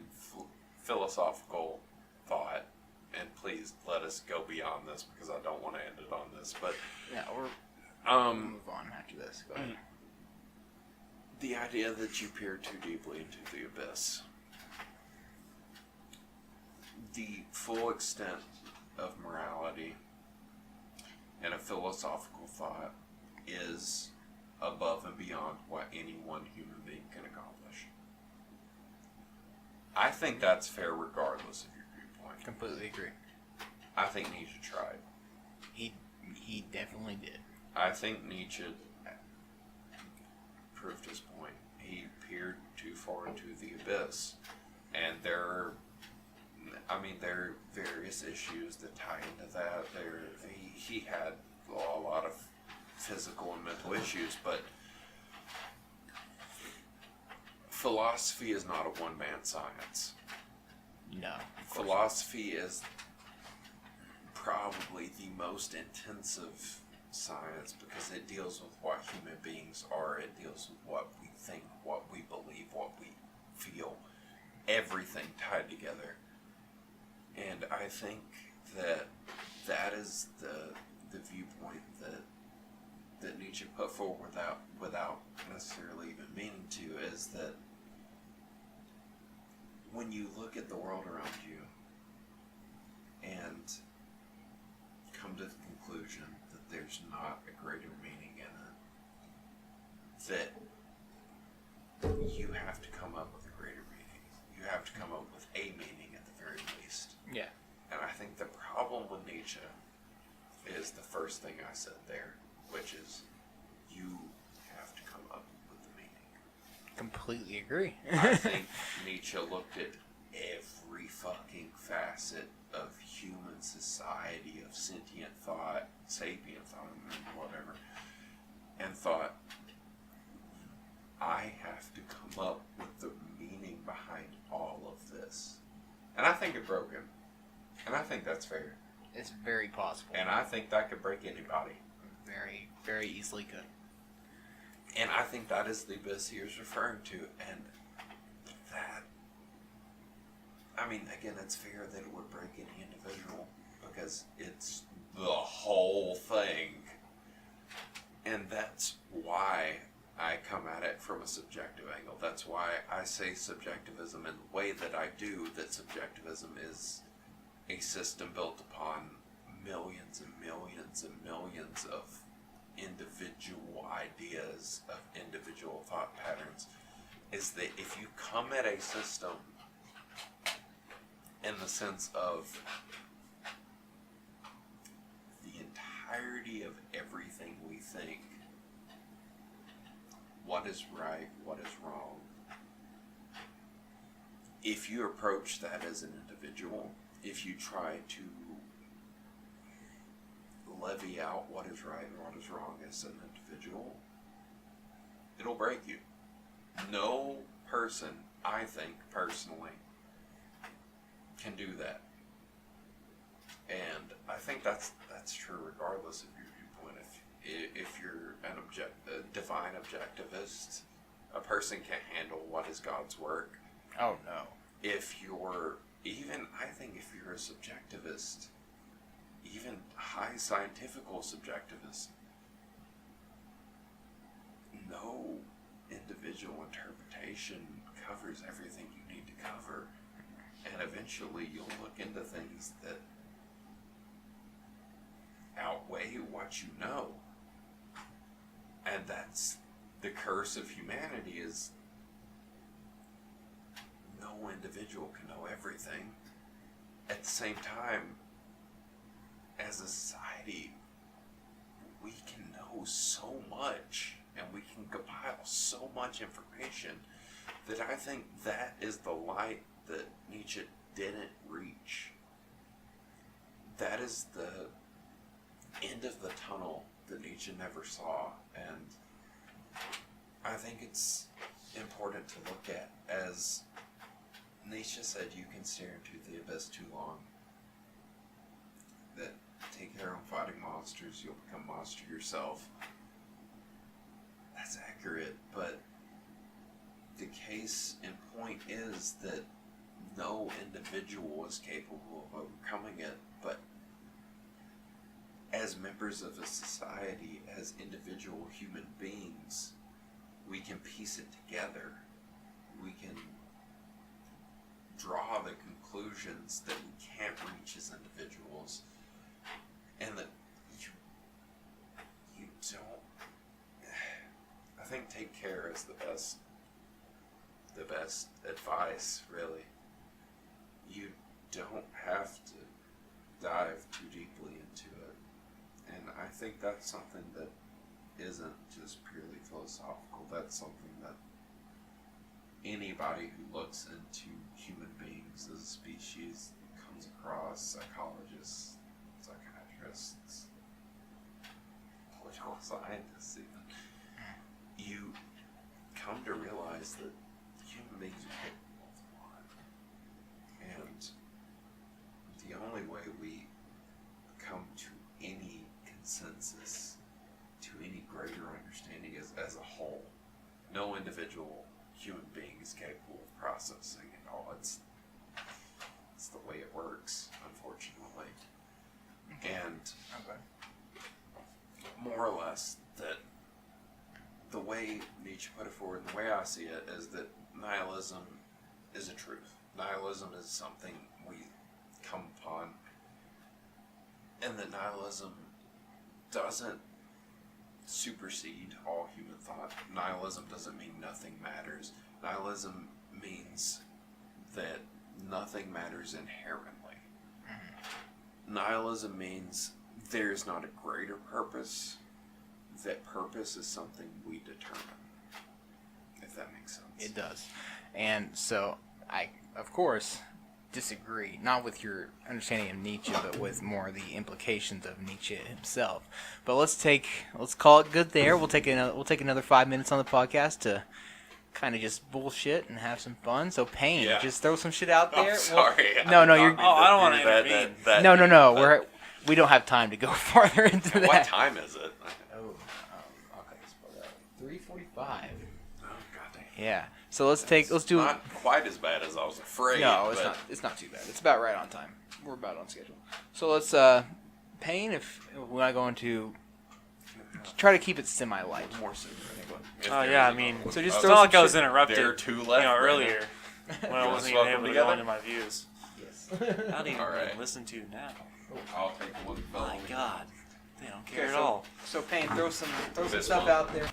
philosophical thought and please let us go beyond this because I don't want to end it on this. But Yeah, or um, move on after this. Go ahead. the idea that you peer too deeply into the abyss, the full extent of morality and a philosophical thought is above and beyond what any one human being can accomplish. I think that's fair regardless of your viewpoint. Completely agree. I think Nietzsche tried. He definitely did. I think Nietzsche proved his point. He peered too far into the abyss. And there are various issues that tie into that. He had a lot of physical and mental issues, but philosophy is not a one-man science. No. Philosophy is probably the most intensive science because it deals with what human beings are. It deals with what we think, what we believe, what we feel. Everything tied together. And I think that is the viewpoint that Nietzsche put forward without necessarily even meaning to, is that when you look at the world around you and come to the conclusion that there's not a greater meaning in it, that you have to come up with a greater meaning. You have to come up with a meaning at the very least. Yeah. And I think the problem with Nietzsche is the first thing I said there, which is you have to come up with the meaning. Completely agree. I think Nietzsche looked at every fucking facet of human society, of sentient thought, sapient thought, whatever, and thought, I have to come up with the meaning behind all of this. And I think it broke him. And I think that's fair. It's very possible. And I think that could break anybody. Very, very easily could. And I think that is the abyss he was referring to. And that, I mean, again, it's fair that it would break any individual because it's the whole thing. And that's why I come at it from a subjective angle. That's why I say subjectivism in the way that I do, that subjectivism is a system built upon millions and millions and millions of individual ideas, of individual thought patterns, is that if you come at a system in the sense of the entirety of everything we think, what is right, what is wrong, if you approach that as an individual, if you try to levy out what is right and what is wrong as an individual, it'll break you. No person, I think, personally, can do that. And I think that's true regardless of your viewpoint. If you're a divine objectivist, a person can't handle what is God's work. Oh, no. If you're I think if you're a subjectivist, even high scientifical subjectivist, no individual interpretation covers everything you need to cover. And eventually you'll look into things that outweigh what you know. And that's the curse of humanity, is no individual can know everything. At the same time, as a society, we can know so much and we can compile so much information that I think that is the light that Nietzsche didn't reach. That is the end of the tunnel that Nietzsche never saw. And I think it's important to look at, as Nietzsche said, you can stare into the abyss too long. That take care of fighting monsters, you'll become a monster yourself. That's accurate, but the case and point is that no individual is capable of overcoming it, but as members of a society, as individual human beings, we can piece it together. We can draw the conclusions that we can't reach as individuals, and that you don't. I think take care is the best advice, really. You don't have to dive too deeply into it, and I think that's something that isn't just purely philosophical. That's something that anybody who looks into human beings as a species comes across, psychologists, psychiatrists, political scientists even. You come to realize that human beings are capable of a lot. And the only way we come to any consensus, to any greater understanding is as a whole. No individual human being is capable of processing it all. It's the way it works, unfortunately. And more or less that the way Nietzsche put it forward, and the way I see it, is that nihilism is a truth. Nihilism is something we come upon, and that nihilism doesn't supersede all human thought. Nihilism doesn't mean nothing matters. Nihilism means that nothing matters inherently. Nihilism means there's not a greater purpose. That purpose is something we determine. If that makes sense. It does. And so I, of course, disagree, not with your understanding of Nietzsche, but with more of the implications of Nietzsche himself. But let's call it good there. We'll take another 5 minutes on the podcast to kind of just bullshit and have some fun. So Payne, just throw some shit out there. Oh, sorry. No, you're. I don't want to intervene. No. We don't have time to go farther into that. What time is it? Okay, it's 3:45. Oh, goddamn. Yeah. So let's do. Not quite as bad as I was afraid. No, it's but not. It's not too bad. It's about right on time. We're about on schedule. So let's Payne, if we want to go into, try to keep it semi-light. More soon. Oh yeah, I mean, So just it's throw not some like I was shit- interrupted, There are two left, earlier when I wanna wasn't swap even them able to go together? into my views. Yes. How do you All right. even listen to now? I'll take one. My God, they don't care Okay, at all. So Payne, throw some This stuff one. out there.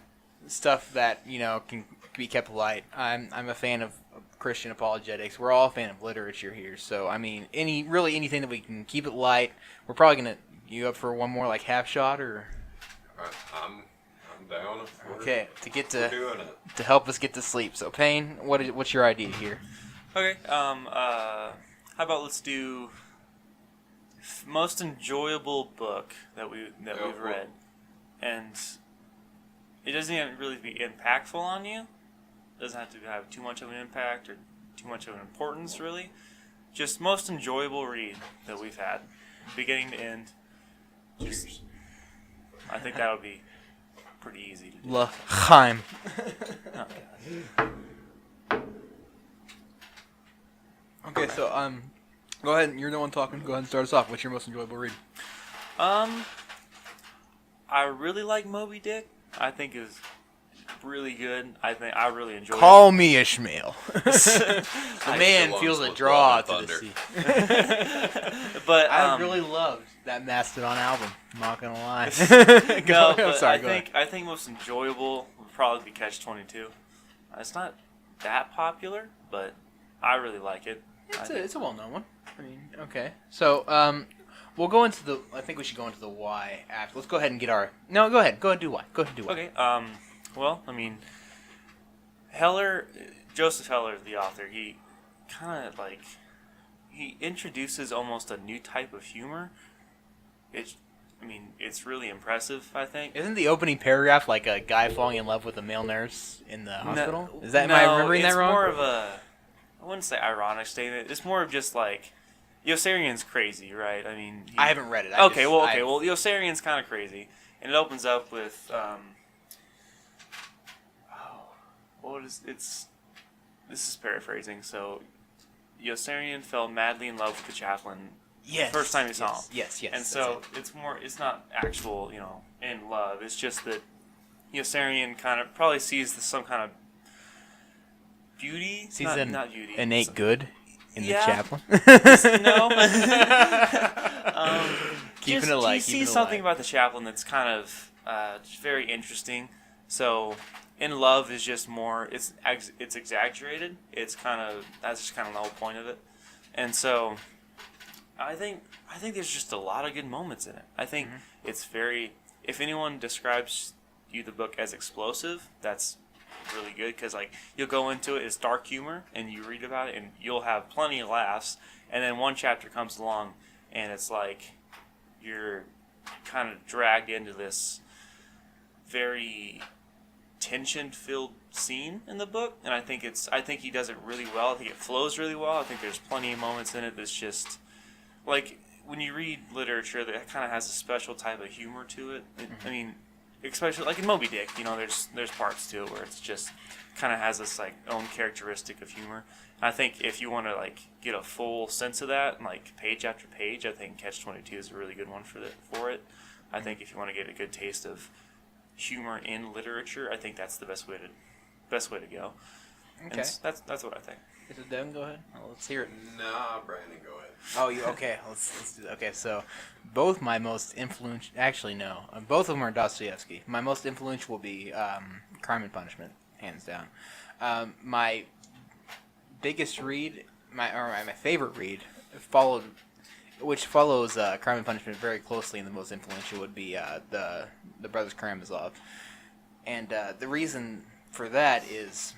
Stuff that can be kept light. I'm a fan of Christian apologetics. We're all a fan of literature here. So I mean, anything that we can keep it light. We're probably gonna. You up for one more like half shot or? I'm down. If we're, Okay, to get we're to doing it. to help us get to sleep. So Payne, what's your idea here? Okay. How about let's do most enjoyable book that we've read, and it doesn't even really be impactful on you. It doesn't have to have too much of an impact or too much of an importance, really. Just most enjoyable read that we've had, beginning to end. Just, I think that would be pretty easy to do. L'chaim. Okay, so go ahead. You're the one talking. Go ahead and start us off. What's your most enjoyable read? I really like Moby Dick. I think it was really good. I really enjoyed Call me Ishmael. The I man belongs feels a with draw Blood and to the Thunder. sea. But I really loved that Mastodon album. I'm not gonna lie. no, I'm but sorry. Go ahead. I think most enjoyable would probably be Catch-22. It's not that popular, but I really like it. It's a well-known one. I mean, okay. So we'll go into the. I think we should go into the why after. Let's go ahead and get our. No, go ahead. Go ahead and do why. Go ahead and do why. Okay. Well, I mean, Joseph Heller, the author, he kind of he introduces almost a new type of humor. It's really impressive, I think. Isn't the opening paragraph like a guy falling in love with a male nurse in the hospital? No, Is that? Am I remembering that wrong? It's more of a, I wouldn't say ironic statement. It's more of just like, Yossarian's crazy, right? I mean, I haven't read it. Well, Yossarian's kind of crazy, and it opens up with, this is paraphrasing, so Yossarian fell madly in love with the chaplain Yes. first time he saw him. Yes. And so it's not actual, in love. It's just that Yossarian kind of probably sees some kind of beauty. Sees not, an not beauty. innate good in Yeah. the chaplain. No. Keeping it light. He sees something about the chaplain that's kind of very interesting. So, in love is just more. It's exaggerated. It's that's just kind of the whole point of it. And so, I think there's just a lot of good moments in it. I think it's very. If anyone describes the book as explosive, that's really good because you'll go into it as dark humor and you read about it and you'll have plenty of laughs, and then one chapter comes along and it's like you're kind of dragged into this very tension-filled scene in the book, and I think he does it really well. I think it flows really well. I think there's plenty of moments in it that's just like when you read literature that kind of has a special type of humor to it. I mean, especially like in Moby Dick, there's parts to it where it's just kind of has this own characteristic of humor. And I think if you want to get a full sense of that, page after page, I think Catch-22 is a really good one for it. I think if you want to get a good taste of humor in literature, I think that's the best way to go. Okay. And that's what I think. Is it Devin? Go ahead. Well, let's hear it. Nah, Brandon, go ahead. Oh, you okay? Let's do that. Okay, so both my most influential. Actually, no. Both of them are Dostoevsky. My most influential will be Crime and Punishment, hands down. My biggest read, my favorite read, which follows Crime and Punishment very closely, and the most influential would be the Brothers Karamazov. And the reason for that is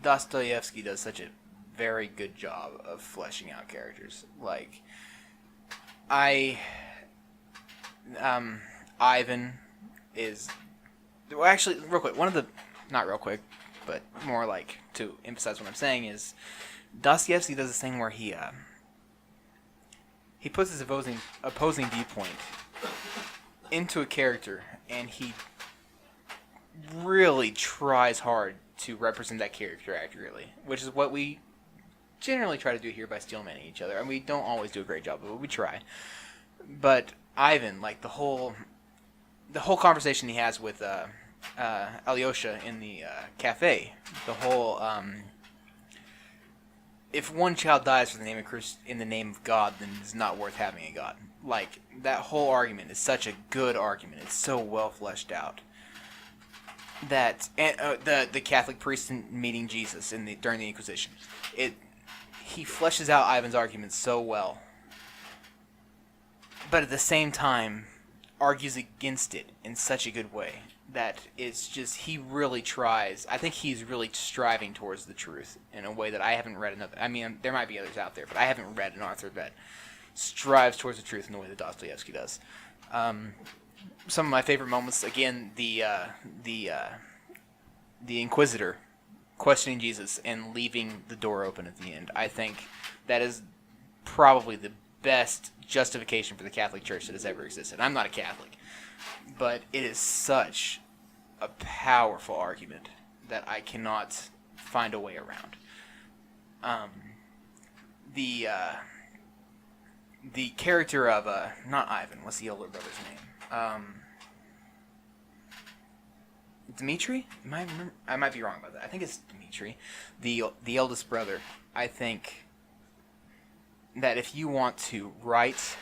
Dostoevsky does such a very good job of fleshing out characters. Ivan is... Well, actually, real quick, not real quick, but more to emphasize what I'm saying is Dostoevsky does this thing where he puts his opposing viewpoint into a character, and he really tries hard to represent that character accurately, which is what we generally try to do here by steelmanning each other, and we don't always do a great job of it. We try, but Ivan, the whole conversation he has with Alyosha in the cafe, the whole if one child dies in the name of God, then it's not worth having a God. That whole argument is such a good argument. It's so well fleshed out. That the Catholic priest meeting Jesus during the Inquisition, he fleshes out Ivan's arguments so well, but at the same time argues against it in such a good way that it's just he really tries. I think he's really striving towards the truth in a way that I haven't read another. I mean, there might be others out there, but I haven't read an author that strives towards the truth in the way that Dostoevsky does. Some of my favorite moments, again, the Inquisitor questioning Jesus and leaving the door open at the end. I think that is probably the best justification for the Catholic Church that has ever existed. I'm not a Catholic, but it is such a powerful argument that I cannot find a way around. The character of not Ivan. What's the older brother's name? Dmitri? I might be wrong about that. I think it's Dmitri, the eldest brother. I think that if you want to write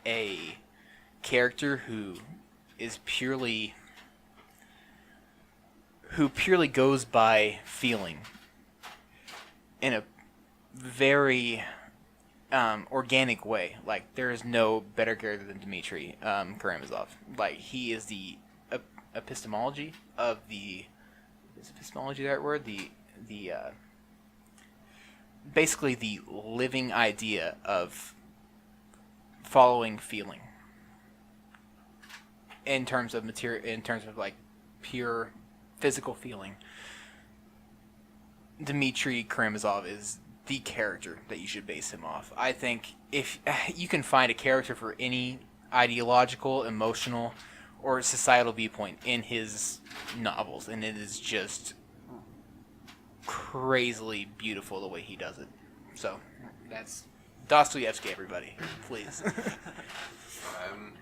a character who purely goes by feeling in a very organic way, there is no better character than Dmitri Karamazov. He is the epistemology of the... Is epistemology the right word? The basically the living idea of following feeling in terms of material, in terms of pure physical feeling. Dmitri Karamazov is the character that you should base him off. I think if you can find a character for any ideological, emotional, or societal viewpoint in his novels, and it is just crazily beautiful the way he does it. So that's Dostoevsky, everybody, please. I'm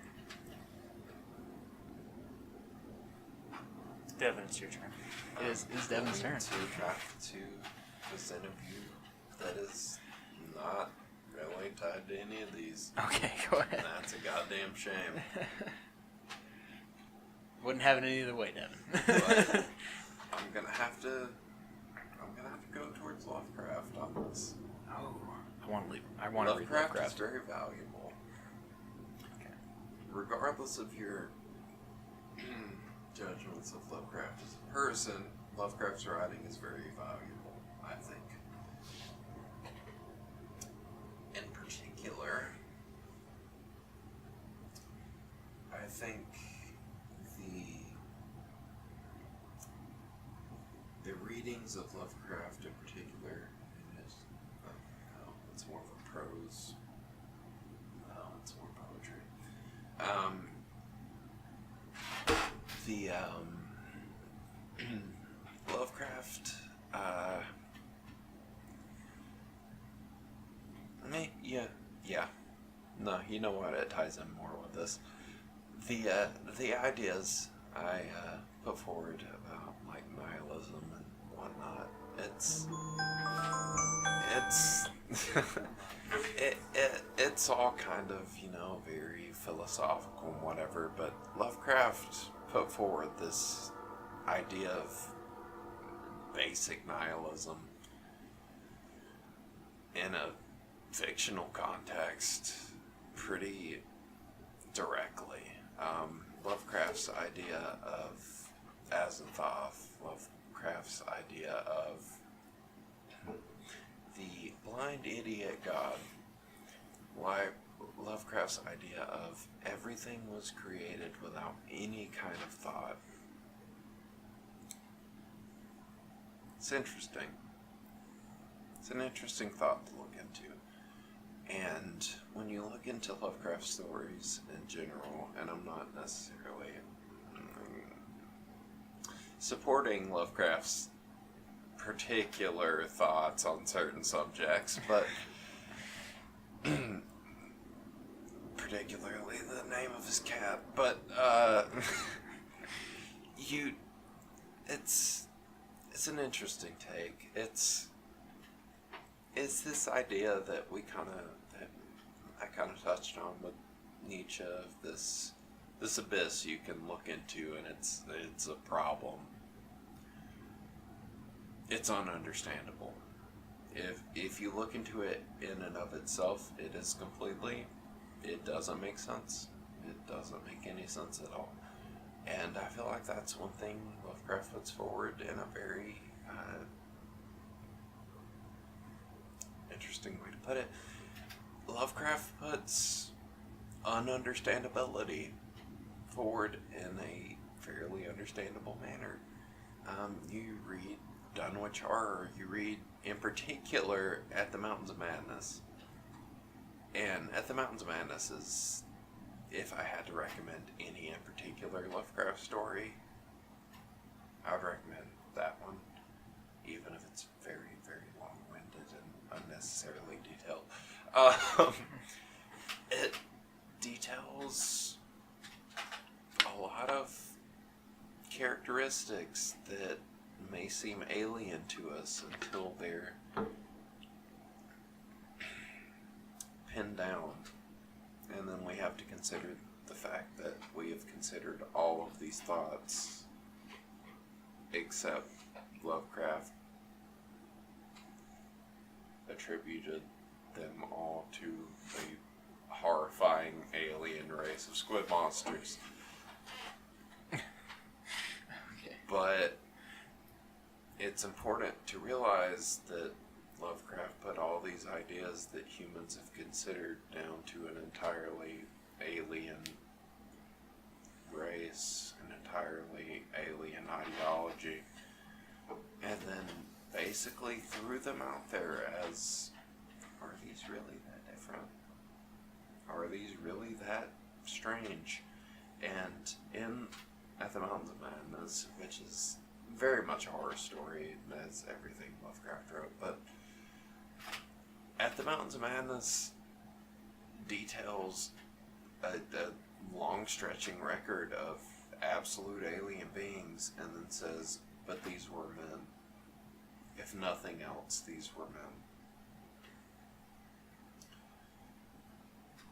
Devin, it's your turn. It is Devin's turn. to have to present a view that is not really tied to any of these. Okay, go ahead. And that's a goddamn shame. Wouldn't have it any other way, Devin. But I'm gonna have to go towards Lovecraft on this. Oh, I want to read Lovecraft is Lovecraft. very valuable. Okay. Regardless of your judgments of Lovecraft as a person, Lovecraft's writing is very valuable, I think. In particular, I think the readings of Lovecraft in particular, it's more of a prose, it's more poetry. Lovecraft, yeah. No, you know what? It ties in more with this. The ideas I put forward about like nihilism and whatnot, it's all kind of, very philosophical and whatever, but Lovecraft put forward this idea of basic nihilism in a fictional context pretty directly. Lovecraft's idea of Azathoth, Lovecraft's idea of the blind idiot god, Lovecraft's idea of everything was created without any kind of thought. It's interesting. It's an interesting thought to look into. And when you look into Lovecraft stories in general, and I'm not necessarily supporting Lovecraft's particular thoughts on certain subjects, but particularly the name of his cat, but it's an interesting take. It's this idea that I kind of touched on with Nietzsche, of this abyss you can look into, and it's a problem. It's ununderstandable. If you look into it in and of itself, it doesn't make sense. It doesn't make any sense at all. And I feel like that's one thing Lovecraft puts forward in a very interesting way to put it. Lovecraft puts ununderstandability forward in a fairly understandable manner. You read Dunwich Horror, you read in particular At the Mountains of Madness. And At the Mountains of Madness is, if I had to recommend any in particular Lovecraft story, I would recommend that one, even if it's very, very long-winded and unnecessarily detailed. It details a lot of characteristics that may seem alien to us until they're pinned down. And then we have to consider the fact that we have considered all of these thoughts, except Lovecraft attributed them all to a horrifying alien race of squid monsters. Okay. But it's important to realize that Lovecraft put all these ideas that humans have considered down to an entirely alien race, an entirely alien ideology, and then basically threw them out there as, are these really that different? Are these really that strange? And in At the Mountains of Madness, which is very much a horror story, as everything Lovecraft wrote, but At the Mountains of Madness details a long-stretching record of absolute alien beings, and then says, but these were men. If nothing else, these were men.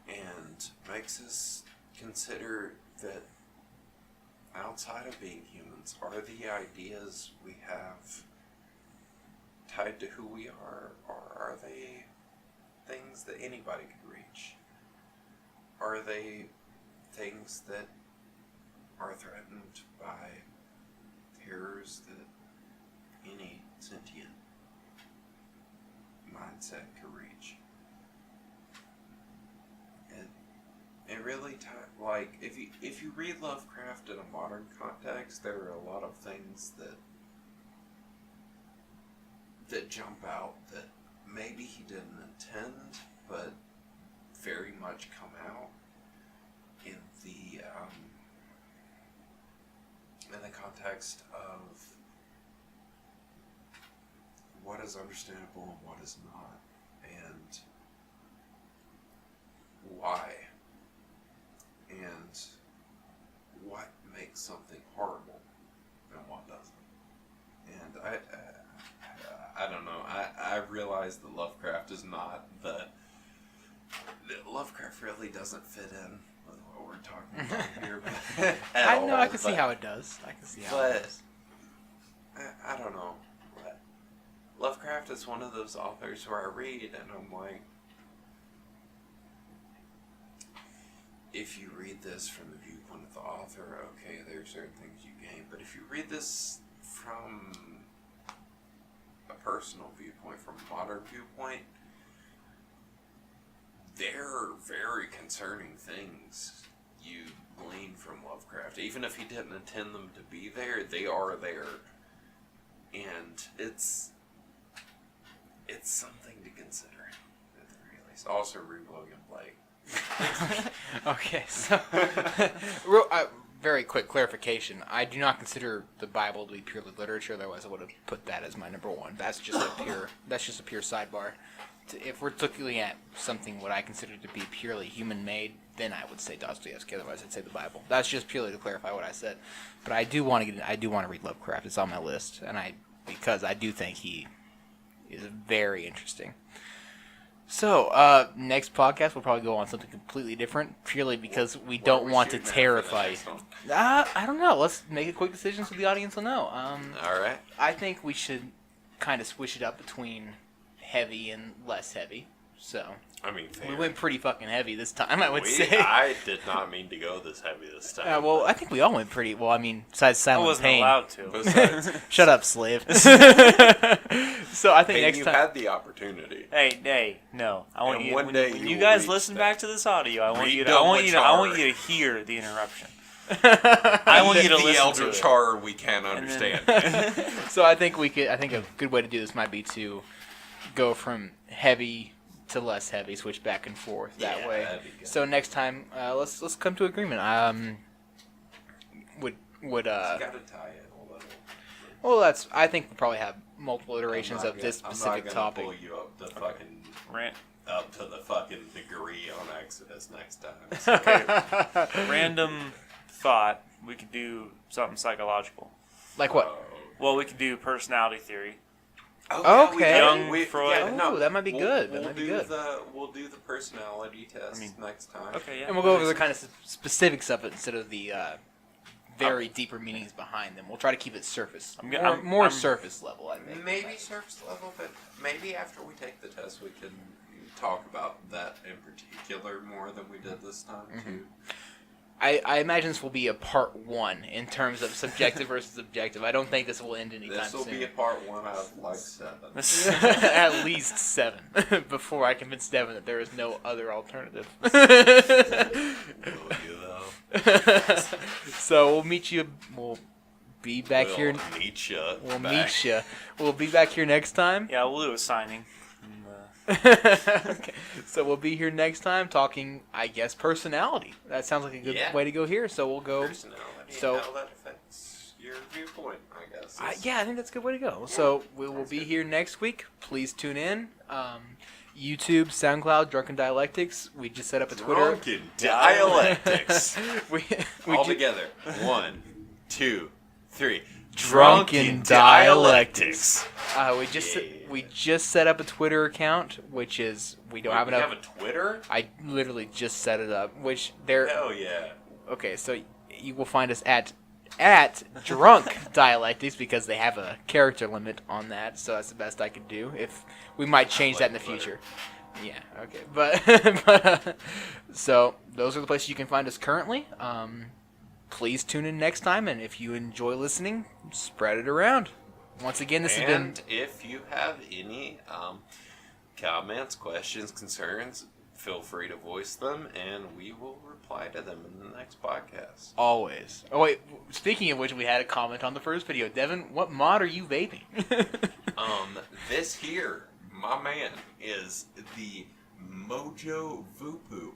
And makes us consider that outside of being humans, are the ideas we have tied to who we are, or are they things that anybody could reach? Are they things that are threatened by terrors that any sentient mindset could reach? It really, like, if you read Lovecraft in a modern context, there are a lot of things that jump out that maybe he didn't intend, but very much come out in the context of what is understandable and what is not, and why, and what makes something horrible and what doesn't. And I don't know. I realize that Lovecraft is not that Lovecraft really doesn't fit in with what we're talking about here. I know. I can see how it does. I can see how it does. I don't know. Lovecraft is one of those authors where I read and I'm like, if you read this from the viewpoint of the author, okay, there are certain things you gain. But if you read this from a personal viewpoint, from a modern viewpoint, there are very concerning things you glean from Lovecraft. Even if he didn't intend them to be there, they are there. And it's something to consider, at the very least. Also, read William Blake. Okay, so very quick clarification. I do not consider the Bible to be purely literature. Otherwise, I would have put that as my number one. That's just a pure sidebar. If we're looking at something what I consider to be purely human-made, then I would say Dostoevsky. Otherwise, I'd say the Bible. That's just purely to clarify what I said. But I do want to read Lovecraft. It's on my list, and because I do think he is very interesting. So, next podcast we'll probably go on something completely different, purely because we don't want to terrify you. I don't know. Let's make a quick decision so the audience will know. All right. I think we should kind of switch it up between heavy and less heavy. So, I mean, fair. we went pretty fucking heavy this time, I would say. I did not mean to go this heavy this time. Well, I think we all went pretty well. I mean, besides I Silent wasn't Pain. allowed to. Besides, Shut up, slave. So I think next you time. had the opportunity. Hey, no! I want And you. one When, day when you you will guys reach listen that. back to this audio, I want Read you to. I want Dumbledore. you to hear the interruption. I want you to the listen Elder to it. Char we can't And understand. then- So I think a good way to do this might be to go from heavy to less heavy, switch back and forth that Yeah, way. that'd be good. So next time, let's come to agreement. Would You gotta tie it a little. well, I think we'll probably have multiple iterations I'm not of this gonna- specific I'm not topic. gonna pull you up the fucking Rant, up to the fucking degree on Exodus next time. random thought. We could do something psychological. Like what? Well, we could do personality theory. Oh, Okay. yeah, Young we, Freud. Yeah, no, Ooh, that might be good. That We'll might be do good. We'll do the personality test next time. Okay, yeah. And we'll go over the kind of specifics of it instead of the very deeper meanings behind them. We'll try to keep it surface, more surface level. I think. Maybe surface level, but maybe after we take the test, we can talk about that in particular more than we did this time too. I imagine this will be a part one in terms of subjective versus objective. I don't think this will end anytime This will soon. be a part 1 out of like 7. At least 7 before I convince Devin that there is no other alternative. Will you, though? So we'll meet you. We'll be back here. We'll meet ya. We'll back. meet you. We'll be back here next time. Yeah, we'll do a signing. Okay. So we'll be here next time talking, I guess, personality. That sounds like a good Yeah. way to go here. So we'll go. Personality, So- how that affects your viewpoint, I guess. Yeah, I think that's a good way to go. So we will be here next week. Please tune in. YouTube, SoundCloud, Drunken Dialectics. We just set up a Twitter. Drunken Dialectics. we All ju- together. 1, 2, 3. Drunken Dialectics. Yeah. We just set up a Twitter account, which is we don't have We enough. have a Twitter? I literally just set it up, which there. Hell yeah. Okay, so you will find us at Drunk Dialectics because they have a character limit on that, so that's the best I could do. If we might change that in the future. Yeah, okay, but so those are the places you can find us currently. Please tune in next time, and if you enjoy listening, spread it around. Once again, this has been. And if you have any comments, questions, concerns, feel free to voice them, and we will reply to them in the next podcast. Always. Oh wait, speaking of which, we had a comment on the first video. Devin, what mod are you vaping? This here, my man, is the Mojo Vupu.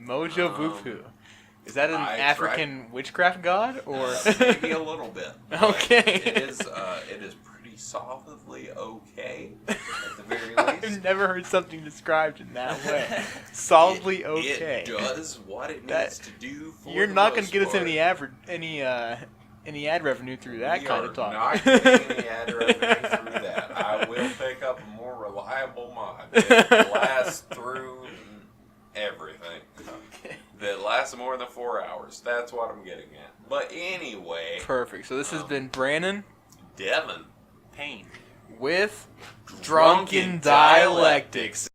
Mojo Vupu. Is that an I African witchcraft god, or Maybe a little bit. but Okay. It is pretty solidly okay, at the very I've least. never heard something described in that way. Solidly okay. It does what it That- needs to do for You're the not going most to get us part. any ad revenue through that We kind are of talk. not getting any ad revenue through that. I will pick up a more reliable mod that lasts through everything. That lasts more than 4 hours. That's what I'm getting at. But anyway, Perfect. So this has been Brandon Devin. Pain. with Drunken Dialectics.